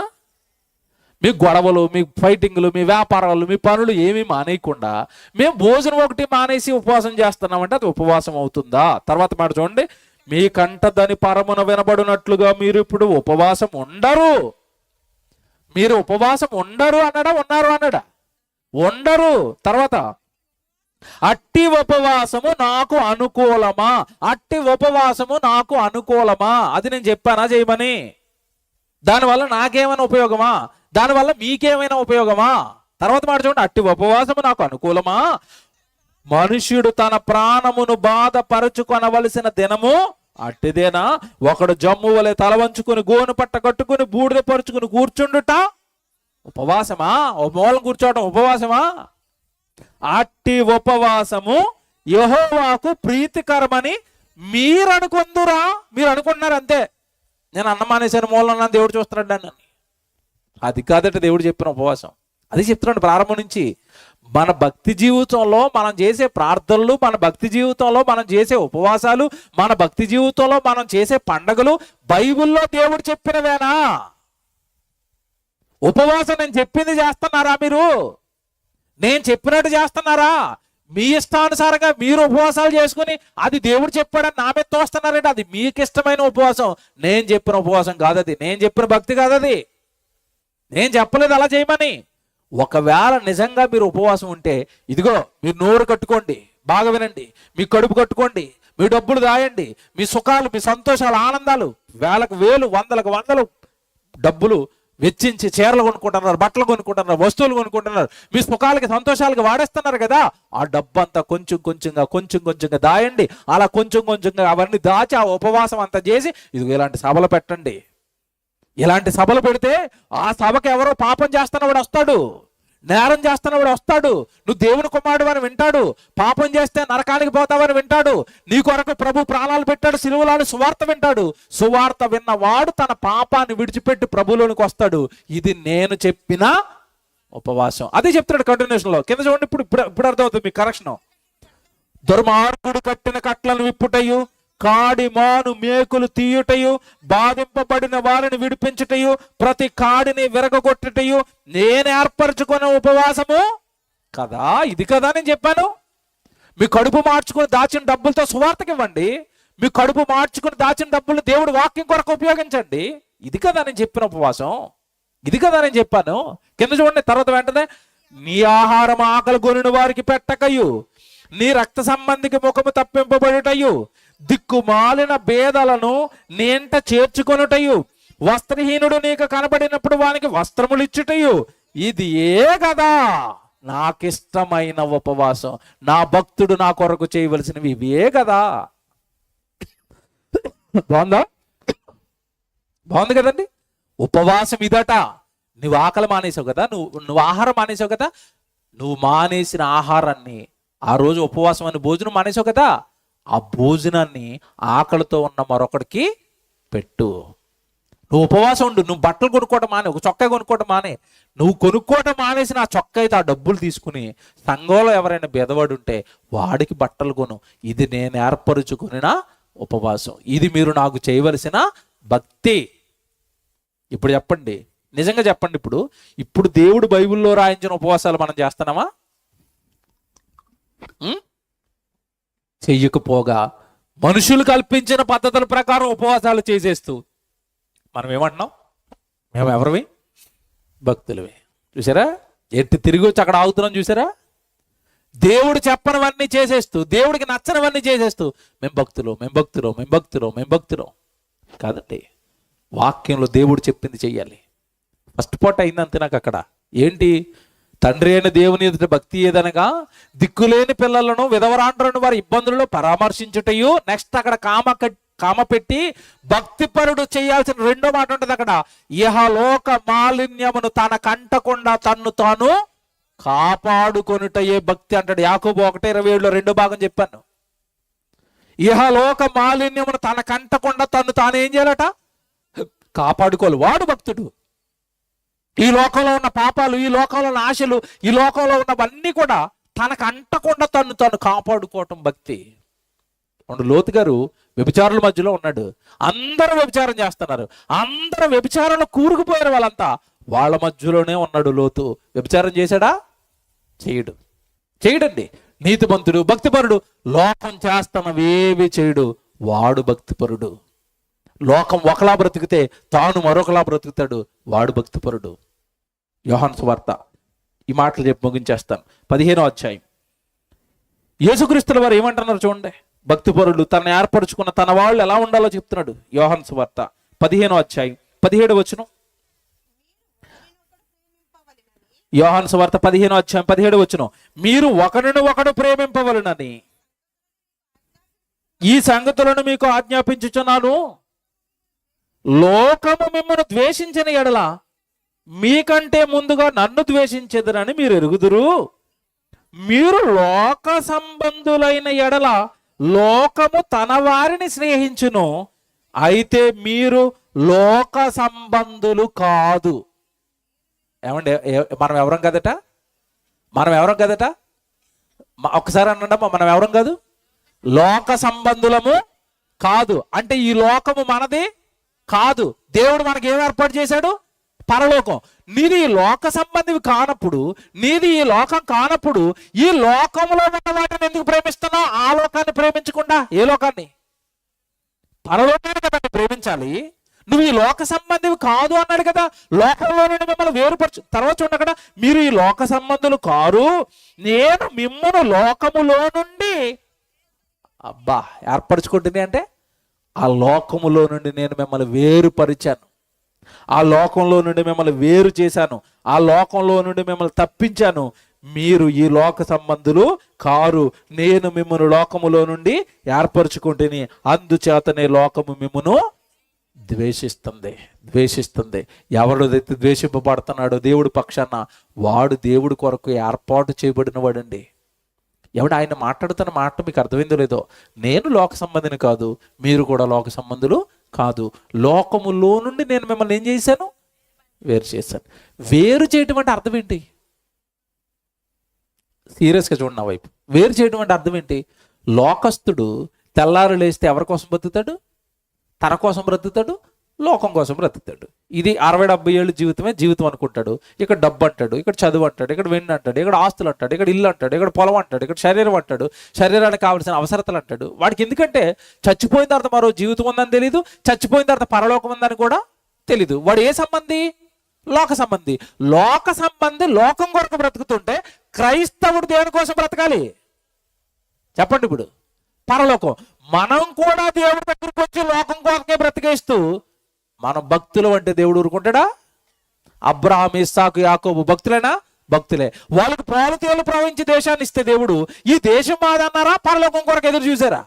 మీ గొడవలు, మీ ఫైటింగ్లు, మీ వ్యాపారాలు, మీ పనులు ఏమీ మానేయకుండా మేము భోజనం ఒకటి మానేసి ఉపవాసం చేస్తున్నామంటే అది ఉపవాసం అవుతుందా? తర్వాత మాట చూడండి, మీ కంట దాని పరమున వినబడినట్లుగా మీరు ఇప్పుడు ఉపవాసం ఉండరు. మీరు ఉపవాసం ఉండరు అన్నాడా? ఉన్నారు అన్నాడా? ఉండరు. తర్వాత, అట్టి ఉపవాసము నాకు అనుకూలమా? అట్టి ఉపవాసము నాకు అనుకూలమా? అది నేను చెప్పానా చేయమని? దానివల్ల నాకేమైనా ఉపయోగమా? దానివల్ల మీకేమైనా ఉపయోగమా? తర్వాత మాట చూడండి, అట్టి ఉపవాసము నాకు అనుకూలమా? మనుష్యుడు తన ప్రాణమును బాధపరుచుకొనవలసిన దినము అట్టిదేనా? ఒకడు జమ్ము వలె తల వంచుకుని గోను పట్ట కట్టుకుని బూడిద పరుచుకుని కూర్చుండుట ఉపవాసమా? ఒక మూలం కూర్చోవటం ఉపవాసమా? అట్టి ఉపవాసము యెహోవాకు ప్రీతికరమని మీరు అనుకుందురా? మీరు అనుకుంటున్నారు అంతే. నేను అన్నం మానేశాను, మూలం దేవుడు చూస్తున్నాడు నన్ను. అది కాదట దేవుడు చెప్పిన ఉపవాసం. అది చెప్తున్నాడు ప్రారంభం నుంచి. మన భక్తి జీవితంలో మనం చేసే ప్రార్థనలు, మన భక్తి జీవితంలో మనం చేసే ఉపవాసాలు, మన భక్తి జీవితంలో మనం చేసే పండగలు బైబిల్లో దేవుడు చెప్పినవేనా? ఉపవాసం నేను చెప్పింది చేస్తున్నారా? మీరు నేను చెప్పినట్టు చేస్తున్నారా? మీ ఇష్టానుసారంగా మీరు ఉపవాసాలు చేసుకుని అది దేవుడు చెప్పాడని నా మీద తోస్తున్నారంటే అది మీకు ఇష్టమైన ఉపవాసం. నేను చెప్పిన ఉపవాసం కాదు అది. నేను చెప్పిన భక్తి కాదు అది. నేను చెప్పలేదు అలా చేయమని. ఒకవేళ నిజంగా మీరు ఉపవాసం ఉంటే ఇదిగో మీరు నోరు కట్టుకోండి, బాగా వినండి, మీ కడుపు కట్టుకోండి, మీ డబ్బులు దాయండి, మీ సుఖాలు, మీ సంతోషాలు, ఆనందాలు, వేలకు వేలు, వందలకు వందలు డబ్బులు వెచ్చించి చీరలు కొనుక్కుంటున్నారు, బట్టలు కొనుక్కుంటున్నారు, వస్తువులు కొనుక్కుంటున్నారు, మీ సుఖాలకి సంతోషాలకి వాడేస్తున్నారు కదా. ఆ డబ్బు అంతా కొంచెం కొంచెంగా దాయండి. అలా కొంచెంగా అవన్నీ దాచి ఆ ఉపవాసం అంతా చేసి ఇదిగో ఇలాంటి సభలు పెట్టండి. ఇలాంటి సభలు పెడితే ఆ సభకు ఎవరో పాపం చేస్తున్నవాడు వస్తాడు, నేరం చేస్తున్నవాడు వస్తాడు, నువ్వు దేవుని కుమారుడు అని వింటాడు, పాపం చేస్తే నరకానికి పోతావని వింటాడు, నీ కొరకు ప్రభు ప్రాణాలు పెట్టాడు సిలువలో సువార్త వింటాడు. సువార్త విన్నవాడు తన పాపాన్ని విడిచిపెట్టి ప్రభులోనికి వస్తాడు. ఇది నేను చెప్పిన ఉపవాసం. అదే చెప్తున్నాడు కంటిన్యూషన్ లో. కింద చూడండి, ఇప్పుడు అర్థమవుతుంది మీకు కరెక్షన్. దుర్మార్గుడు కట్టిన కట్లను విప్పుటయు, కాడి మాను మేకులు తీయుటయు, బాధింపబడిన వారిని విడిపించుటయు, ప్రతి కాడిని విరగొట్టుటయు నేను ఏర్పరచుకున్న ఉపవాసము కదా. ఇది కదా నేను చెప్పాను. మీ కడుపు మార్చుకుని దాచిన డబ్బులతో సువార్తకి ఇవ్వండి. మీ కడుపు మార్చుకుని దాచిన డబ్బులు దేవుడు వాక్యం కొరకు ఉపయోగించండి. ఇది కదా నేను చెప్పిన ఉపవాసం. ఇది కదా నేను చెప్పాను. కింద చూడండి, తర్వాత వెంటనే, నీ ఆహారం ఆకలి కొనిన వారికి పెట్టకయు, నీ రక్త సంబంధికి ముఖము తప్పింపబడుటయు, దిక్కుమాలిన భేదలను నేంట చేర్చుకొనుటయు, వస్త్రహీనుడు నీకు కనబడినప్పుడు వానికి వస్త్రములు ఇచ్చుటయు, ఇది ఏ కదా నాకిష్టమైన ఉపవాసం. నా భక్తుడు నా కొరకు చేయవలసినవి ఇవే కదా. బాగుంది కదండి. ఉపవాసం ఇదట. నువ్వు ఆకలి మానేసావు కదా, నువ్వు ఆహారం మానేసావు కదా, నువ్వు మానేసిన ఆహారాన్ని, ఆ రోజు ఉపవాసం అని భోజనం మానేసావు కదా, ఆ భోజనాన్ని ఆకలితో ఉన్న మరొకడికి పెట్టు. నువ్వు ఉపవాసం ఉండు. నువ్వు బట్టలు కొనుక్కోవటం మానే, ఒక చొక్కా కొనుక్కోవటం మానే. నువ్వు కొనుక్కోవటం మానేసిన ఆ చొక్కా అయితే ఆ డబ్బులు తీసుకుని సంఘంలో ఎవరైనా బెదవాడు ఉంటే వాడికి బట్టలు కొను. ఇది నేను ఏర్పరుచుకున్న ఉపవాసం. ఇది మీరు నాకు చేయవలసిన భక్తి. ఇప్పుడు చెప్పండి, నిజంగా చెప్పండి, ఇప్పుడు దేవుడు బైబిల్లో రాయించిన ఉపవాసాలు మనం చేస్తున్నామా? చెయ్యకపోగా మనుషులు కల్పించిన పద్ధతుల ప్రకారం ఉపవాసాలు చేసేస్తూ మనం ఏమంటున్నాం? మేము ఎవరివి? భక్తులవి. చూసారా ఎట్టి తిరిగి వచ్చి అక్కడ ఆగుతున్నాం? చూసారా? దేవుడు చెప్పనివన్నీ చేసేస్తూ, దేవుడికి నచ్చనివన్నీ చేసేస్తూ మేము భక్తులు కాదండి. వాక్యంలో దేవుడు చెప్పింది చెయ్యాలి. ఫస్ట్ పార్ట్ అయిందంతే నాకు అక్కడ. ఏంటి? తండ్రి అయిన దేవుని ఎదుట భక్తి ఏదనగా దిక్కులేని పిల్లలను విధవరాండ్రను వారి ఇబ్బందులలో పరామర్శించుటయు. నెక్స్ట్ అక్కడ కామ పెట్టి భక్తిపరుడు చేయాల్సిన రెండో మాట ఉంటుంది అక్కడ, ఇహలోక మాలిన్యమును తన కంటకుండా తన్ను తాను కాపాడుకొనుటయే భక్తి అంటాడు. యాకోబు 1:27 రెండో భాగం చెప్పాను. ఇహలోక మాలిన్యమును తన కంటకుండా తన్ను తాను ఏం చేయాలట? కాపాడుకోవాలి. వాడు భక్తుడు. ఈ లోకంలో ఉన్న పాపాలు, ఈ లోకంలో ఉన్న ఆశలు, ఈ లోకంలో ఉన్నవన్నీ కూడా తనకు అంటకుండా తను తాను కాపాడుకోవటం భక్తి. లోతు గారు వ్యభిచారుల మధ్యలో ఉన్నాడు. అందరూ వ్యభిచారం చేస్తున్నారు, అందరూ వ్యభిచారంలో కూరుకుపోయారు. వాళ్ళంతా వాళ్ళ మధ్యలోనే ఉన్నాడు లోతు. వ్యభిచారం చేశాడా? చేయడండి. నీతిమంతుడు, భక్తిపరుడు. లోకం చేస్తున్నవేవి చేయడు, వాడు భక్తిపరుడు. లోకం ఒకలా బ్రతికితే తాను మరొకలా బ్రతుకుతాడు, వాడు భక్తిపరుడు. యోహాను సువార్త ఈ మాటలు చెప్పి ముగించేస్తాను. 15వ అధ్యాయం. యేసుక్రీస్తుల వారు ఏమంటున్నారు చూడండి. భక్తిపరుడు తనను ఏర్పరచుకున్న తన వాళ్ళు ఎలా ఉండాలో చెప్తున్నాడు. యోహాను సువార్త 15వ అధ్యాయం 17వ వచనం. యోహాను సువార్త 15వ అధ్యాయం 17వ వచనం. మీరు ఒకరిని ఒకడు ప్రేమింపవలెనని ఈ సంగతులను మీకు ఆజ్ఞాపించుచున్నాను. లోకము మిమ్మల్ని ద్వేషించిన ఎడల మీకంటే ముందుగా నన్ను ద్వేషించెదరని మీరు ఎరుగుదురు. మీరు లోక సంబంధులైన ఎడల లోకము తన వారిని స్నేహించును, అయితే మీరు లోక సంబంధులు కాదు. ఏమండి, మనం ఎవరం కదట? ఒక్కసారి అనండమ్మా, మనం ఎవరం కాదు? లోక సంబంధులము కాదు. అంటే ఈ లోకము మనది కాదు. దేవుడు మనకి ఏం ఏర్పాటు చేశాడు? పరలోకం. నీది ఈ లోక సంబంధివి కానప్పుడు, నీది ఈ లోకం కానప్పుడు, ఈ లోకంలో ఉన్న వాటిని ఎందుకు ప్రేమిస్తున్నావు? ఆ లోకాన్ని ప్రేమించకుండా ఏ లోకాన్ని? పరలోకాన్ని కదా ప్రేమించాలి. నువ్వు ఈ లోక సంబంధివి కాదు అన్నాడు కదా. లోకంలో నుండి మిమ్మల్ని వేరుపరచు. తర్వాత చూడండి అక్కడ, మీరు ఈ లోక సంబంధులు కారు, నేను మిమ్మల్ని లోకములో నుండి ఏర్పరచుకుంటుంది. అంటే ఆ లోకములో నుండి నేను మిమ్మల్ని వేరుపరిచాను, ఆ లోకంలో నుండి మిమ్మల్ని వేరు చేశాను, ఆ లోకంలో నుండి మిమ్మల్ని తప్పించాను. మీరు ఈ లోక సంబంధులు కారు, నేను మిమ్మల్ని లోకములో నుండి ఏర్పరచుకుంటేని, అందుచేతనే లోకము మిమ్మును ద్వేషిస్తుంది. ఎవడైతే ద్వేషింపబడుతున్నాడో దేవుడి పక్షాన, వాడు దేవుడి కొరకు ఏర్పాటు చేయబడిన వాడండి. ఎవడు ఆయన మాట్లాడుతున్న మాట మీకు అర్థమైందో లేదో, నేను లోక సంబంధిని కాదు, మీరు కూడా లోక సంబంధులు కాదు. లోకములో నుండి నేను మిమ్మల్ని ఏం చేశాను? వేరు చేశాను. వేరు చేయటం అంటే అర్థం ఏంటి? సీరియస్గా చూడండి నా వైపు. వేరు చేయటం అంటే అర్థం ఏంటి? లోకస్తుడు తెల్లారు లేస్తే ఎవరి కోసం బ్రతుకుతాడు? తన కోసం బ్రతుకుతాడు, లోకం కోసం బ్రతుకుతాడు. ఇది 60-70 ఏళ్ళు జీవితం అనుకుంటాడు. ఇక్కడ డబ్బు అంటాడు, ఇక్కడ చదువు అంటాడు, ఇక్కడ వెండి అంటాడు, ఇక్కడ ఆస్తులు అంటాడు, ఇక్కడ ఇల్లు అంటాడు, ఇక్కడ పొలం అంటాడు, ఇక్కడ శరీరం అంటాడు, శరీరానికి కావాల్సిన అవసరతలు అంటాడు. వాడికి ఎందుకంటే చచ్చిపోయిన తర్వాత మరో జీవితం ఉందని తెలీదు, చచ్చిపోయిన తర్వాత పరలోకం ఉందని కూడా తెలీదు. వాడు ఏ సంబంధి? లోక సంబంధి. లోక సంబంధి లోకం కొరకు బ్రతుకుతుంటే క్రైస్తవుడు దేని కోసం బ్రతకాలి చెప్పండి? ఇప్పుడు పరలోకం. మనం కూడా దేవుడి దగ్గరికి వచ్చి లోకం కొరకే బ్రతికేస్తూ మనం భక్తులు అంటే దేవుడు ఊరుకుంటాడా? అబ్రహాం, ఇస్సాకు, యాకోబు భక్తులేనా? భక్తులే. వాళ్ళకి పాలు తేలు ప్రవహించి దేశాన్ని ఇస్తే దేవుడు ఈ దేశం మాదన్నారా? పరలోకం కొరకు ఎదురు చూసారా?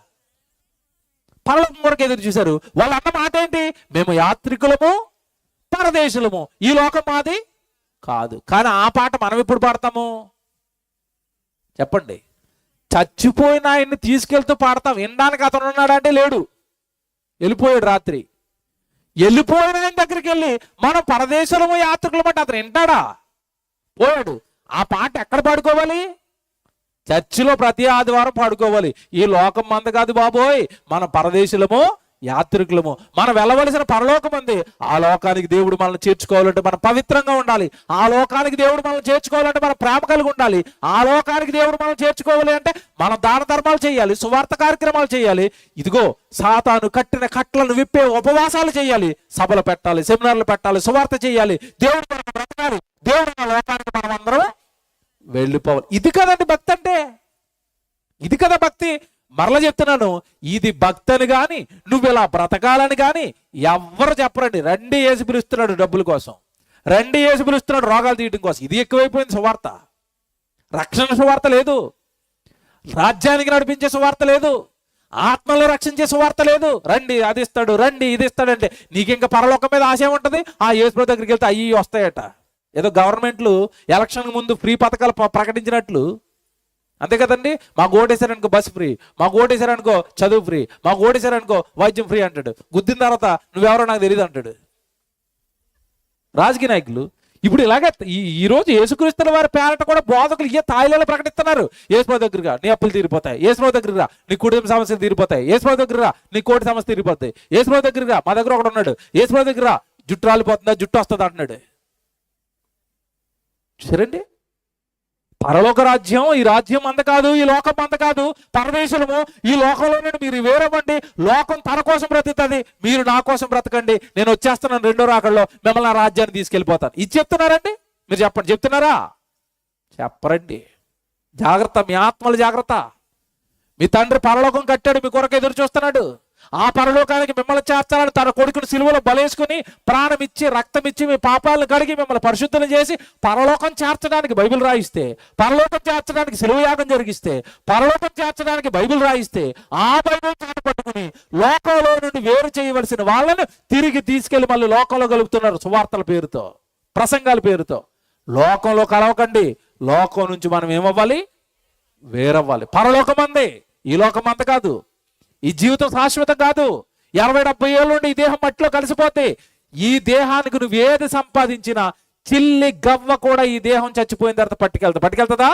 పరలోకం కొరకు ఎదురు చూశారు. వాళ్ళు అన్న మాట ఏంటి? మేము యాత్రికులము, పరదేశులము, ఈ లోకం మాది కాదు. కానీ ఆ పాట మనం ఎప్పుడు పాడతాము చెప్పండి? చచ్చిపోయిన ఆయన్ని తీసుకెళ్తూ పాడతాం. వినడానికి అతను ఉన్నాడంటే లేడు, వెళ్ళిపోయాడు రాత్రి. వెళ్ళిపోయిన ఆయన దగ్గరికి వెళ్ళి మనం పరదేశులము, యాత్రికులము అంటే అతను వింటాడా? పోయాడు. ఆ పాట ఎక్కడ పాడుకోవాలి? చర్చిలో ప్రతి ఆదివారం పాడుకోవాలి. ఈ లోకం మంద కాదు బాబోయ్, మన పరదేశులము, యాత్రికులము. మనం వెళ్ళవలసిన పరలోకం ఉంది. ఆ లోకానికి దేవుడు మనల్ని చేర్చుకోవాలంటే మనం పవిత్రంగా ఉండాలి. ఆ లోకానికి దేవుడు మనల్ని చేర్చుకోవాలంటే మనం ప్రేమ కలిగి ఉండాలి. ఆ లోకానికి దేవుడు మనం చేర్చుకోవాలి అంటే మనం దాన ధర్మాలు చేయాలి, సువార్త కార్యక్రమాలు చేయాలి. ఇదిగో సాతాను కట్టిన కట్లను విప్పే ఉపవాసాలు చేయాలి, సభలు పెట్టాలి, సెమినార్లు పెట్టాలి, సువార్త చేయాలి, దేవుడు మనం బ్రతకాలి, దేవుడు మన లోకానికి మనం అందరం వెళ్ళిపోవాలి. ఇది కదండి భక్తి అంటే. ఇది కదా భక్తి. మరలా చెప్తున్నాను, ఇది భక్తి అని కానీ, నువ్వు ఇలా బ్రతకాలని కానీ ఎవ్వరు చెప్పరండి. రండి యేసు పిలుస్తున్నాడు డబ్బుల కోసం, రండి యేసు పిలుస్తున్నాడు రోగాలు తీయడం కోసం. ఇది ఎక్కువైపోయింది సువార్త. రక్షణ సువార్త లేదు, రాజ్యానికి నడిపించే సువార్త లేదు, ఆత్మలో రక్షించే సువార్త లేదు. రండి అది ఇస్తాడు, రండి ఇది ఇస్తాడు అంటే నీకు ఇంకా పరలోకం మీద ఆశ ఉంటుంది. ఆ యేసు దగ్గరికి వెళ్తే అయ్యి వస్తాయట. ఏదో గవర్నమెంట్లు ఎలక్షన్ ముందు ఫ్రీ పథకాలు ప్రకటించినట్లు, అంతే కదండి. మాకు ఓటేశారనుకో బస్సు ఫ్రీ, మాకు ఓటేశారనుకో చదువు ఫ్రీ, మాకు ఓటేశారనుకో వైద్యం ఫ్రీ అంటాడు. గుద్దిన తర్వాత నువ్వెవరో నాకు తెలియదు అంటాడు రాజకీయ నాయకులు. ఇప్పుడు ఇలాగే ఈ రోజు యేసుక్రీస్తుల వారి పేరట కూడా బోధకులు తాయిలలో ప్రకటిస్తున్నారు. యేసుప్రభు దగ్గరగా నీ అప్పులు తీరిపోతాయి, యేసుప్రభు దగ్గరగా నీ కుటుంబ సమస్యలు తీరిపోతాయి, యేసుప్రభు దగ్గరగా నీ కోటి సమస్య తీరిపోతాయి, యేసుప్రభు దగ్గరగా మా దగ్గర ఒకడు ఉన్నాడు, యేసుప్రభు దగ్గర జుట్టు రాలిపోతుందా జుట్టు వస్తుంది అంటున్నాడు. చూసారండి, పరలోక రాజ్యం ఈ రాజ్యం అంత కాదు, ఈ లోకం అంత కాదు. పరమేశ్వరము ఈ లోకంలోనే మీరు వేరవ్వండి, లోకం తన కోసం బ్రతుకుతుంది, మీరు నా కోసం బ్రతకండి, నేను వచ్చేస్తున్నాను రెండో రాకడలో మిమ్మల్ని ఆ రాజ్యాన్ని తీసుకెళ్ళిపోతాను. ఇది చెప్తున్నారండి. మీరు చెప్పండి, చెప్తున్నారా? చెప్పరండి. జాగ్రత్త, మీ ఆత్మలు జాగ్రత్త. మీ తండ్రి పరలోకం కట్టాడు, మీ కొరకు ఎదురు చూస్తున్నాడు. ఆ పరలోకానికి మిమ్మల్ని చేర్చాలని తన కొడుకుని సిలువలో బలేసుకుని ప్రాణం ఇచ్చి రక్తం ఇచ్చి మీ పాపాలను కడిగి మిమ్మల్ని పరిశుద్ధులు చేసి పరలోకం చేర్చడానికి బైబిల్ రాయిస్తే, పరలోకం చేర్చడానికి సిలువయాగం జరిగిస్తే, పరలోకం చేర్చడానికి బైబిల్ రాయిస్తే, ఆ బైబిల్ చేత పట్టుకుని లోకంలో నుండి వేరు చేయవలసిన వాళ్ళను తిరిగి తీసుకెళ్లి మళ్ళీ లోకంలో కలుపుతున్నారు సువార్తల పేరుతో, ప్రసంగాల పేరుతో. లోకంలో కలవకండి. లోకం నుంచి మనం ఏమవ్వాలి? వేరవ్వాలి. పరలోకం అందే, ఈ లోకం అంత కాదు. ఈ జీవితం శాశ్వతం కాదు. 60-70 ఏళ్ళ నుండి ఈ దేహం మట్టిలో కలిసిపోతే ఈ దేహానికి నువ్వు ఏది సంపాదించినా చిల్లి గవ్వ కూడా ఈ దేహం చచ్చిపోయిన తర్వాత పట్టుకెళ్తుందా?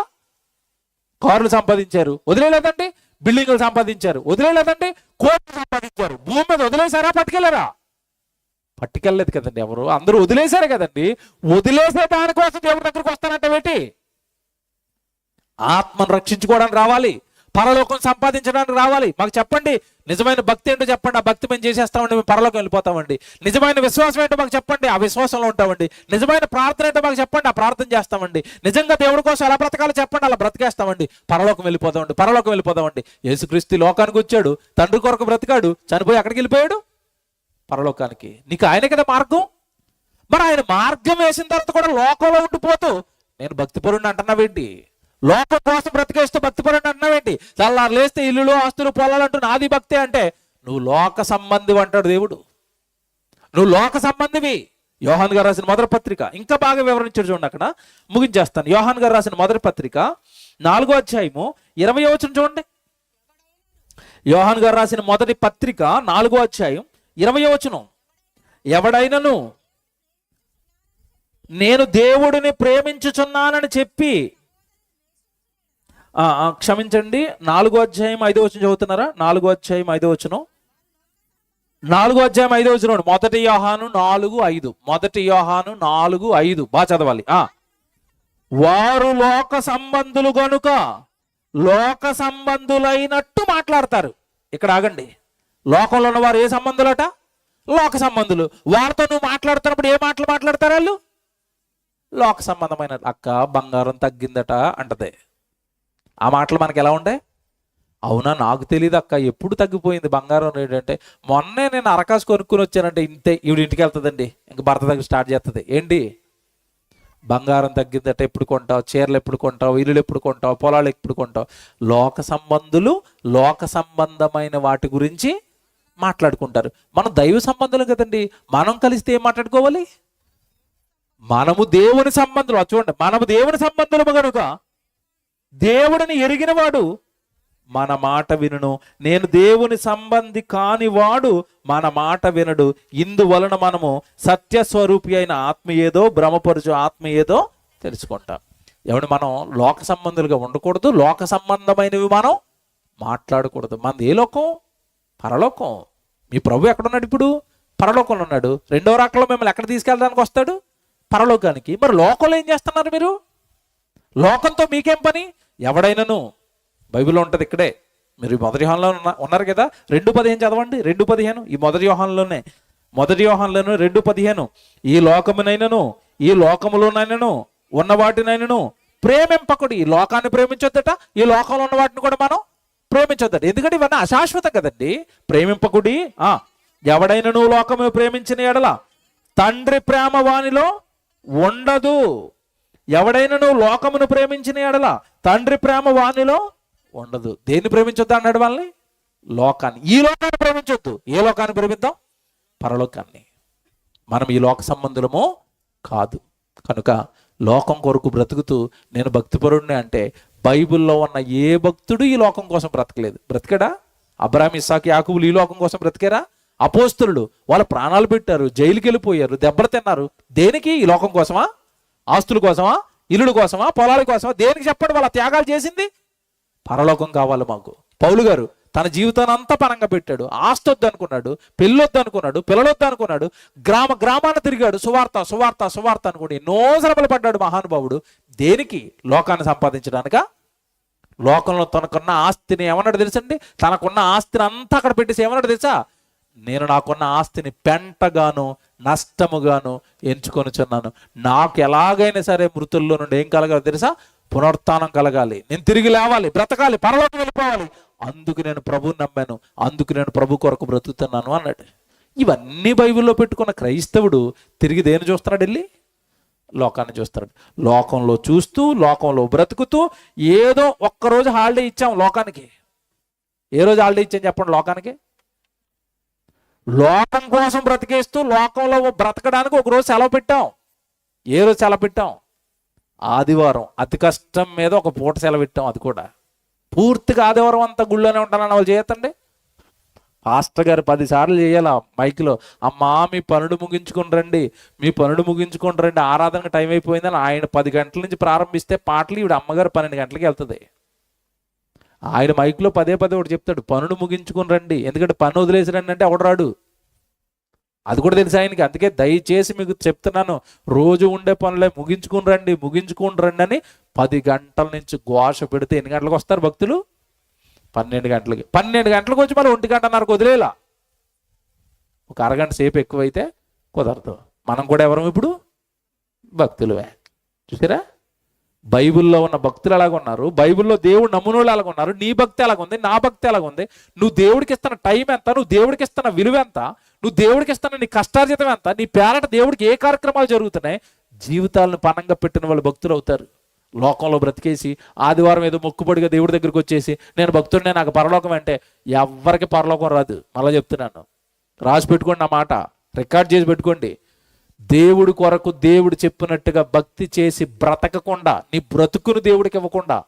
కార్లు సంపాదించారు, వదిలేదండి. బిల్డింగులు సంపాదించారు, వదిలేదండి. కోట్లు సంపాదించారు, భూమి మీద వదిలేశారా? పట్టుకెళ్ళారా? పట్టుకెళ్ళలేదు కదండి ఎవరు. అందరూ వదిలేశారు కదండి. వదిలేసే దానికోసం దేవుడి దగ్గరకు వస్తానంటే ఏంటి? ఆత్మను రక్షించుకోవడానికి రావాలి, పరలోకం సంపాదించడానికి రావాలి. మాకు చెప్పండి, నిజమైన భక్తి ఏంటో చెప్పండి. ఆ భక్తి మేము చేసేస్తామండి, మేము పరలోకం వెళ్ళిపోతామండి. నిజమైన విశ్వాసం ఏంటో మాకు చెప్పండి, ఆ విశ్వాసంలో ఉంటామండి. నిజమైన ప్రార్థన ఏంటో మాకు చెప్పండి, ఆ ప్రార్థన చేస్తామండి. నిజంగా దేవుడి కోసం ఎలా బ్రతకాలో చెప్పండి, అలా బ్రతికేస్తామండి. పరలోకం వెళ్ళిపోతామండి, పరలోకం వెళ్ళిపోతామండి. యేసుక్రీస్తు లోకానికి వచ్చాడు, తండ్రి కొరకు బ్రతికాడు, చనిపోయి ఎక్కడికి వెళ్ళిపోయాడు? పరలోకానికి. నీకు ఆయనే కదా మార్గం. మరి ఆయన మార్గం వేసిన తర్వాత కూడా లోకంలో ఉండిపోతూ నేను భక్తిపరుడిని అంటున్నావేంటి? లోకం కోసం బ్రతికేస్తూ భక్తిపరుడిని అంటున్నావేంటి? చల్లారు లేస్తే ఇల్లులు ఆస్తులు పొలాలంటూ నాది భక్తి అంటే నువ్వు లోక సంబంధి అంటాడు దేవుడు. నువ్వు లోక సంబంధివి. యోహాన్ గారు రాసిన మొదటి పత్రిక ఇంకా బాగా వివరించాడు చూడండి. అక్కడ ముగించేస్తాను. యోహాన్ గారు రాసిన మొదటి పత్రిక 4వ అధ్యాయము 20వ వచనం చూడండి. యోహాన్ గారు రాసిన మొదటి పత్రిక 4వ అధ్యాయం 20వ వచనం. ఎవడైనను నేను దేవుడిని ప్రేమించుచున్నానని చెప్పి, క్షమించండి, 4వ అధ్యాయం 5వ వచనం చదువుతున్నారా? 4వ అధ్యాయం 5వ వచనం. 4వ అధ్యాయం 5వ వచనం. 1 యోహాను 4:5. 1 యోహాను 4:5 బాగా చదవాలి. వారు లోక సంబంధులు గనుక లోక సంబంధులైనట్టు మాట్లాడతారు. ఇక్కడ ఆగండి. లోకంలో ఉన్న వారు ఏ సంబంధులట? లోక సంబంధులు. వారితో నువ్వు మాట్లాడుతున్నప్పుడు ఏ మాటలు మాట్లాడతారు వాళ్ళు? లోక సంబంధమైన. అక్క బంగారం తగ్గిందట అంటదే. ఆ మాటలు మనకి ఎలా ఉంటాయి? అవునా, నాకు తెలియదు అక్క, ఎప్పుడు తగ్గిపోయింది బంగారం రేటు అంటే, మొన్నే నేను అరకాసు కొనుక్కుని వచ్చానంటే ఇంతే. ఈవిడ ఇంటికి వెళ్తుందండి, ఇంక భర్త దగ్గర స్టార్ట్ చేస్తుంది. ఏంటి? బంగారం తగ్గిందట, ఎప్పుడు కొంటావు, చీరలు ఎప్పుడు కొంటావు, ఇల్లులు ఎప్పుడు కొంటావు, పొలాలు ఎప్పుడు కొంటావు. లోక సంబంధులు లోక సంబంధమైన వాటి గురించి మాట్లాడుకుంటారు. మనం దైవ సంబంధులు కదండి. మనం కలిస్తే ఏం మాట్లాడుకోవాలి? మనము దేవుని సంబంధులు. చూడండి, మనము దేవుని సంబంధులము కనుక దేవుడిని ఎరిగిన వాడు మన మాట వినును. నేను దేవుని సంబంధి కాని వాడు మన మాట వినడు. ఇందువలన మనము సత్యస్వరూపి అయిన ఆత్మ ఏదో, భ్రమపరుచు ఆత్మ ఏదో తెలుసుకుంటాం. ఎవడు మనం లోక సంబంధులుగా ఉండకూడదు, లోక సంబంధమైనవి మనం మాట్లాడకూడదు. మనది ఏ లోకం? పరలోకం. మీ ప్రభు ఎక్కడున్నాడు? ఇప్పుడు పరలోకంలో ఉన్నాడు. రెండో రాకడలో మిమ్మల్ని ఎక్కడ తీసుకెళ్ళడానికి వస్తాడు? పరలోకానికి. మరి లోకంలో ఏం చేస్తున్నారు మీరు? లోకంతో మీకేం పని? ఎవడైనాను, బైబిల్లో ఉంటుంది ఇక్కడే, మీరు మొదటి యోహానులో ఉన్నారు కదా, 2:15 చదవండి. 2:15 ఈ మొదటి యోహానులోనే 2:15 ఈ లోకమునైనను ఈ లోకములోనైనను ఉన్న వాటినైనను ప్రేమింపకుడి. ఈ లోకాన్ని ప్రేమించొద్దట, ఈ లోకంలో ఉన్న వాటిని కూడా మనం ప్రేమించొద్దట. ఎందుకంటే ఇవన్నీ అశాశ్వతం కదండి. ప్రేమింపకుడి. ఎవడైనను లోకము ప్రేమించిన ఎడల తండ్రి ప్రేమ వానిలో ఉండదు. ఎవడైనా నువ్వు లోకమును ప్రేమించిన ఎడల తండ్రి ప్రేమ వానిలో ఉండదు. దేన్ని ప్రేమించొద్దు అన్నాడు వాళ్ళని? లోకాన్ని. ఈ లోకాన్ని ప్రేమించొద్దు. ఏ లోకాన్ని ప్రేమిద్దాం? పరలోకాన్ని. మనం ఈ లోక సంబంధులము కాదు. కనుక లోకం కొరకు బ్రతుకుతూ నేను భక్తిపరుడిని అంటే, బైబిల్లో ఉన్న ఏ భక్తుడు ఈ లోకం కోసం బ్రతకలేదు. బ్రతికాడా? అబ్రాహాము, ఇస్సాకు, యాకోబులు ఈ లోకం కోసం బ్రతికారా? అపోస్తలులు వాళ్ళ ప్రాణాలు పెట్టారు, జైలుకి వెళ్ళిపోయారు, దెబ్బలు తిన్నారు. దేనికి? ఈ లోకం కోసమా? ఆస్తుల కోసమా? ఇల్లుల కోసమా? పొలాల కోసమా? దేనికి చెప్పండి? వాళ్ళ త్యాగాలు చేసింది పరలోకం కావాలి మాకు. పౌలు గారు తన జీవితాన్ని అంతా పరంగా పెట్టాడు. ఆస్తి వద్దు అనుకున్నాడు, పెళ్ళొద్దు అనుకున్నాడు, పిల్లలొద్దు అనుకున్నాడు, గ్రామాన్ని తిరిగాడు, సువార్త సువార్త సువార్త అనుకుని ఎన్నో శ్రమలు పడ్డాడు మహానుభావుడు. దేనికి? లోకాన్ని సంపాదించడానిక? లోకంలో తనకున్న ఆస్తిని ఏమన్నాడు తెలుసండి? తనకున్న ఆస్తిని అంతా అక్కడ పెట్టేసి ఏమన్నాడు తెలుసా? నేను నాకున్న ఆస్తిని పెంటగాను నష్టముగాను ఎంచుకొనిచున్నాను. నాకు ఎలాగైనా సరే మృతుల్లో నుండి ఏం కలగాలి తెలుసా? పునరుత్థానం కలగాలి, నేను తిరిగి లేవాలి, బ్రతకాలి, పరలోకం వెళ్ళిపోవాలి. అందుకు నేను ప్రభువుని నమ్మాను, అందుకు నేను ప్రభు కొరకు బ్రతుకుతున్నాను అన్నాడు. ఇవన్నీ బైబిల్లో పెట్టుకున్న క్రైస్తవుడు తిరిగి దేని చూస్తున్నాడు? వెళ్ళి లోకాన్ని చూస్తున్నాడు. లోకంలో చూస్తూ, లోకంలో బ్రతుకుతూ, ఏదో ఒక్కరోజు హాలిడే ఇచ్చాం లోకానికి. ఏ రోజు హాలిడే ఇచ్చాం చెప్పండి లోకానికి? లోకం కోసం బ్రతికేస్తూ లోకంలో బ్రతకడానికి ఒక రోజు సెలవు పెట్టాం. ఏ రోజు సెలవు పెట్టాం? ఆదివారం. అతి కష్టం మీద ఒక పూట సెలవు పెట్టాం. అది కూడా పూర్తిగా ఆదివారం అంతా గుళ్ళోనే ఉంటానని వాళ్ళు చేయతండి. పాస్టర్ గారు 10 సార్లు చేయాల మైక్లో, అమ్మా మీ పనులు ముగించుకొని రండి, మీ పనులు ముగించుకొని రండి, ఆరాధనకు టైం అయిపోయిందని. ఆయన 10 గంటల నుంచి ప్రారంభిస్తే పాటలు ఈవిడ అమ్మగారు 12 గంటలకి వెళ్తుంది. ఆయన మైక్లో పదే ఒకటి చెప్తాడు, పనులు ముగించుకొని రండి. ఎందుకంటే పని వదిలేసి రండి అంటే ఒకడు రాడు. అది కూడా తెలుసు ఆయనకి. అందుకే దయచేసి మీకు చెప్తున్నాను, రోజు ఉండే పనులే ముగించుకుని రండి అని 10 గంటల నుంచి ఘోష పెడితే ఎన్ని గంటలకు వస్తారు భక్తులు? 12 గంటలకి. 12 గంటలకు వచ్చి మళ్ళీ 1 గంటన్నరకు వదిలేలా. ఒక అరగంట సేపు ఎక్కువైతే కుదరదు. మనం కూడా ఎవరం ఇప్పుడు? భక్తులే. చూసారా? బైబిల్లో ఉన్న భక్తులు ఎలాగున్నారు, బైబిల్లో దేవుడు నమ్మునోళ్ళు ఎలాగున్నారు, నీ భక్తి ఎలాగుంది, నా భక్తి ఎలాగుంది, నువ్వు దేవుడికి ఇస్తున్న టైం ఎంత, నువ్వు దేవుడికి ఇస్తున్న విలువ ఎంత, నువ్వు దేవుడికి ఇస్తున్న నీ కష్టార్జితం ఎంత, నీ పేరట దేవుడికి ఏ కార్యక్రమాలు జరుగుతున్నాయి, జీవితాలను పణంగా పెట్టిన వాళ్ళు భక్తులు అవుతారు. లోకంలో బ్రతికేసి ఆదివారం ఏదో మొక్కుబడిగా దేవుడి దగ్గరికి వచ్చేసి నేను భక్తుడినే, నాకు పరలోకం అంటే ఎవరికి పరలోకం రాదు. మళ్ళీ చెప్తున్నాను, రాసి పెట్టుకోండి, నా మాట రికార్డ్ చేసి పెట్టుకోండి. దేవుడి కొరకు దేవుడు చెప్పినట్టుగా భక్తి చేసి బ్రతకకుండా, నీ బ్రతుకును దేవుడికి ఇవ్వకుండా,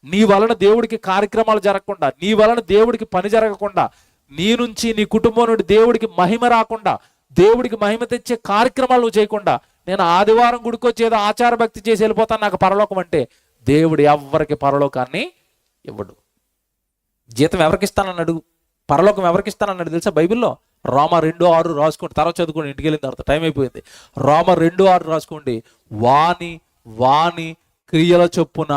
నీ వలన దేవుడికి కార్యక్రమాలు జరగకుండా, నీ వలన దేవుడికి పని జరగకుండా, నీ నుంచి నీ కుటుంబం నుండి దేవుడికి మహిమ రాకుండా, దేవుడికి మహిమ తెచ్చే కార్యక్రమాలు నువ్వు చేయకుండా, నేను ఆదివారం గుడికొచ్చేదో ఆచార భక్తి చేసి వెళ్ళిపోతాను, నాకు పరలోకం అంటే దేవుడు ఎవరికి పరలోకాన్ని ఇవ్వడు. జీతం ఎవరికి ఇస్తానన్నాడు? పరలోకం ఎవరికి ఇస్తానన్నాడు తెలుసా బైబిల్లో? రోమ 2:6 రాసుకోండి, తర్వాత చదువుకోండి, ఇంటికి వెళ్ళిన తర్వాత, టైం అయిపోయింది. రోమ 2:6 రాసుకోండి. వాని క్రియల చొప్పున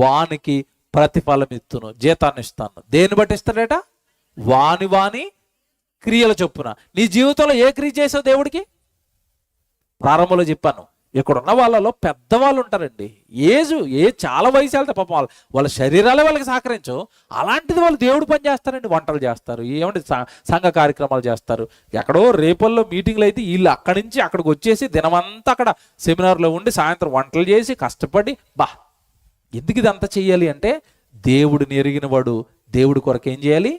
వానికి ప్రతిఫలం ఇస్తును, జీతాన్ని ఇస్తాను. దేన్ని బట్టి ఇస్తాడట? వాని క్రియల చొప్పున. నీ జీవితంలో ఏ క్రియ చేసావు దేవుడికి? ప్రారంభంలో చెప్పాను, ఇక్కడ ఉన్న వాళ్ళలో పెద్దవాళ్ళు ఉంటారండి, చాలా వయసు వెళ్తే పాపం వాళ్ళ శరీరాలే వాళ్ళకి సహకరించవు. అలాంటిది వాళ్ళు దేవుడు పని చేస్తారండి, వంటలు చేస్తారు, ఏమంటే సంఘ కార్యక్రమాలు చేస్తారు. ఎక్కడో రేపల్లో మీటింగ్లు అయితే వీళ్ళు అక్కడి నుంచి అక్కడికి వచ్చేసి దినమంతా అక్కడ సెమినార్లో ఉండి సాయంత్రం వంటలు చేసి కష్టపడి, ఎందుకు ఇదంతా చెయ్యాలి అంటే, దేవుడిని ఎరిగిన వాడు దేవుడి కొరకు ఏం చేయాలి?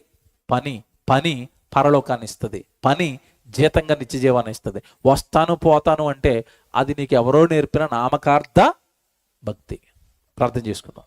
పని పరలోకాన్ని ఇస్తుంది, పని జీతంగా నిత్య జీవాన్ని ఇస్తుంది. వస్తాను పోతాను అంటే అది నీకు ఎవరో నేర్పిన నామకార్థ భక్తి. ప్రార్థన చేసుకుందాం.